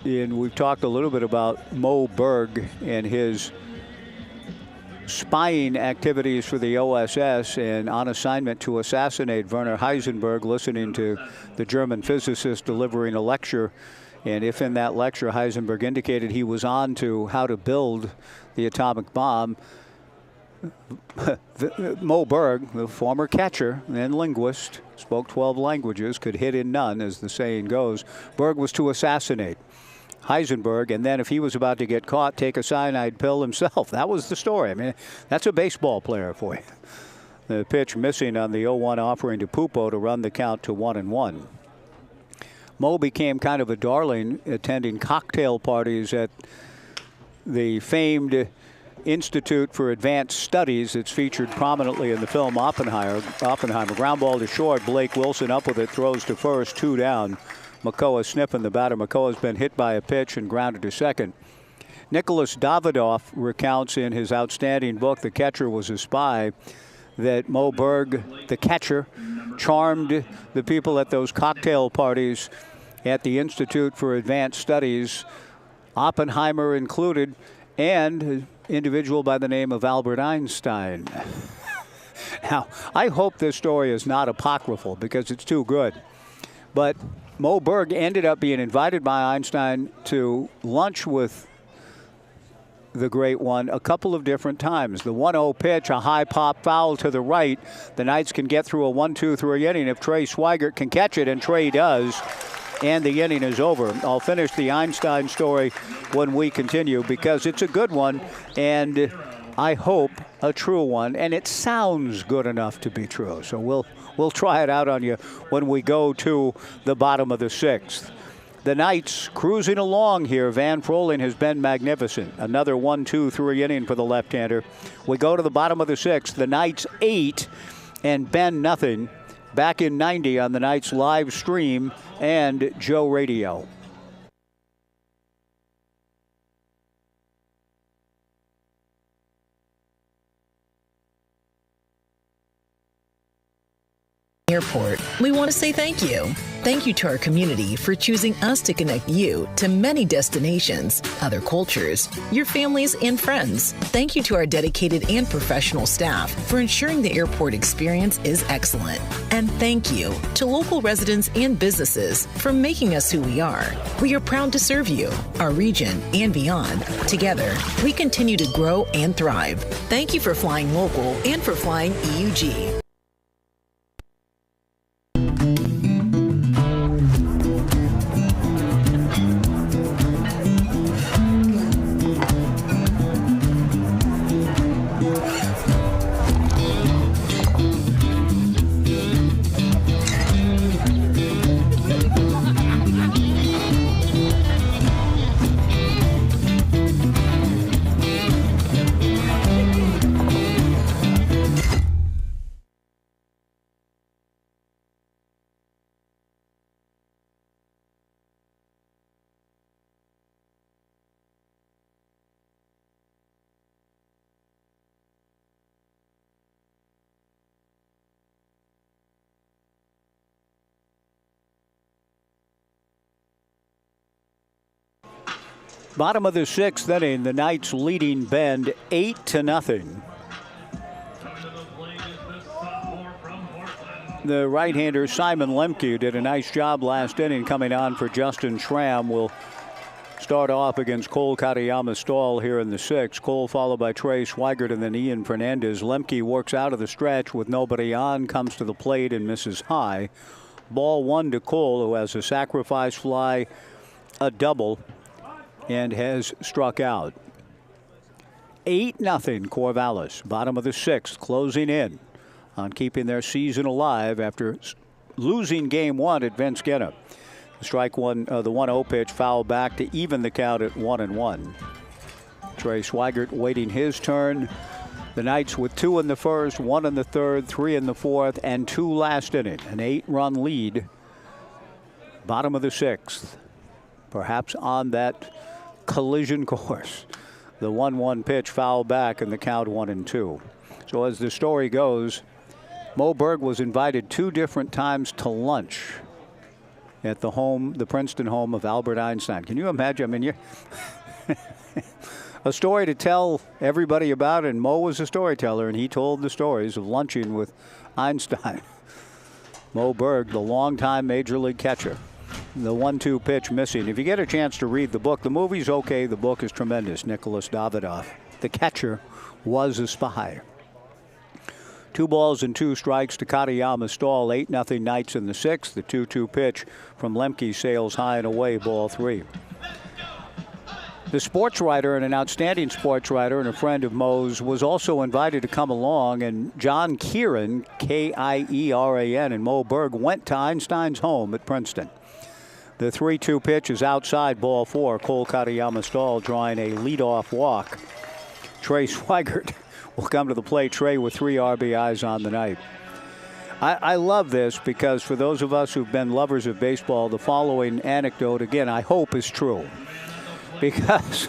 S1: and we've talked a little bit about Mo Berg and his spying activities for the OSS and on assignment to assassinate Werner Heisenberg, listening to the German physicist delivering a lecture. And if in that lecture Heisenberg indicated he was on to how to build the atomic bomb, Mo Berg, the former catcher and linguist, spoke 12 languages, could hit in none, as the saying goes. Berg was to assassinate Heisenberg, and then if he was about to get caught, take a cyanide pill himself. That was the story. I mean, that's a baseball player for you. The pitch missing on the 0-1 offering to Pupo to run the count to 1-1. Mo became kind of a darling, attending cocktail parties at the famed Institute for Advanced Studies. It's featured prominently in the film Oppenheimer. Ground ball to short. Blake Wilson up with it, throws to first, 2 down. Makoa sniffing the batter. Makoa's been hit by a pitch and grounded to second. Nicholas Davidoff recounts in his outstanding book, The Catcher Was a Spy, that Mo Berg, the catcher, charmed the people at those cocktail parties at the Institute for Advanced Studies, Oppenheimer included, and an individual by the name of Albert Einstein. Now, I hope this story is not apocryphal because it's too good. But Mo Berg ended up being invited by Einstein to lunch with the great one a couple of different times. The 1-0 pitch, a high pop foul to the right. The Knights can get through a 1-2-3 inning if Trey Swigert can catch it, and Trey does. and the inning is over. I'll finish the Einstein story when we continue because it's a good one, and I hope a true one, and it sounds good enough to be true. So we'll try it out on you when we go to the bottom of the 6th. The Knights cruising along here. Van Froling has been magnificent. Another 1-2-3 inning for the left-hander. We go to the bottom of the 6th. The Knights 8 and Ben nothing. Back in 90 on the Knights live stream and Joe Radio.
S4: Airport, we want to say thank you. Thank you to our community for choosing us to connect you to many destinations, other cultures, your families, and friends. Thank you to our dedicated and professional staff for ensuring the airport experience is excellent. And thank you to local residents and businesses for making us who we are. We are proud to serve you, our region, and beyond. Together, we continue to grow and thrive. Thank you for flying local and for flying EUG.
S1: Bottom of the 6th inning, the Knights leading Bend 8-0. The right-hander Simon Lemke did a nice job last inning coming on for Justin Schramm. Will start off against Cole Katayama Stahl here in the 6th. Cole followed by Trey Swigert and then Ian Fernandez. Lemke works out of the stretch with nobody on, comes to the plate and misses high. Ball 1 to Cole, who has a sacrifice fly, a double, and has struck out. 8-0 Corvallis, bottom of the 6th, closing in on keeping their season alive after losing game 1 at Vince Skinner. Strike one, the 1-0 pitch foul back to even the count at 1-1. Trey Swigert waiting his turn. The Knights with 2 in the first, 1 in the third, 3 in the fourth, and 2 last inning. An 8-run lead. Bottom of the 6th. Perhaps on that collision course. The 1-1 pitch foul back and the count 1-2. So as the story goes, Mo Berg was invited 2 different times to lunch at the Princeton home of Albert Einstein. Can you imagine? I mean, you a story to tell everybody about, and Mo was a storyteller, and he told the stories of lunching with Einstein. Mo Berg, the longtime major league catcher. The 1-2 pitch missing. If you get a chance to read the book, the movie's okay. The book is tremendous. Nicholas Davidoff. The catcher was a spy. 2 balls and 2 strikes to Katayama Stahl. 8-0 Knights in the 6th. The 2-2 pitch from Lemke sails high and away. Ball 3. The sports writer and an outstanding sports writer and a friend of Mo's was also invited to come along, and John Kieran, K-I-E-R-A-N, and Mo Berg went to Einstein's home at Princeton. The 3-2 pitch is outside, ball 4. Cole Katayama Stahl drawing a leadoff walk. Trey Swigert will come to the plate. Trey with 3 RBIs on the night. I love this because for those of us who've been lovers of baseball, the following anecdote, again, I hope is true. Because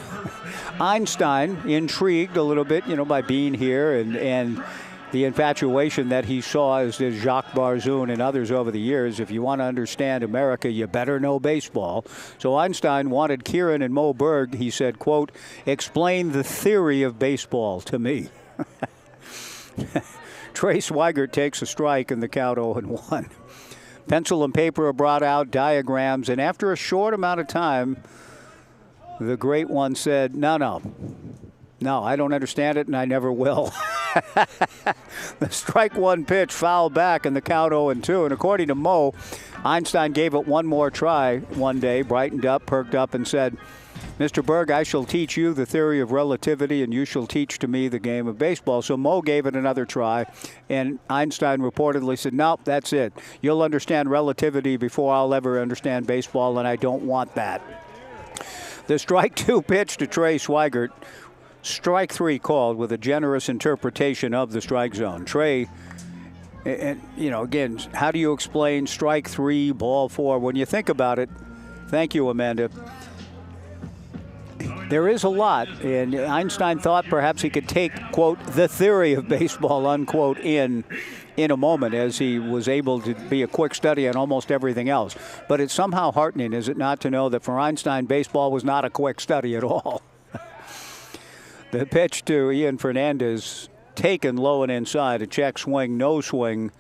S1: Einstein, intrigued a little bit, by being here and the infatuation that he saw as did Jacques Barzun and others over the years. If you want to understand America, you better know baseball. So Einstein wanted Kieran and Mo Berg, he said, quote, explain the theory of baseball to me. Trey Swigert takes a strike in the count 0-1. Pencil and paper are brought out, diagrams, and after a short amount of time, the great one said, no, I don't understand it, and I never will. The strike one pitch fouled back and the count 0-2. And according to Mo, Einstein gave it one more try one day, brightened up, perked up, and said, Mr. Berg, I shall teach you the theory of relativity, and you shall teach to me the game of baseball. So Mo gave it another try, and Einstein reportedly said, nope, that's it. You'll understand relativity before I'll ever understand baseball, and I don't want that. The strike two pitch to Trey Swigert. Strike three called with a generous interpretation of the strike zone. Trey, and again, how do you explain strike three, ball four? When you think about it, thank you, Amanda. There is a lot, and Einstein thought perhaps he could take, quote, the theory of baseball, unquote, in a moment, as he was able to be a quick study on almost everything else. But it's somehow heartening, is it not, to know that for Einstein, baseball was not a quick study at all. The pitch to Ian Fernandez, taken low and inside, a check swing, no swing,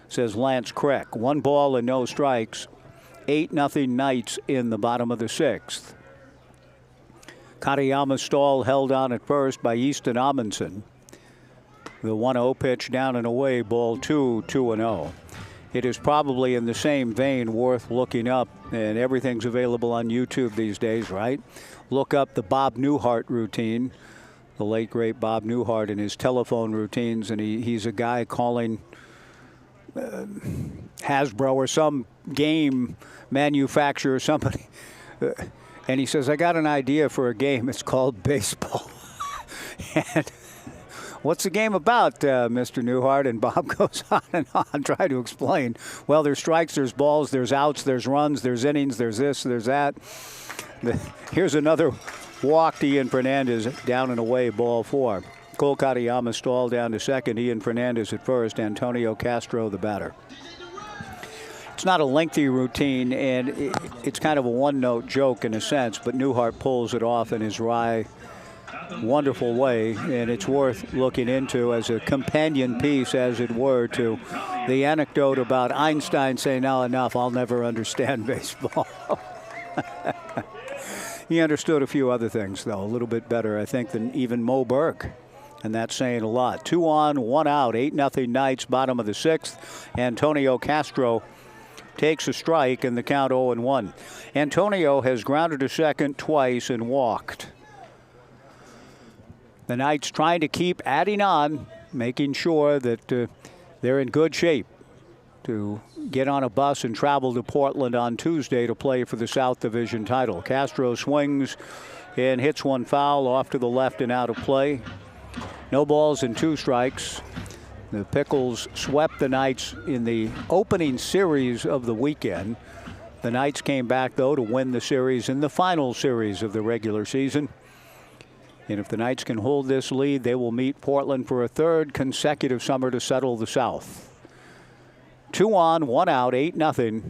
S1: says Lance Crick. 1 ball and no strikes, 8-0 Knights in the bottom of the 6th. Katayama Stahl held on at first by Easton Amundsen. The 1-0 pitch down and away, ball 2, 2-0. It is probably in the same vein worth looking up, and everything's available on YouTube these days, right? Look up the Bob Newhart routine, the late, great Bob Newhart, and his telephone routines, and he's a guy calling Hasbro or some game manufacturer, somebody, and he says, I got an idea for a game. It's called baseball. And what's the game about, Mr. Newhart? And Bob goes on and on, trying to explain. Well, there's strikes, there's balls, there's outs, there's runs, there's innings, there's this, there's that. Here's another walk to Ian Fernandez, down and away, ball 4. Cole Katayama Stahl down to second, Ian Fernandez at first, Antonio Castro the batter. It's not a lengthy routine, and it's kind of a one-note joke in a sense, but Newhart pulls it off in his wry, wonderful way, and it's worth looking into as a companion piece, as it were, to the anecdote about Einstein saying, now enough, I'll never understand baseball. He understood a few other things, though, a little bit better, I think, than even Mo Berg. And that's saying a lot. 2 on, 1 out, 8-0 Knights, bottom of the 6th. Antonio Castro takes a strike in the count 0-1. Antonio has grounded to second twice and walked. The Knights trying to keep adding on, making sure that they're in good shape to get on a bus and travel to Portland on Tuesday to play for the South Division title. Castro swings and hits one foul off to the left and out of play. No balls and 2 strikes. The Pickles swept the Knights in the opening series of the weekend. The Knights came back, though, to win the series in the final series of the regular season. And if the Knights can hold this lead, they will meet Portland for a 3rd consecutive summer to settle the South. 2 on, 1 out, 8-0.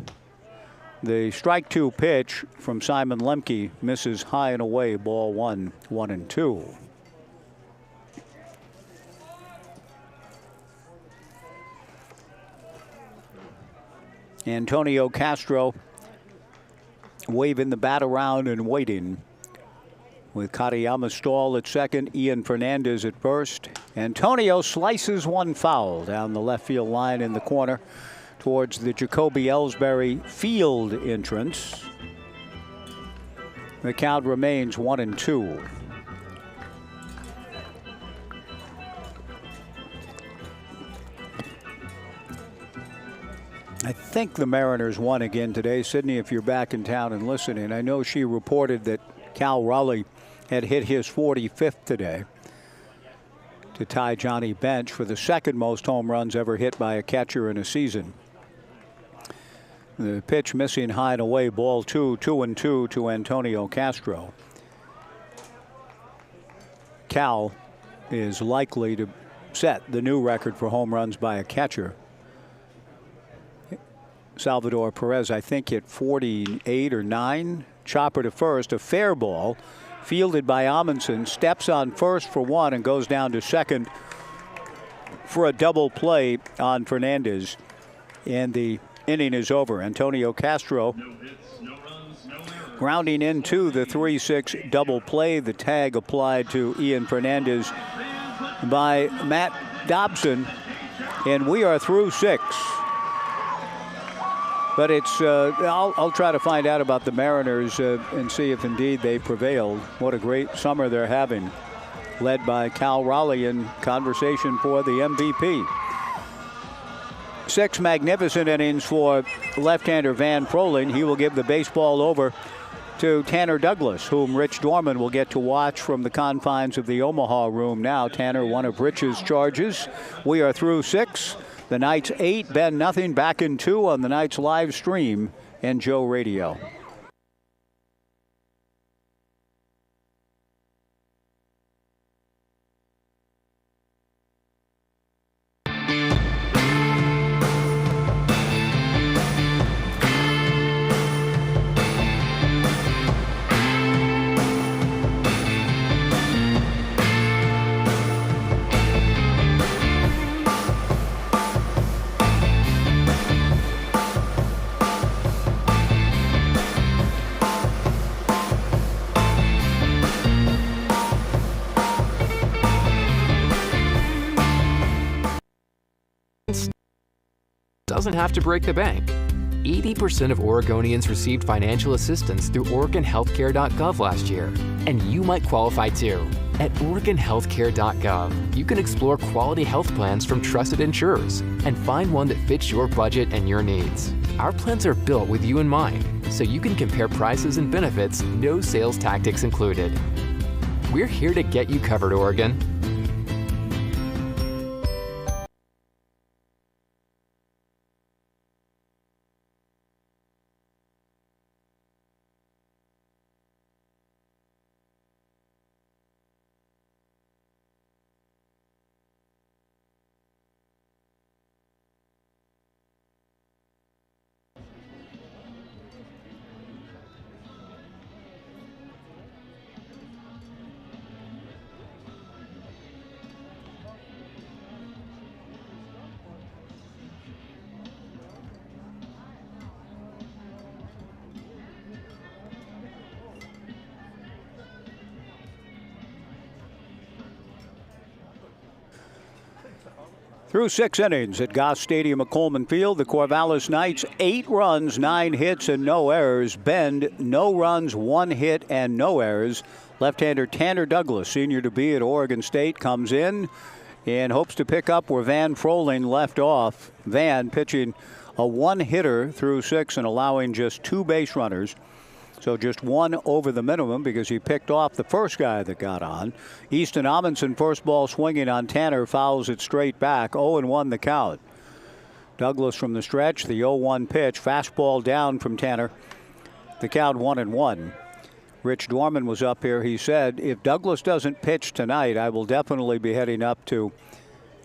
S1: The strike 2 pitch from Simon Lemke misses high and away, ball 1, 1-2. Antonio Castro waving the bat around and waiting, with Katayama Stahl at second, Ian Fernandez at first. Antonio slices one foul down the left field line in the corner towards the Jacoby Ellsbury field entrance. The count remains 1-2. I think the Mariners won again today. Sydney, if you're back in town and listening, I know she reported that Cal Raleigh had hit his 45th today to tie Johnny Bench for the 2nd most home runs ever hit by a catcher in a season. The pitch missing high and away, ball 2, 2-2 to Antonio Castro. Cal is likely to set the new record for home runs by a catcher. Salvador Perez, I think, hit 48 or 9. Chopper to first, a fair ball, fielded by Amundsen, steps on first for 1 and goes down to second for a double play on Fernandez. And the inning is over. Antonio Castro grounding into the 3-6 double play. The tag applied to Ian Fernandez by Matt Dobson, and we are through 6. But it's I'll try to find out about the Mariners and see if indeed they prevailed. What a great summer they're having, led by Cal Raleigh in conversation for the MVP. 6 magnificent innings for left-hander Van Froling. He will give the baseball over to Tanner Douglas, whom Rich Dorman will get to watch from the confines of the Omaha room now. Tanner, one of Rich's charges. We are through 6. The Knights 8, Ben nothing, back in 2 on the Knights live stream and Joe Radio.
S6: Doesn't have to break the bank. 80% of Oregonians received financial assistance through OregonHealthcare.gov last year, and you might qualify too. At OregonHealthcare.gov, you can explore quality health plans from trusted insurers and find one that fits your budget and your needs. Our plans are built with you in mind, so you can compare prices and benefits, no sales tactics included. We're here to get you covered, Oregon.
S1: Through 6 innings at Goss Stadium at Coleman Field, the Corvallis Knights, 8 runs, 9 hits, and no errors. Bend, no runs, 1 hit, and no errors. Left-hander Tanner Douglas, senior to be at Oregon State, comes in and hopes to pick up where Van Froling left off. Van pitching a 1-hitter through 6 and allowing just 2 base runners. So just 1 over the minimum because he picked off the first guy that got on. Easton Amundsen, first ball swinging on Tanner, fouls it straight back. 0-1 the count. Douglas from the stretch, the 0-1 pitch. Fastball down from Tanner. The count 1-1. Rich Dorman was up here. He said, if Douglas doesn't pitch tonight, I will definitely be heading up to,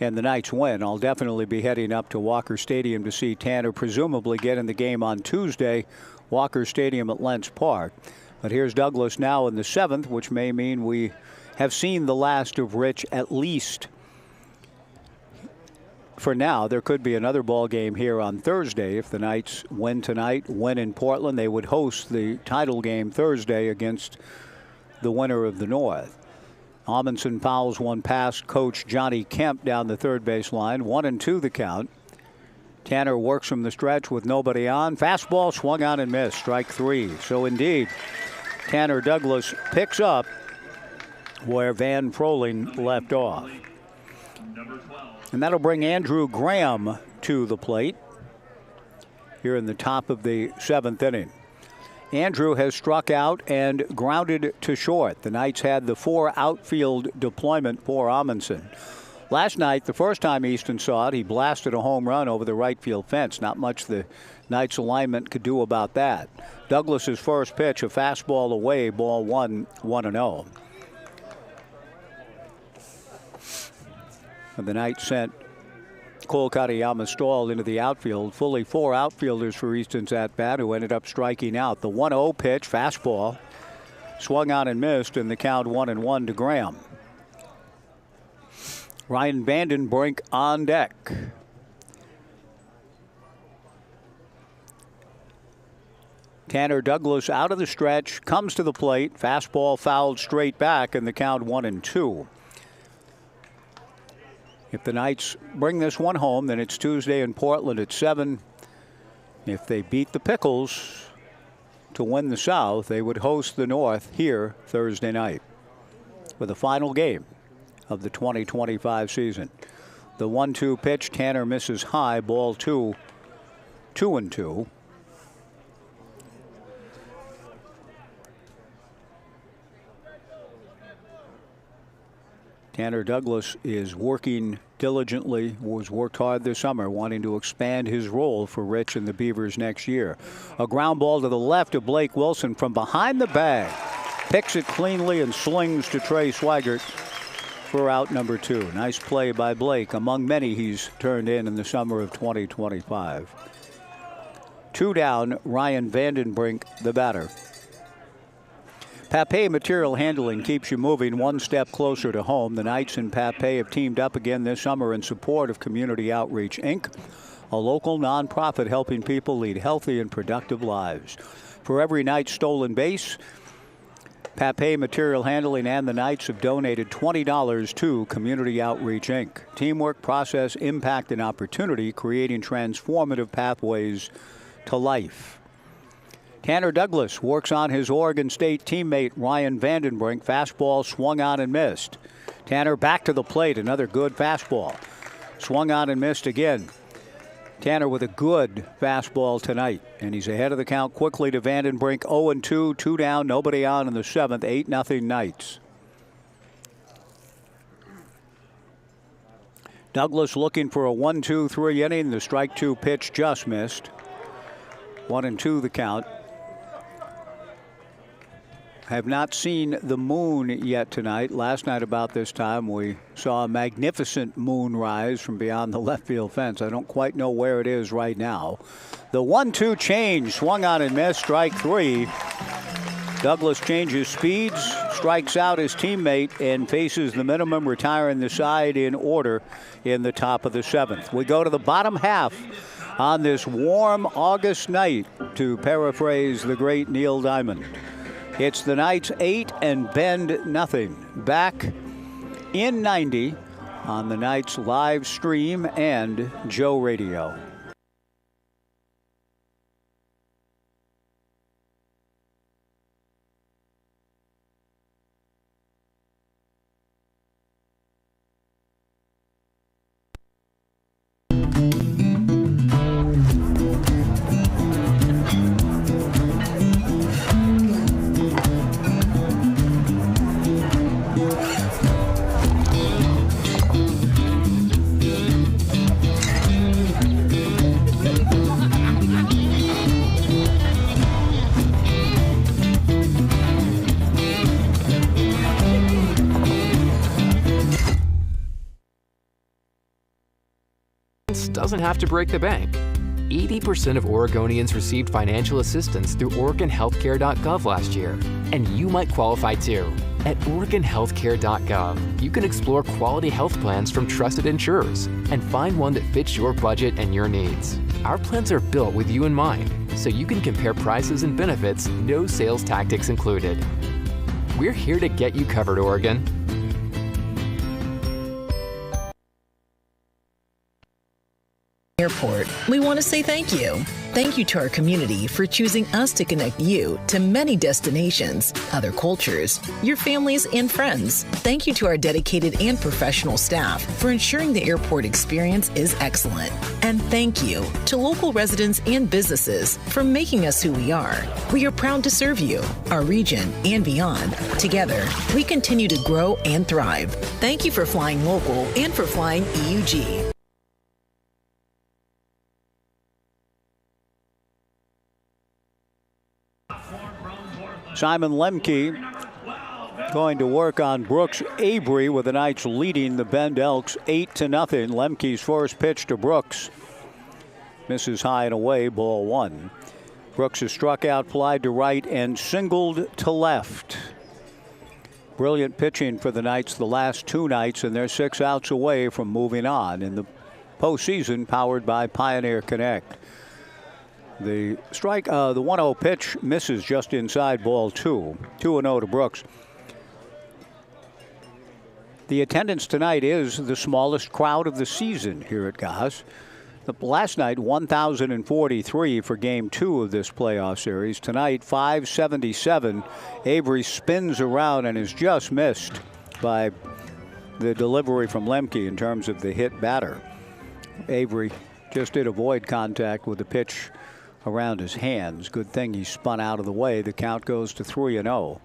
S1: and the Knights win, I'll definitely be heading up to Walker Stadium to see Tanner presumably get in the game on Tuesday. Walker Stadium at Lentz Park. But here's Douglas now in the 7th, which may mean we have seen the last of Rich at least for now. There could be another ball game here on Thursday. If the Knights win tonight, win in Portland, they would host the title game Thursday against the winner of the North. Amundsen fouls one past coach Johnny Kemp down the third base line. 1-2 the count. Tanner works from the stretch with nobody on. Fastball swung on and missed. Strike 3. So indeed, Tanner Douglas picks up where Van Froling left off. And that'll bring Andrew Graham to the plate here in the top of the 7th inning. Andrew has struck out and grounded to short. The Knights had the 4 outfield deployment for Amundsen. Last night, the first time Easton saw it, he blasted a home run over the right field fence. Not much the Knights alignment could do about that. Douglas's first pitch, a fastball away, ball 1, 1-0. And the Knights sent Cole Katayama-Stahl into the outfield. Fully 4 outfielders for Easton's at-bat, who ended up striking out. The 1-0 pitch, fastball, swung on and missed, and the count 1-1 to Graham. Ryan Vandenbrink on deck. Tanner Douglas out of the stretch, comes to the plate. Fastball fouled straight back, and the count 1-2. If the Knights bring this one home, then it's Tuesday in Portland at 7. If they beat the Pickles to win the South, they would host the North here Thursday night for the final game of the 2025 season. The 1-2 pitch, Tanner misses high, ball 2, 2-2. Tanner Douglas is working diligently, was worked hard this summer, wanting to expand his role for Rich and the Beavers next year. A ground ball to the left of Blake Wilson from behind the bag. Picks it cleanly and slings to Trey Swigert for out number 2. Nice play by Blake, among many he's turned in the summer of 2025. 2 down, Ryan Vandenbrink, the batter. Papay Material Handling keeps you moving one step closer to home. The Knights and Papay have teamed up again this summer in support of Community Outreach, Inc., a local nonprofit helping people lead healthy and productive lives. For every Knight stolen base, Papay Material Handling and the Knights have donated $20 to Community Outreach, Inc. Teamwork, process, impact, and opportunity, creating transformative pathways to life. Tanner Douglas works on his Oregon State teammate Ryan Vandenbrink. Fastball swung on and missed. Tanner back to the plate. Another good fastball. Swung on and missed again. Tanner with a good fastball tonight. And he's ahead of the count quickly to Vandenbrink. 0-2, 2 down, nobody on in the 7th. 8-0 Knights. Douglas looking for a 1-2-3 inning. The strike 2 pitch just missed. 1-2 the count. Have not seen the moon yet tonight. Last night about this time we saw a magnificent moon rise from beyond the left field fence. I don't quite know where it is right now. The 1-2 change, swung on and missed, strike 3. Douglas changes speeds, strikes out his teammate, and faces the minimum, retiring the side in order in the top of the 7th. We go to the bottom half on this warm August night, to paraphrase the great Neil Diamond. It's the Knights 8 and Bend nothing. Back in 90 on the Knights live stream and Joe Radio.
S6: Doesn't have to break the bank. 80% of Oregonians received financial assistance through OregonHealthcare.gov last year, and you might qualify too. At OregonHealthcare.gov, you can explore quality health plans from trusted insurers and find one that fits your budget and your needs. Our plans are built with you in mind, so you can compare prices and benefits, no sales tactics included. We're here to get you covered, Oregon.
S4: Airport, we want to say thank you. Thank you to our community for choosing us to connect you to many destinations, other cultures, your families, and friends. Thank you to our dedicated and professional staff for ensuring the airport experience is excellent. And thank you to local residents and businesses for making us who we are. We are proud to serve you, our region, and beyond. Together, we continue to grow and thrive. Thank you for flying local and for flying EUG.
S1: Simon Lemke going to work on Brooks Avery, with the Knights leading the Bend Elks 8-0. Lemke's first pitch to Brooks misses high and away, ball 1. Brooks has struck out, flied to right, and singled to left. Brilliant pitching for the Knights the last 2 nights, and they're 6 outs away from moving on in the postseason, powered by Pioneer Connect. The 1-0 pitch misses just inside, ball 2. 2-0 to Brooks. The attendance tonight is the smallest crowd of the season here at Goss. Last night, 1,043 for Game 2 of this playoff series. Tonight, 577. Avery spins around and is just missed by the delivery from Lemke in terms of the hit batter. Avery just did avoid contact with the pitch around his hands. Good thing he spun out of the way. The count goes to 3-0.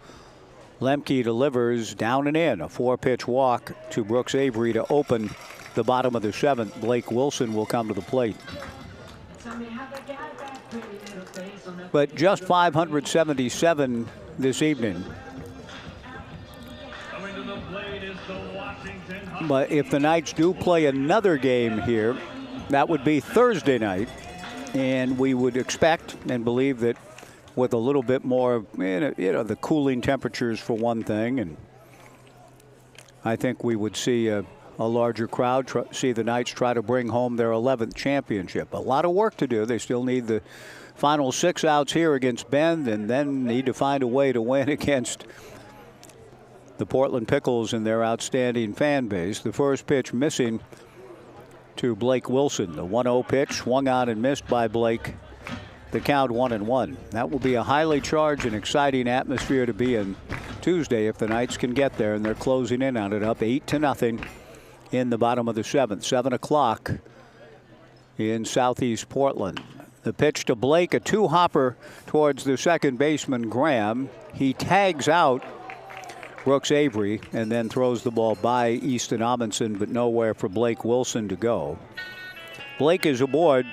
S1: Lemke delivers down and in. A 4-pitch walk to Brooks Avery to open the bottom of the 7th. Blake Wilson will come to the plate. But just 577 this evening. But if the Knights do play another game here, that would be Thursday night. And we would expect and believe that with a little bit more, the cooling temperatures for one thing, and I think we would see a larger crowd, see the Knights try to bring home their 11th championship. A lot of work to do. They still need the final 6 outs here against Bend, and then need to find a way to win against the Portland Pickles and their outstanding fan base. The first pitch missing to Blake Wilson. The 1-0 pitch swung on and missed by Blake. The count 1-1. That will be a highly charged and exciting atmosphere to be in Tuesday if the Knights can get there, and they're closing in on it, up 8-0 in the bottom of the 7th. 7 o'clock in southeast Portland. The pitch to Blake, a 2-hopper towards the second baseman Graham. He tags out Brooks Avery and then throws the ball by Easton Amundsen, but nowhere for Blake Wilson to go. Blake is aboard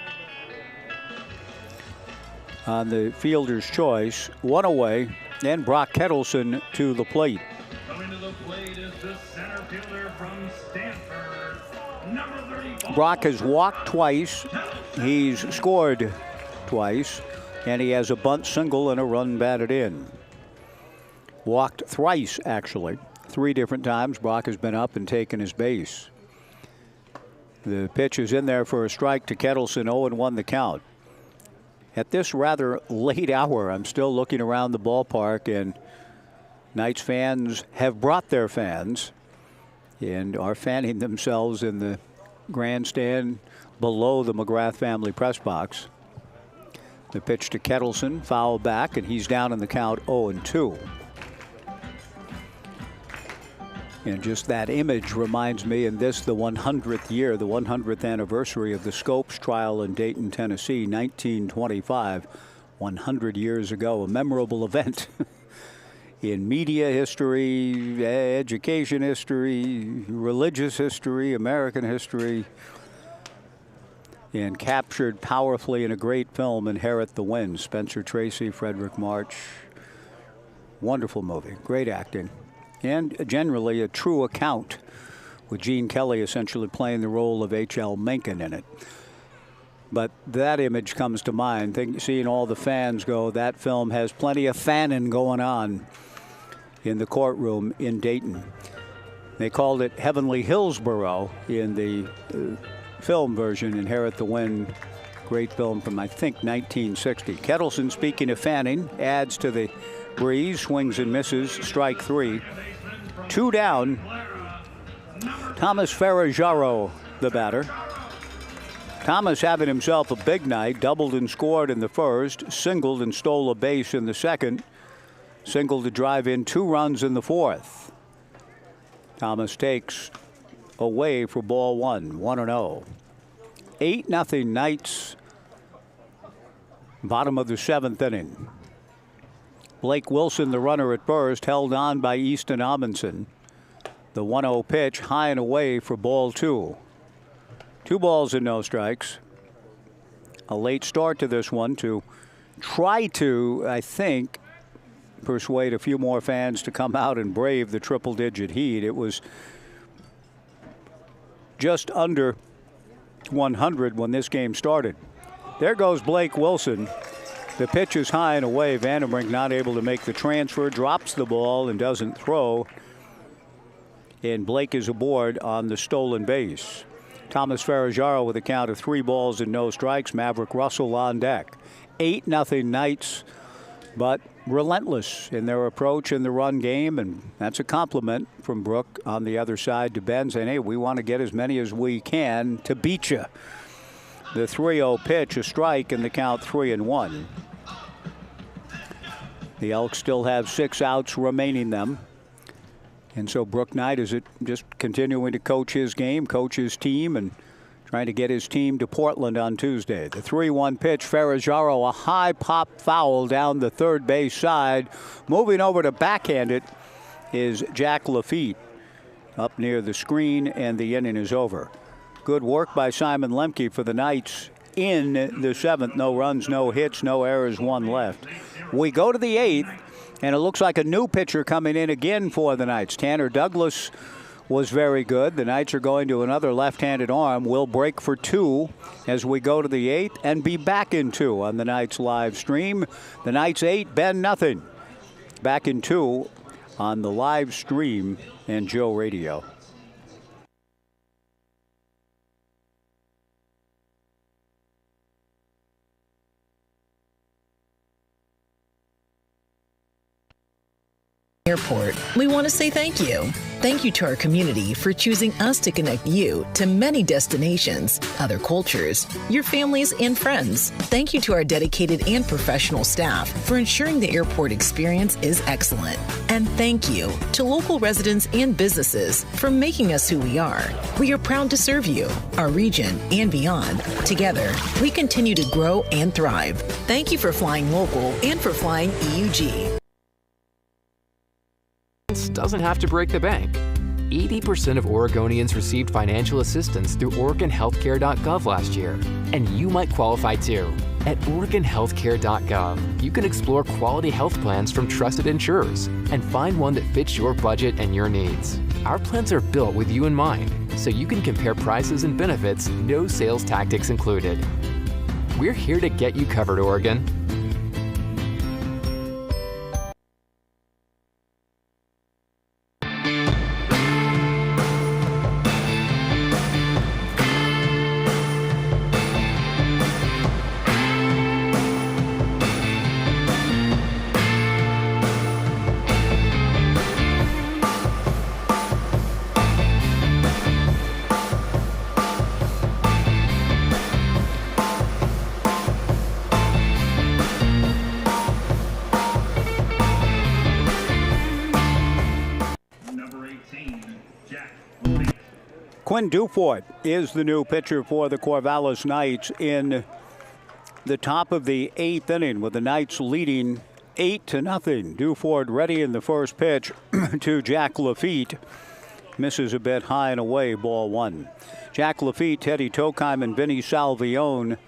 S1: on the fielder's choice. 1 away, and Brock Kettleson to the plate.
S5: Coming to the plate is the center fielder from Stanford, number 34.
S1: Brock has walked twice. He's scored twice, and he has a bunt single and a run batted in. Walked thrice, actually. 3 different times Brock has been up and taken his base. The pitch is in there for a strike to Kettleson. 0-1 the count. At this rather late hour, I'm still looking around the ballpark, and Knights fans have brought their fans and are fanning themselves in the grandstand below the McGrath family press box. The pitch to Kettleson, foul back, and he's down in the count 0-2. And just that image reminds me, and this the 100th year, the 100th anniversary of the Scopes trial in Dayton, Tennessee, 1925, 100 years ago, a memorable event in media history, education history, religious history, American history, and captured powerfully in a great film, Inherit the Wind. Spencer Tracy, Frederick March. Wonderful movie, great acting. And generally a true account, with Gene Kelly essentially playing the role of H.L. Mencken in it. But that image comes to mind, seeing all the fans go. That film has plenty of fanning going on in the courtroom in Dayton. They called it Heavenly Hillsborough in the film version, Inherit the Wind. Great film from, I think, 1960. Kettleson, speaking of fanning, adds to the breeze, swings and misses, strike 3. 2 down. Thomas Ferraggiaro, the batter. Thomas having himself a big night, doubled and scored in the first, singled and stole a base in the second, singled to drive in 2 runs in the 4th. Thomas takes away for ball 1, 1-0. 8-0 Knights, bottom of the 7th inning. Blake Wilson, the runner at first, held on by Easton Amundsen. The 1-0 pitch, high and away for ball 2. 2 balls and no strikes. A late start to this one to try to, I think, persuade a few more fans to come out and brave the triple-digit heat. It was just under 100 when this game started. There goes Blake Wilson. The pitch is high and away. Vandenbrink not able to make the transfer, drops the ball and doesn't throw. And Blake is aboard on the stolen base. Thomas Ferraggiaro with a count of 3 balls and no strikes. Maverick Russell on deck. 8-0 Knights, but relentless in their approach in the run game, and that's a compliment from Brooke on the other side to Ben, saying, hey, we want to get as many as we can to beat you. The 3-0 pitch, a strike, and the count 3-1. The Elks still have 6 outs remaining them. And so Brooke Knight is just continuing to coach his game, coach his team, and trying to get his team to Portland on Tuesday. The 3-1 pitch, Ferrajaro, a high pop foul down the third base side. Moving over to backhand it is Jack Lafitte up near the screen, and the inning is over. Good work by Simon Lemke for the Knights in the 7th. No runs, no hits, no errors, 1 left. We go to the 8th, and it looks like a new pitcher coming in again for the Knights. Tanner Douglas was very good. The Knights are going to another left-handed arm. We'll break for 2 as we go to the 8th and be back in 2 on the Knights live stream. The Knights 8, Ben nothing. Back in 2 on the live stream and Joe Radio.
S4: Airport, we want to say thank you. Thank you to our community for choosing us to connect you to many destinations, other cultures, your families, and friends. Thank you to our dedicated and professional staff for ensuring the airport experience is excellent. And thank you to local residents and businesses for making us who we are. We are proud to serve you, our region, and beyond. Together, we continue to grow and thrive. Thank you for flying local and for flying EUG.
S6: Doesn't have to break the bank. 80% of Oregonians received financial assistance through OregonHealthcare.gov last year, and you might qualify too. At OregonHealthcare.gov, you can explore quality health plans from trusted insurers and find one that fits your budget and your needs. Our plans are built with you in mind, so you can compare prices and benefits, no sales tactics included. We're here to get you covered, Oregon.
S1: Quinn Dufort is the new pitcher for the Corvallis Knights in the top of the 8th inning, with the Knights leading 8-0. Dufort ready in the first pitch to Jack Lafitte. Misses a bit high and away, ball 1. Jack Lafitte, Teddy Tokheim, and Vinny Salvione,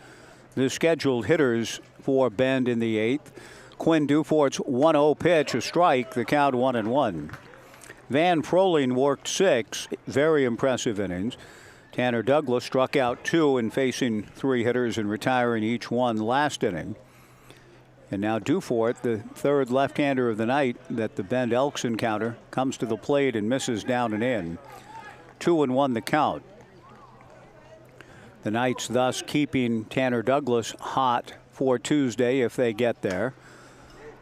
S1: the scheduled hitters for Bend in the 8th. Quinn Dufort's 1-0 pitch, a strike, the count 1-1. Van Froling worked 6 very impressive innings. Tanner Douglas struck out 2 in facing 3 hitters and retiring each one last inning. And now Dufort, the third left-hander of the night that the Bend Elks encounter, comes to the plate and misses down and in. 2-1 the count. The Knights thus keeping Tanner Douglas hot for Tuesday if they get there.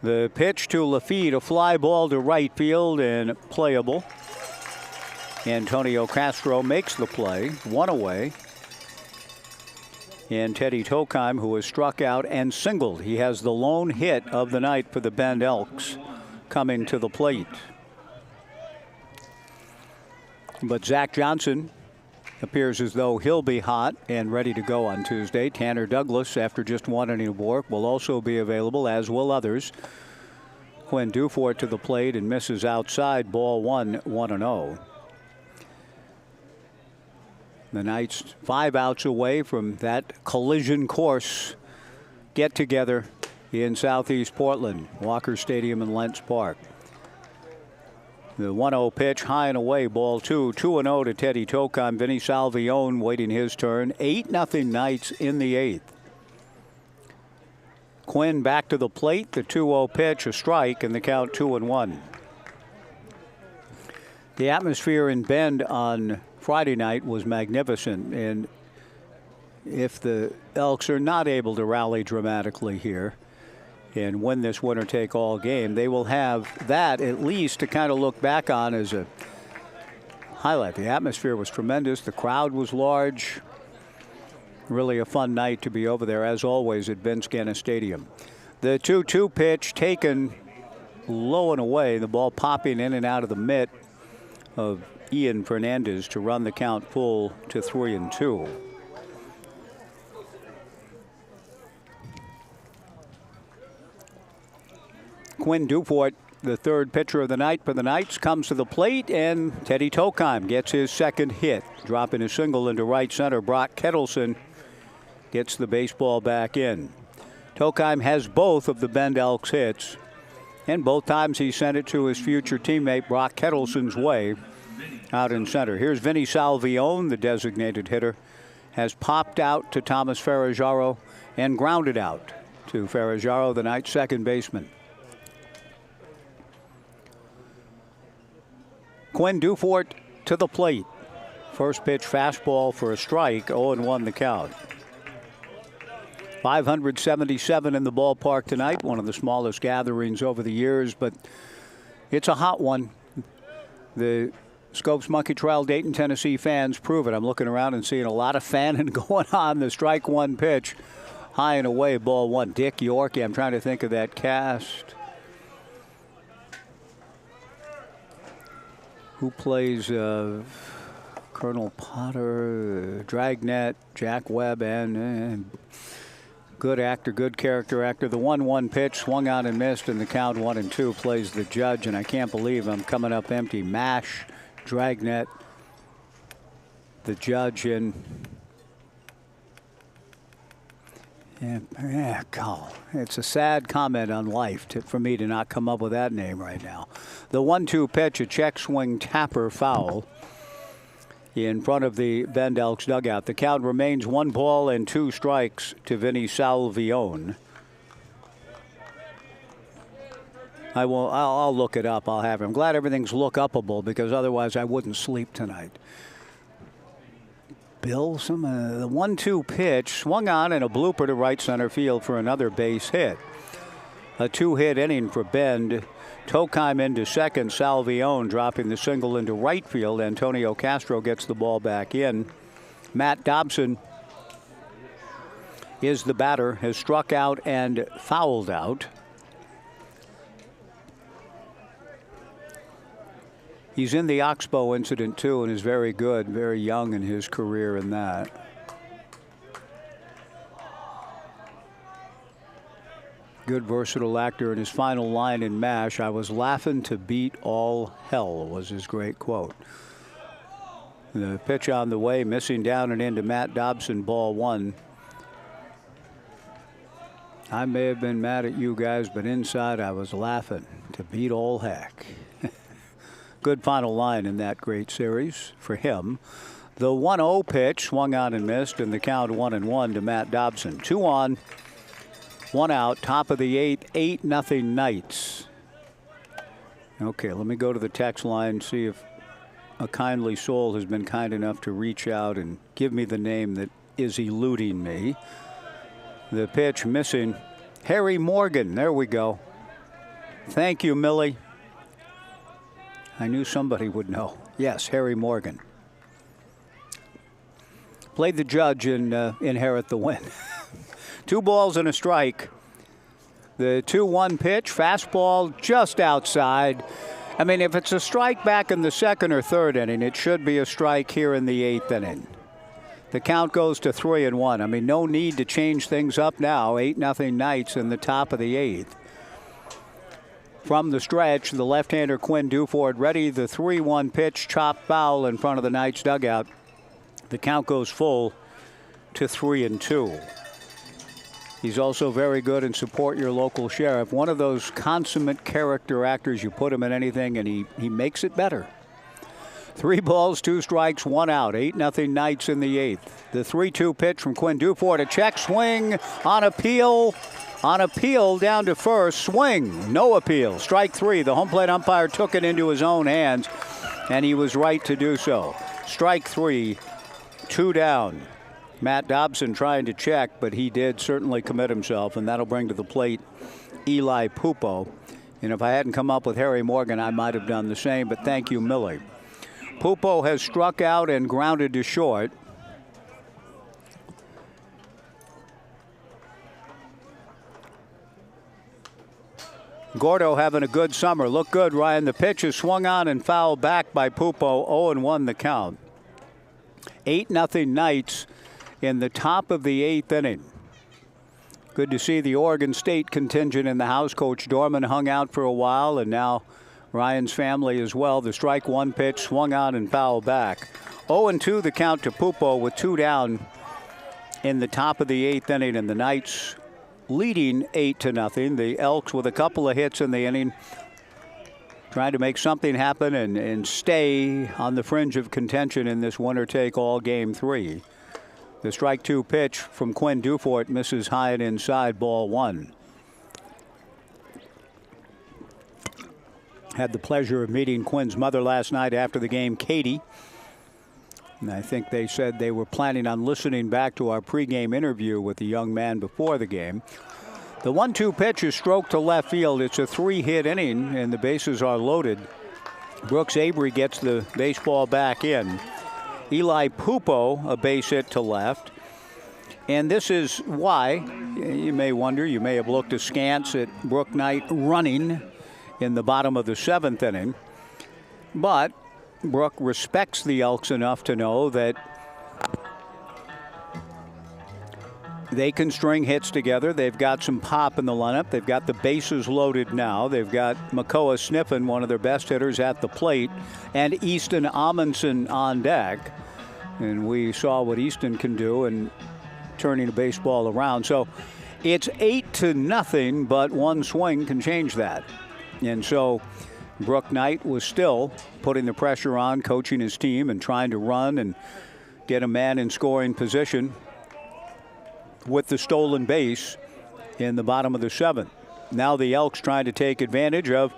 S1: The pitch to Lafitte, a fly ball to right field and playable. Antonio Castro makes the play, 1 away. And Teddy Tokheim, who has struck out and singled. He has the lone hit of the night for the Bend Elks, coming to the plate. But Zach Johnson appears as though he'll be hot and ready to go on Tuesday. Tanner Douglas, after just 1 inning of work, will also be available, as will others. Quinn Dufort to the plate and misses outside, ball 1, 1-0. The Knights 5 outs away from that collision course get together in Southeast Portland, Walker Stadium and Lentz Park. The 1-0 pitch, high and away, ball 2. 2-0 to Teddy Tokheim. Vinny Salvione waiting his turn. 8-0 Knights in the 8th. Quinn back to the plate. The 2-0 pitch, a strike, and the count 2-1. The atmosphere in Bend on Friday night was magnificent, and if the Elks are not able to rally dramatically here, and win this winner-take-all game. They will have that at least to kind of look back on as a highlight. The atmosphere was tremendous. The crowd was large. Really a fun night to be over there, as always, at Vince Ganna Stadium. The 2-2 pitch taken low and away. The ball popping in and out of the mitt of Ian Fernandez to run the count full to 3-2. Quinn Dufort, the third pitcher of the night for the Knights, comes to the plate, and Teddy Tokheim gets his second hit. Dropping a single into right center, Brock Kettleson gets the baseball back in. Tokheim has both of the Bend Elks hits, and both times he sent it to his future teammate Brock Kettleson's way out in center. Here's Vinny Salvione, the designated hitter, has popped out to Thomas Ferraggiaro and grounded out to Ferraggiaro, the Knights' second baseman. Quinn Dufort to the plate. First pitch fastball for a strike, 0-1 the count. 577 in the ballpark tonight, one of the smallest gatherings over the years, but it's a hot one. The Scopes Monkey Trail Dayton, Tennessee fans prove it. I'm looking around and seeing a lot of fanning going on. The strike one pitch, high and away, ball one. Dick Yorkie, I'm trying to think of that cast. Who plays Colonel Potter, Dragnet, Jack Webb, and good actor, good character actor. The 1-1 pitch swung out and missed, and the count 1-2 plays the judge, and I can't believe I'm coming up empty. Mash, Dragnet, the judge, and God, it's a sad comment on life for me to not come up with that name right now. The 1-2 pitch, a check swing tapper foul in front of the Bend Elks dugout. The count remains 1-2 strikes to Vinny Salvione. I'll look it up. I'll have it. I'm glad everything's look-upable, because otherwise I wouldn't sleep tonight. The 1-2 pitch swung on and a blooper to right center field for another base hit. A two-hit inning for Bend. Tokheim into second, Salvione dropping the single into right field. Antonio Castro gets the ball back in. Matt Dobson is the batter, has struck out and fouled out. He's in the Oxbow incident too, and is very good, very young in his career in that. Good, versatile actor. In his final line in MASH, "I was laughing to beat all hell," was his great quote. The pitch on the way, missing down and into Matt Dobson, ball one. I may have been mad at you guys, but inside I was laughing to beat all heck. Good final line in that great series for him. The 1-0 pitch swung on and missed, and the count 1-1 to Matt Dobson. 2 on, 1 out, top of the 8th, 8-0 Knights. Okay, let me go to the text line, see if a kindly soul has been kind enough to reach out and give me the name that is eluding me. The pitch missing. Harry Morgan, there we go. Thank you, Millie. I knew somebody would know. Yes, Harry Morgan. Played the judge and inherit the win. 2 balls and a strike. The 2-1 pitch, fastball just outside. I mean, if it's a strike back in the second or third inning, it should be a strike here in the 8th inning. The count goes to 3-1. I mean, no need to change things up now. 8-0 Knights in the top of the 8th. From the stretch, the left-hander Quinn Dufort ready. The 3-1 pitch, chopped foul in front of the Knights dugout. The count goes full to 3-2. He's also very good in Support Your Local Sheriff. One of those consummate character actors. You put him in anything and he makes it better. 3 balls, 2 strikes, 1 out. 8-0 Knights in the 8th. The 3-2 pitch from Quinn Dufort. A check swing on appeal. On appeal down to first. Swing. No appeal. Strike 3. The home plate umpire took it into his own hands, and he was right to do so. Strike 3. 2 down. Matt Dobson trying to check, but he did certainly commit himself, and that'll bring to the plate Eli Pupo. And if I hadn't come up with Harry Morgan, I might have done the same, but thank you, Millie. Pupo has struck out and grounded to short. Gordo having a good summer. Look good, Ryan. The pitch is swung on and fouled back by Pupo. 0-1 the count. 8-0 Knights in the top of the 8th inning. Good to see the Oregon State contingent in the house. Coach Dorman hung out for a while, and now Ryan's family as well. The strike one pitch swung on and fouled back. 0-2 the count to Pupo with 2 down in the top of the 8th inning, and the Knights leading 8-0. The Elks with a couple of hits in the inning, trying to make something happen and stay on the fringe of contention in this winner-take-all Game 3. The strike 2 pitch from Quinn Dufort misses high and inside, ball 1. Had the pleasure of meeting Quinn's mother last night after the game, Katie. And I think they said they were planning on listening back to our pregame interview with the young man before the game. The 1-2 pitch is stroked to left field. It's a 3-hit inning, and the bases are loaded. Brooks Avery gets the baseball back in. Eli Pupo, a base hit to left. And this is why, you may wonder, you may have looked askance at Brook Knight running in the bottom of the 7th inning. But Brook respects the Elks enough to know that they can string hits together. They've got some pop in the lineup. They've got the bases loaded now. They've got Makoa Sniffen, one of their best hitters, at the plate, and Easton Amundsen on deck. And we saw what Easton can do in turning a baseball around. So it's 8-0, but one swing can change that. And so Brook Knight was still putting the pressure on, coaching his team and trying to run and get a man in scoring position with the stolen base in the bottom of the 7th. Now the Elks trying to take advantage of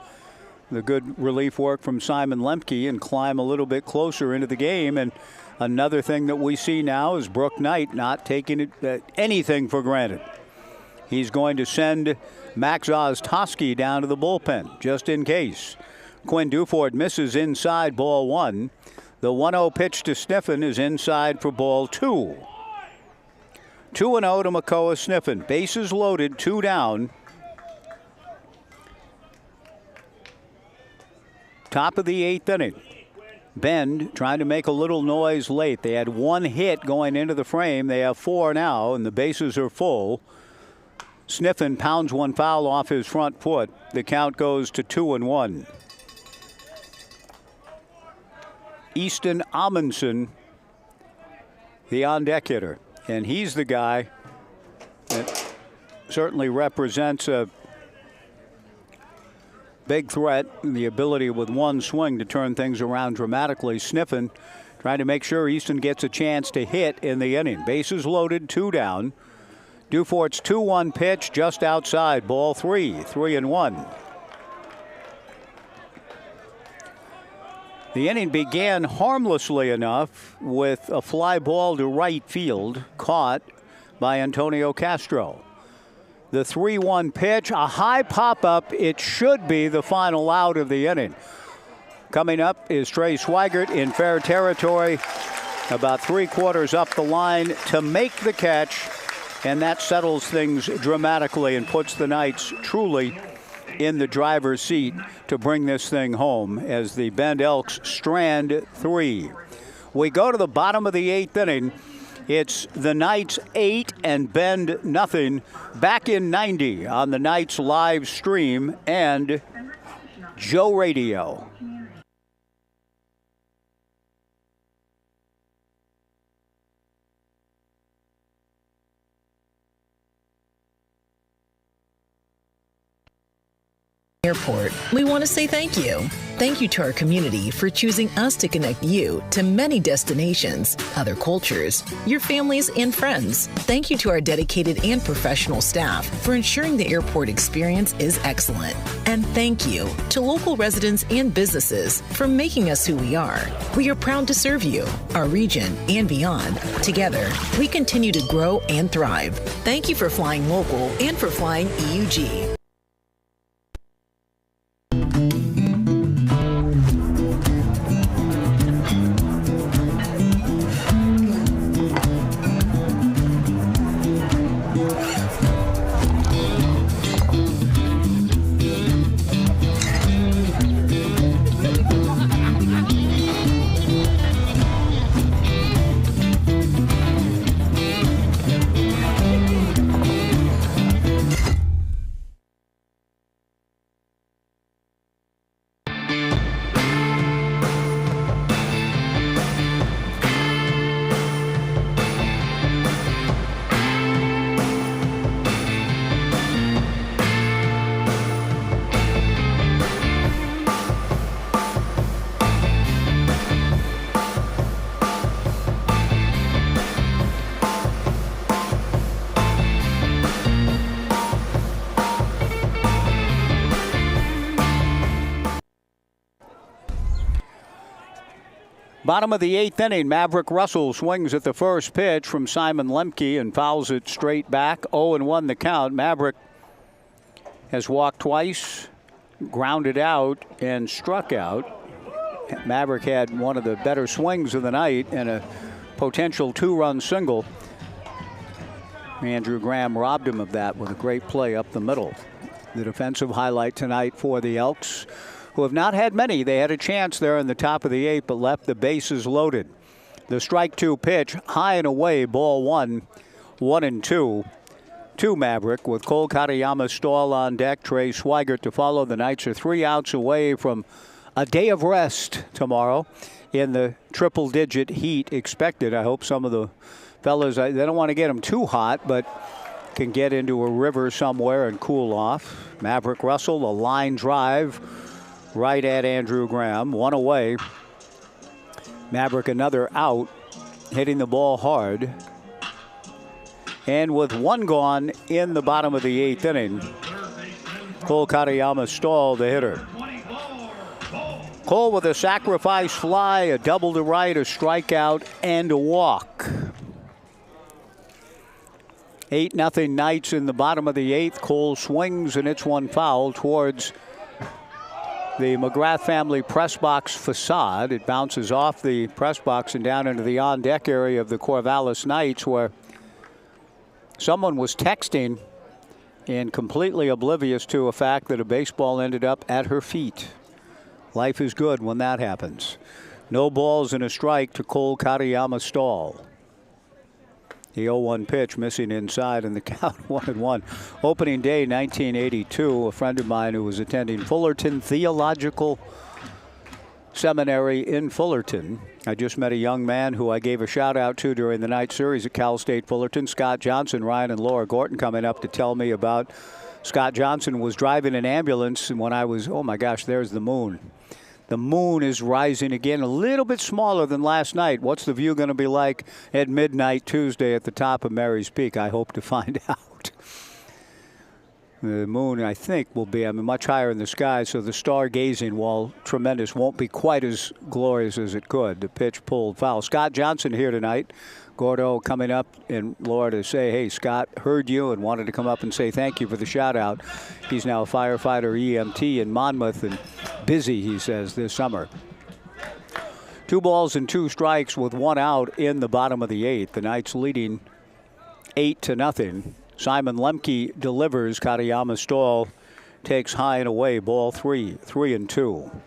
S1: the good relief work from Simon Lemke and climb a little bit closer into the game. And another thing that we see now is Brook Knight not taking anything for granted. He's going to send Max Oztoski down to the bullpen just in case. Quinn Dufort misses inside, ball 1. The 1-0 pitch to Sniffen is inside for ball 2. 2-0 to Makoa Sniffen. Bases loaded, 2 down. Top of the 8th inning. Bend trying to make a little noise late. They had 1 hit going into the frame. They have 4 now, and the bases are full. Sniffen pounds one foul off his front foot. The count goes to 2-1. Easton Amundsen, the on-deck hitter. And he's the guy that certainly represents a big threat and the ability with one swing to turn things around dramatically. Sniffen trying to make sure Easton gets a chance to hit in the inning. Bases loaded, 2 down. Dufort's 2-1 pitch just outside, ball 3, 3-1. The inning began harmlessly enough with a fly ball to right field caught by Antonio Castro. The 3-1 pitch, a high pop-up. It should be the final out of the inning. Coming up is Trey Swigert in fair territory, about 3/4 up the line to make the catch, and that settles things dramatically and puts the Knights truly in the driver's seat to bring this thing home as the Bend Elks strand 3. We go to the bottom of the 8th inning. It's the Knights 8 and Bend nothing. Back in 90 on the Knights live stream and Joe Radio.
S4: Airport, we want to say thank you. Thank you to our community for choosing us to connect you to many destinations, other cultures, your families, and friends. Thank you to our dedicated and professional staff for ensuring the airport experience is excellent. And thank you to local residents and businesses for making us who we are. We are proud to serve you, our region, and beyond. Together, we continue to grow and thrive. Thank you for flying local and for flying EUG.
S1: Bottom of the 8th inning, Maverick Russell swings at the first pitch from Simon Lemke and fouls it straight back. 0-1 the count. Maverick has walked twice, grounded out, and struck out. Maverick had one of the better swings of the night and a potential 2-run single. Andrew Graham robbed him of that with a great play up the middle. The defensive highlight tonight for the Elks, who have not had many. They had a chance there in the top of the 8th, but left the bases loaded. The strike 2 pitch, high and away, ball 1, 1-2 to Maverick, with Cole Katayama, Stahl on deck, Trey Swigert to follow. The Knights are 3 outs away from a day of rest tomorrow in the triple-digit heat expected. I hope some of the fellas, they don't want to get them too hot, but can get into a river somewhere and cool off. Maverick Russell, a line drive right at Andrew Graham, 1 away. Maverick another out, hitting the ball hard. And with 1 gone in the bottom of the 8th inning, Cole Katayama Stahl, the hitter. Cole with a sacrifice fly, a double to right, a strikeout, and a walk. 8-0 Knights in the bottom of the 8th. Cole swings and it's one foul towards the McGrath family press box facade. It bounces off the press box and down into the on-deck area of the Corvallis Knights, where someone was texting and completely oblivious to a fact that a baseball ended up at her feet. Life is good when that happens. No balls and a strike to Cole Katayama Stahl. The 0-1 pitch missing inside, and the count 1-1. Opening day 1982, a friend of mine who was attending Fullerton Theological Seminary in Fullerton. I just met a young man who I gave a shout out to during the night series at Cal State Fullerton, Scott Johnson. Ryan and Laura Gorton coming up to tell me about Scott Johnson was driving an ambulance, and when I was, oh my gosh, there's the moon. The moon is rising again, a little bit smaller than last night. What's the view going to be like at midnight Tuesday at the top of Mary's Peak? I hope to find out. The moon, I think, will be much higher in the sky, so the stargazing, while tremendous, won't be quite as glorious as it could. The pitch pulled foul. Scott Johnson here tonight. Gordo coming up, and Laura to say, hey, Scott heard you and wanted to come up and say thank you for the shout out. He's now a firefighter EMT in Monmouth and busy, he says, this summer. 2 balls and 2 strikes with 1 out in the bottom of the 8th. The Knights leading 8-0. Simon Lemke delivers. Katayama Stahl takes high and away. Ball 3, 3-2.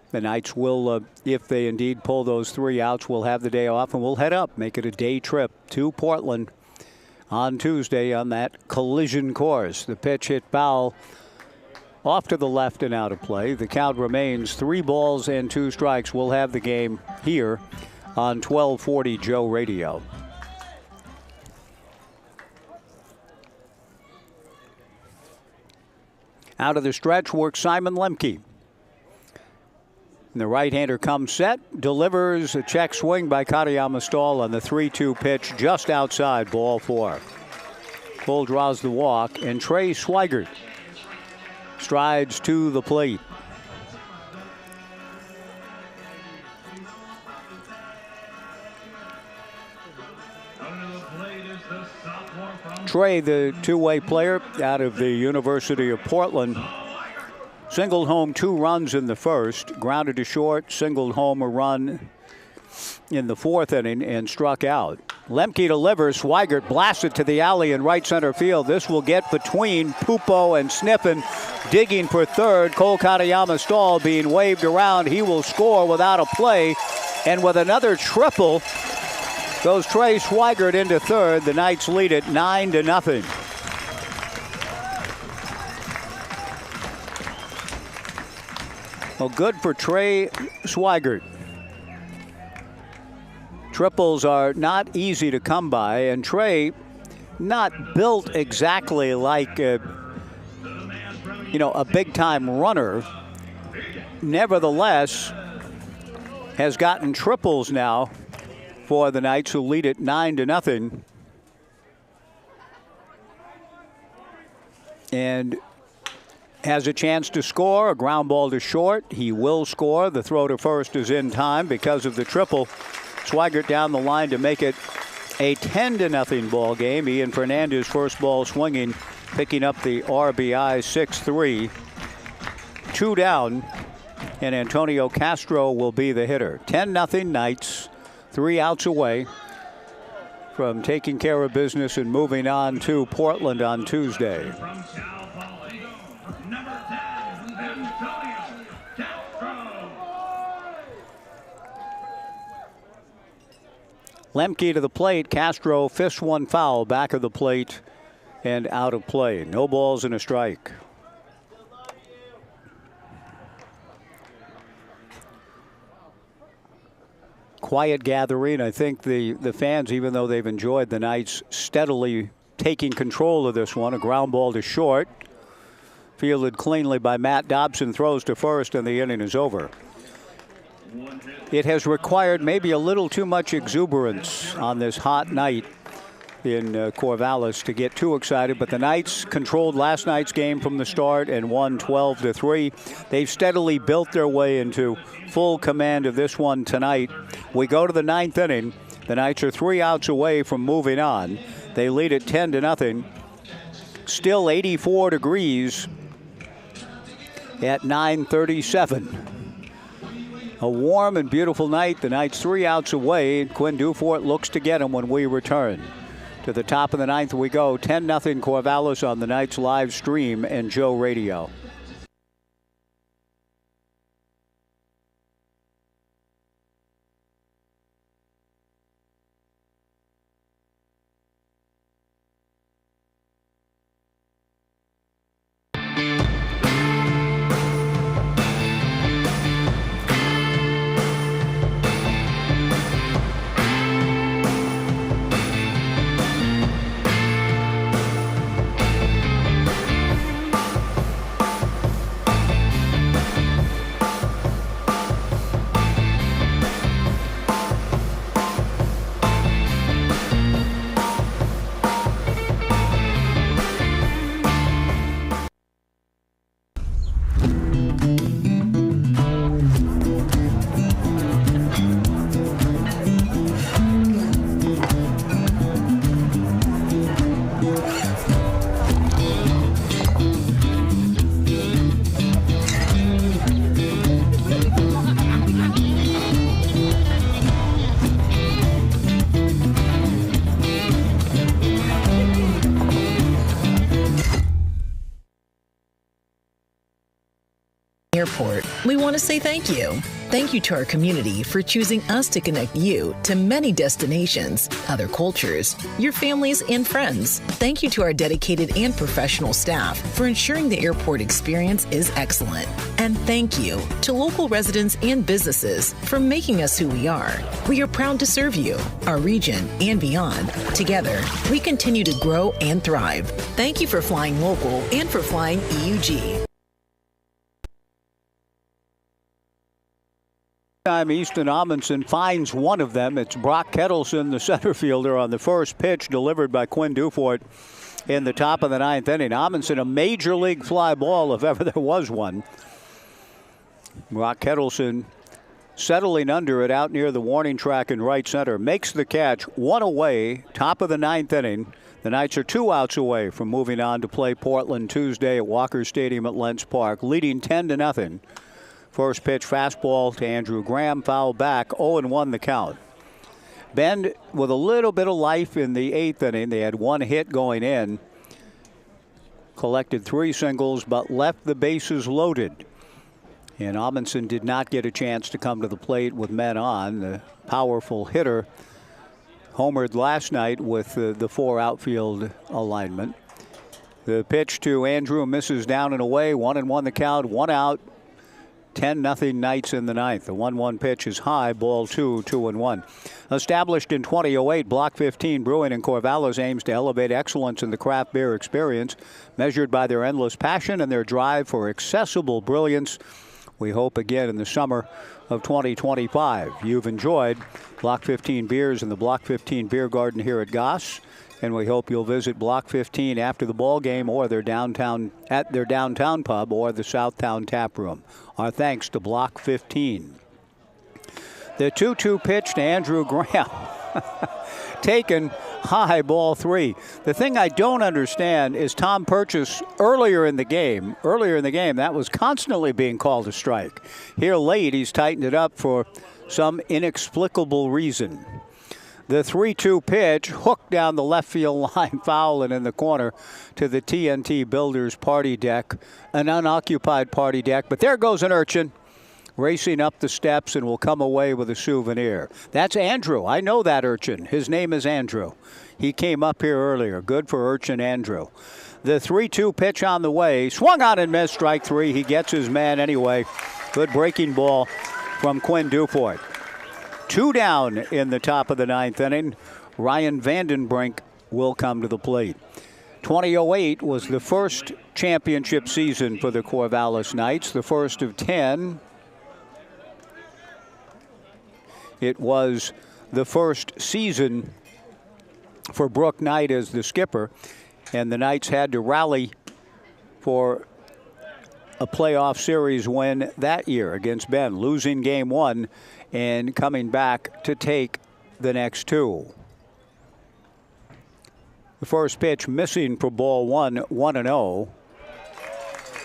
S1: The Knights will, if they indeed pull those 3 outs, will have the day off, and we'll head up, make it a day trip to Portland on Tuesday on that collision course. The pitch hit foul off to the left and out of play. The count remains 3 balls and 2 strikes. We'll have the game here on 1240 Joe Radio. Out of the stretch works Simon Lemke. And the right-hander comes set, delivers a check swing by Katayama Stahl on the 3-2 pitch just outside, ball 4. Cole draws the walk, and Trey Swigert strides to the plate. Trey, the two-way player out of the University of Portland, singled home 2 runs in the first, grounded to short, singled home a run in the 4th inning, and struck out. Lemke delivers. Swigert blasted to the alley in right center field. This will get between Pupo and Sniffen, digging for third. Cole Katayama Stahl being waved around. He will score without a play, and with another triple goes Trey Swigert into third. The Knights lead it 9-0. Well, good for Trey Swigert. Triples are not easy to come by, and Trey, not built exactly like a big-time runner, nevertheless has gotten triples now for the Knights, who lead it 9-0. And has a chance to score. A ground ball to short. He will score. The throw to first is in time because of the triple. Swigert down the line to make it a 10-0 ball game. Ian Fernandez, first ball swinging, picking up the RBI, 6-3. 2 down, and Antonio Castro will be the hitter. 10-0 Knights, 3 outs away from taking care of business and moving on to Portland on Tuesday.
S5: From Cal Poly, number 10, Antonio Castro.
S1: Lemke to the plate. Castro fists one foul, back of the plate and out of play. No balls and a strike. Quiet gathering. I think the fans, even though they've enjoyed the Knights steadily taking control of this one. A ground ball to short. Fielded cleanly by Matt Dobson. Throws to first, and the inning is over. It has required maybe a little too much exuberance on this hot night in Corvallis to get too excited, but the Knights controlled last night's game from the start and won 12-3. They've steadily built their way into full command of this one tonight. We go to the 9th inning. The Knights are 3 outs away from moving on. They lead it 10-0. Still 84 degrees at 9:37. A warm and beautiful night. The Knights 3 outs away. Quinn Dufort looks to get him when we return. To the top of the 9th we go. 10-0 Corvallis on the Knights live stream and Joe Radio.
S4: Airport, we want to say thank you. Thank you to our community for choosing us to connect you to many destinations, other cultures, your families, and friends. Thank you to our dedicated and professional staff for ensuring the airport experience is excellent. And thank you to local residents and businesses for making us who we are. We are proud to serve you, our region, and beyond. Together, we continue to grow and thrive. Thank you for flying local and for flying EUG.
S1: Time Easton Amundsen finds one of them. It's Brock Kettleson, the center fielder, on the first pitch delivered by Quinn Dufort in the top of the 9th inning. Amundsen, a major league fly ball if ever there was one. Brock Kettleson settling under it out near the warning track in right center. Makes the catch, one away, top of the 9th inning. The Knights are 2 outs away from moving on to play Portland Tuesday at Walker Stadium at Lentz Park, leading 10-0. First pitch fastball to Andrew Graham, foul back, 0-1 the count. Bend with a little bit of life in the 8th inning. They had one hit going in, collected 3 singles, but left the bases loaded. And Amundsen did not get a chance to come to the plate with men on. The powerful hitter homered last night with the 4 outfield alignment. The pitch to Andrew misses down and away, 1-1 the count, 1 out. 10-0 Knights in the 9th. The 1-1 pitch is high, ball 2, 2-1. Established in 2008, Block 15 Brewing in Corvallis aims to elevate excellence in the craft beer experience, measured by their endless passion and their drive for accessible brilliance. We hope again in the summer of 2025. You've enjoyed Block 15 beers in the Block 15 Beer Garden here at Goss. And we hope you'll visit Block 15 after the ball game or their downtown pub or the Southtown Tap Room. Our thanks to Block 15. The 2-2 pitch to Andrew Graham. Taken high, ball 3. The thing I don't understand is Tom Purchase earlier in the game, that was constantly being called a strike. Here late, he's tightened it up for some inexplicable reason. The 3-2 pitch hooked down the left field line, foul and in the corner to the TNT Builders party deck, an unoccupied party deck. But there goes an urchin racing up the steps and will come away with a souvenir. That's Andrew. I know that urchin. His name is Andrew. He came up here earlier. Good for urchin Andrew. The 3-2 pitch on the way. Swung on and missed. Strike 3. He gets his man anyway. Good breaking ball from Quinn Dufort. 2 down in the top of the 9th inning. Ryan Vandenbrink will come to the plate. 2008 was the first championship season for the Corvallis Knights, the first of 10. It was the first season for Brooke Knight as the skipper, and the Knights had to rally for a playoff series win that year against Bend, losing game 1 and coming back to take the next 2. The first pitch missing for ball 1, 1-0.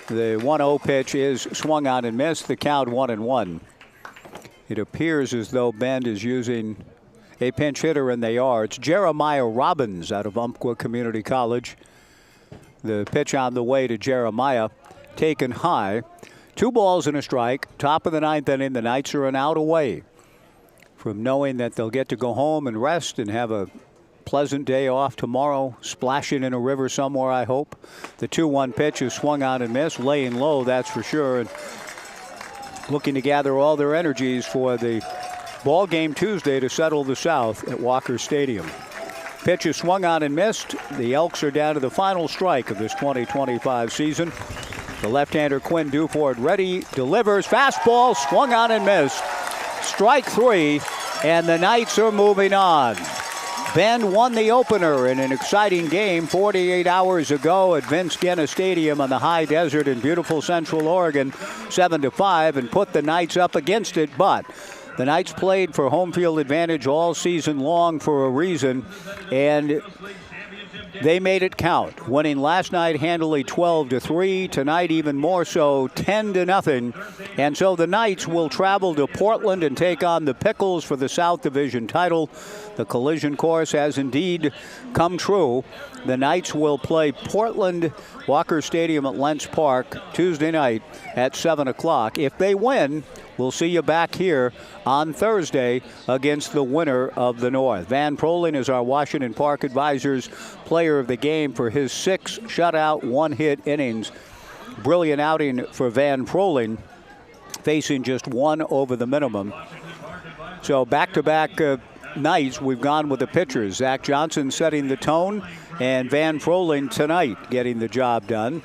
S1: The 1-0 pitch is swung on and missed. The count 1-1. It appears as though Bend is using a pinch hitter, and they are. It's Jeremiah Robbins out of Umpqua Community College. The pitch on the way to Jeremiah, taken high. 2 balls and a strike. Top of the 9th inning. The Knights are an out away from knowing that they'll get to go home and rest and have a pleasant day off tomorrow, splashing in a river somewhere, I hope. The 2-1 pitch is swung on and missed, laying low, that's for sure, and looking to gather all their energies for the ball game Tuesday to settle the South at Walker Stadium. Pitch is swung on and missed. The Elks are down to the final strike of this 2025 season. The left-hander Quinn Dufort ready, delivers, fastball, swung on and missed. Strike 3, and the Knights are moving on. Bend won the opener in an exciting game 48 hours ago at Vince Guenna Stadium on the high desert in beautiful Central Oregon, 7-5, and put the Knights up against it. But the Knights played for home field advantage all season long for a reason, and they made it count, winning last night handily 12-3. Tonight even more so, 10-0. And so the Knights will travel to Portland and take on the Pickles for the South Division title. The collision course has indeed come true. The Knights will play Portland Walker Stadium at Lentz Park Tuesday night at 7 o'clock. If they win, we'll see you back here on Thursday against the winner of the North. Van Proling is our Washington Park Advisors player of the game for his 6 shutout, 1-hit innings. Brilliant outing for Van Proling, facing just 1 over the minimum. So back-to-back nights, we've gone with the pitchers. Zach Johnson setting the tone, and Van Proling tonight getting the job done.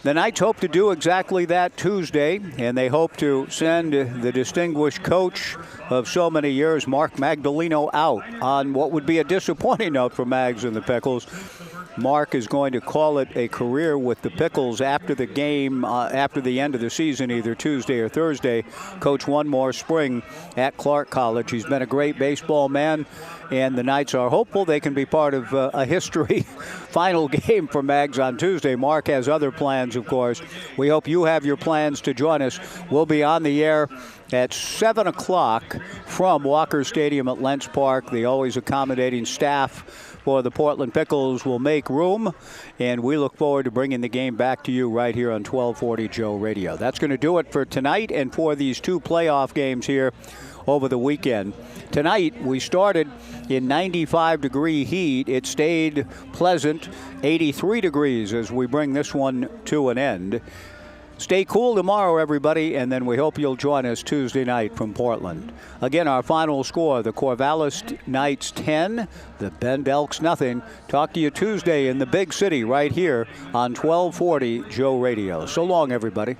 S1: The Knights hope to do exactly that Tuesday, and they hope to send the distinguished coach of so many years, Mark Magdaleno, out on what would be a disappointing note for Mags and the Pickles. Mark is going to call it a career with the Pickles after the game, after the end of the season, either Tuesday or Thursday. Coach one more spring at Clark College. He's been a great baseball man, and the Knights are hopeful they can be part of a history final game for Mags on Tuesday. Mark has other plans, of course. We hope you have your plans to join us. We'll be on the air at 7 o'clock from Walker Stadium at Lentz Park. The always accommodating staff for the Portland Pickles will make room, and we look forward to bringing the game back to you right here on 1240 Joe Radio. That's going to do it for tonight and for these 2 playoff games here over the weekend. Tonight, we started in 95-degree heat. It stayed pleasant, 83 degrees as we bring this one to an end. Stay cool tomorrow, everybody, and then we hope you'll join us Tuesday night from Portland. Again, our final score, the Corvallis Knights 10, the Bend Elks nothing. Talk to you Tuesday in the big city right here on 1240 Joe Radio. So long, everybody.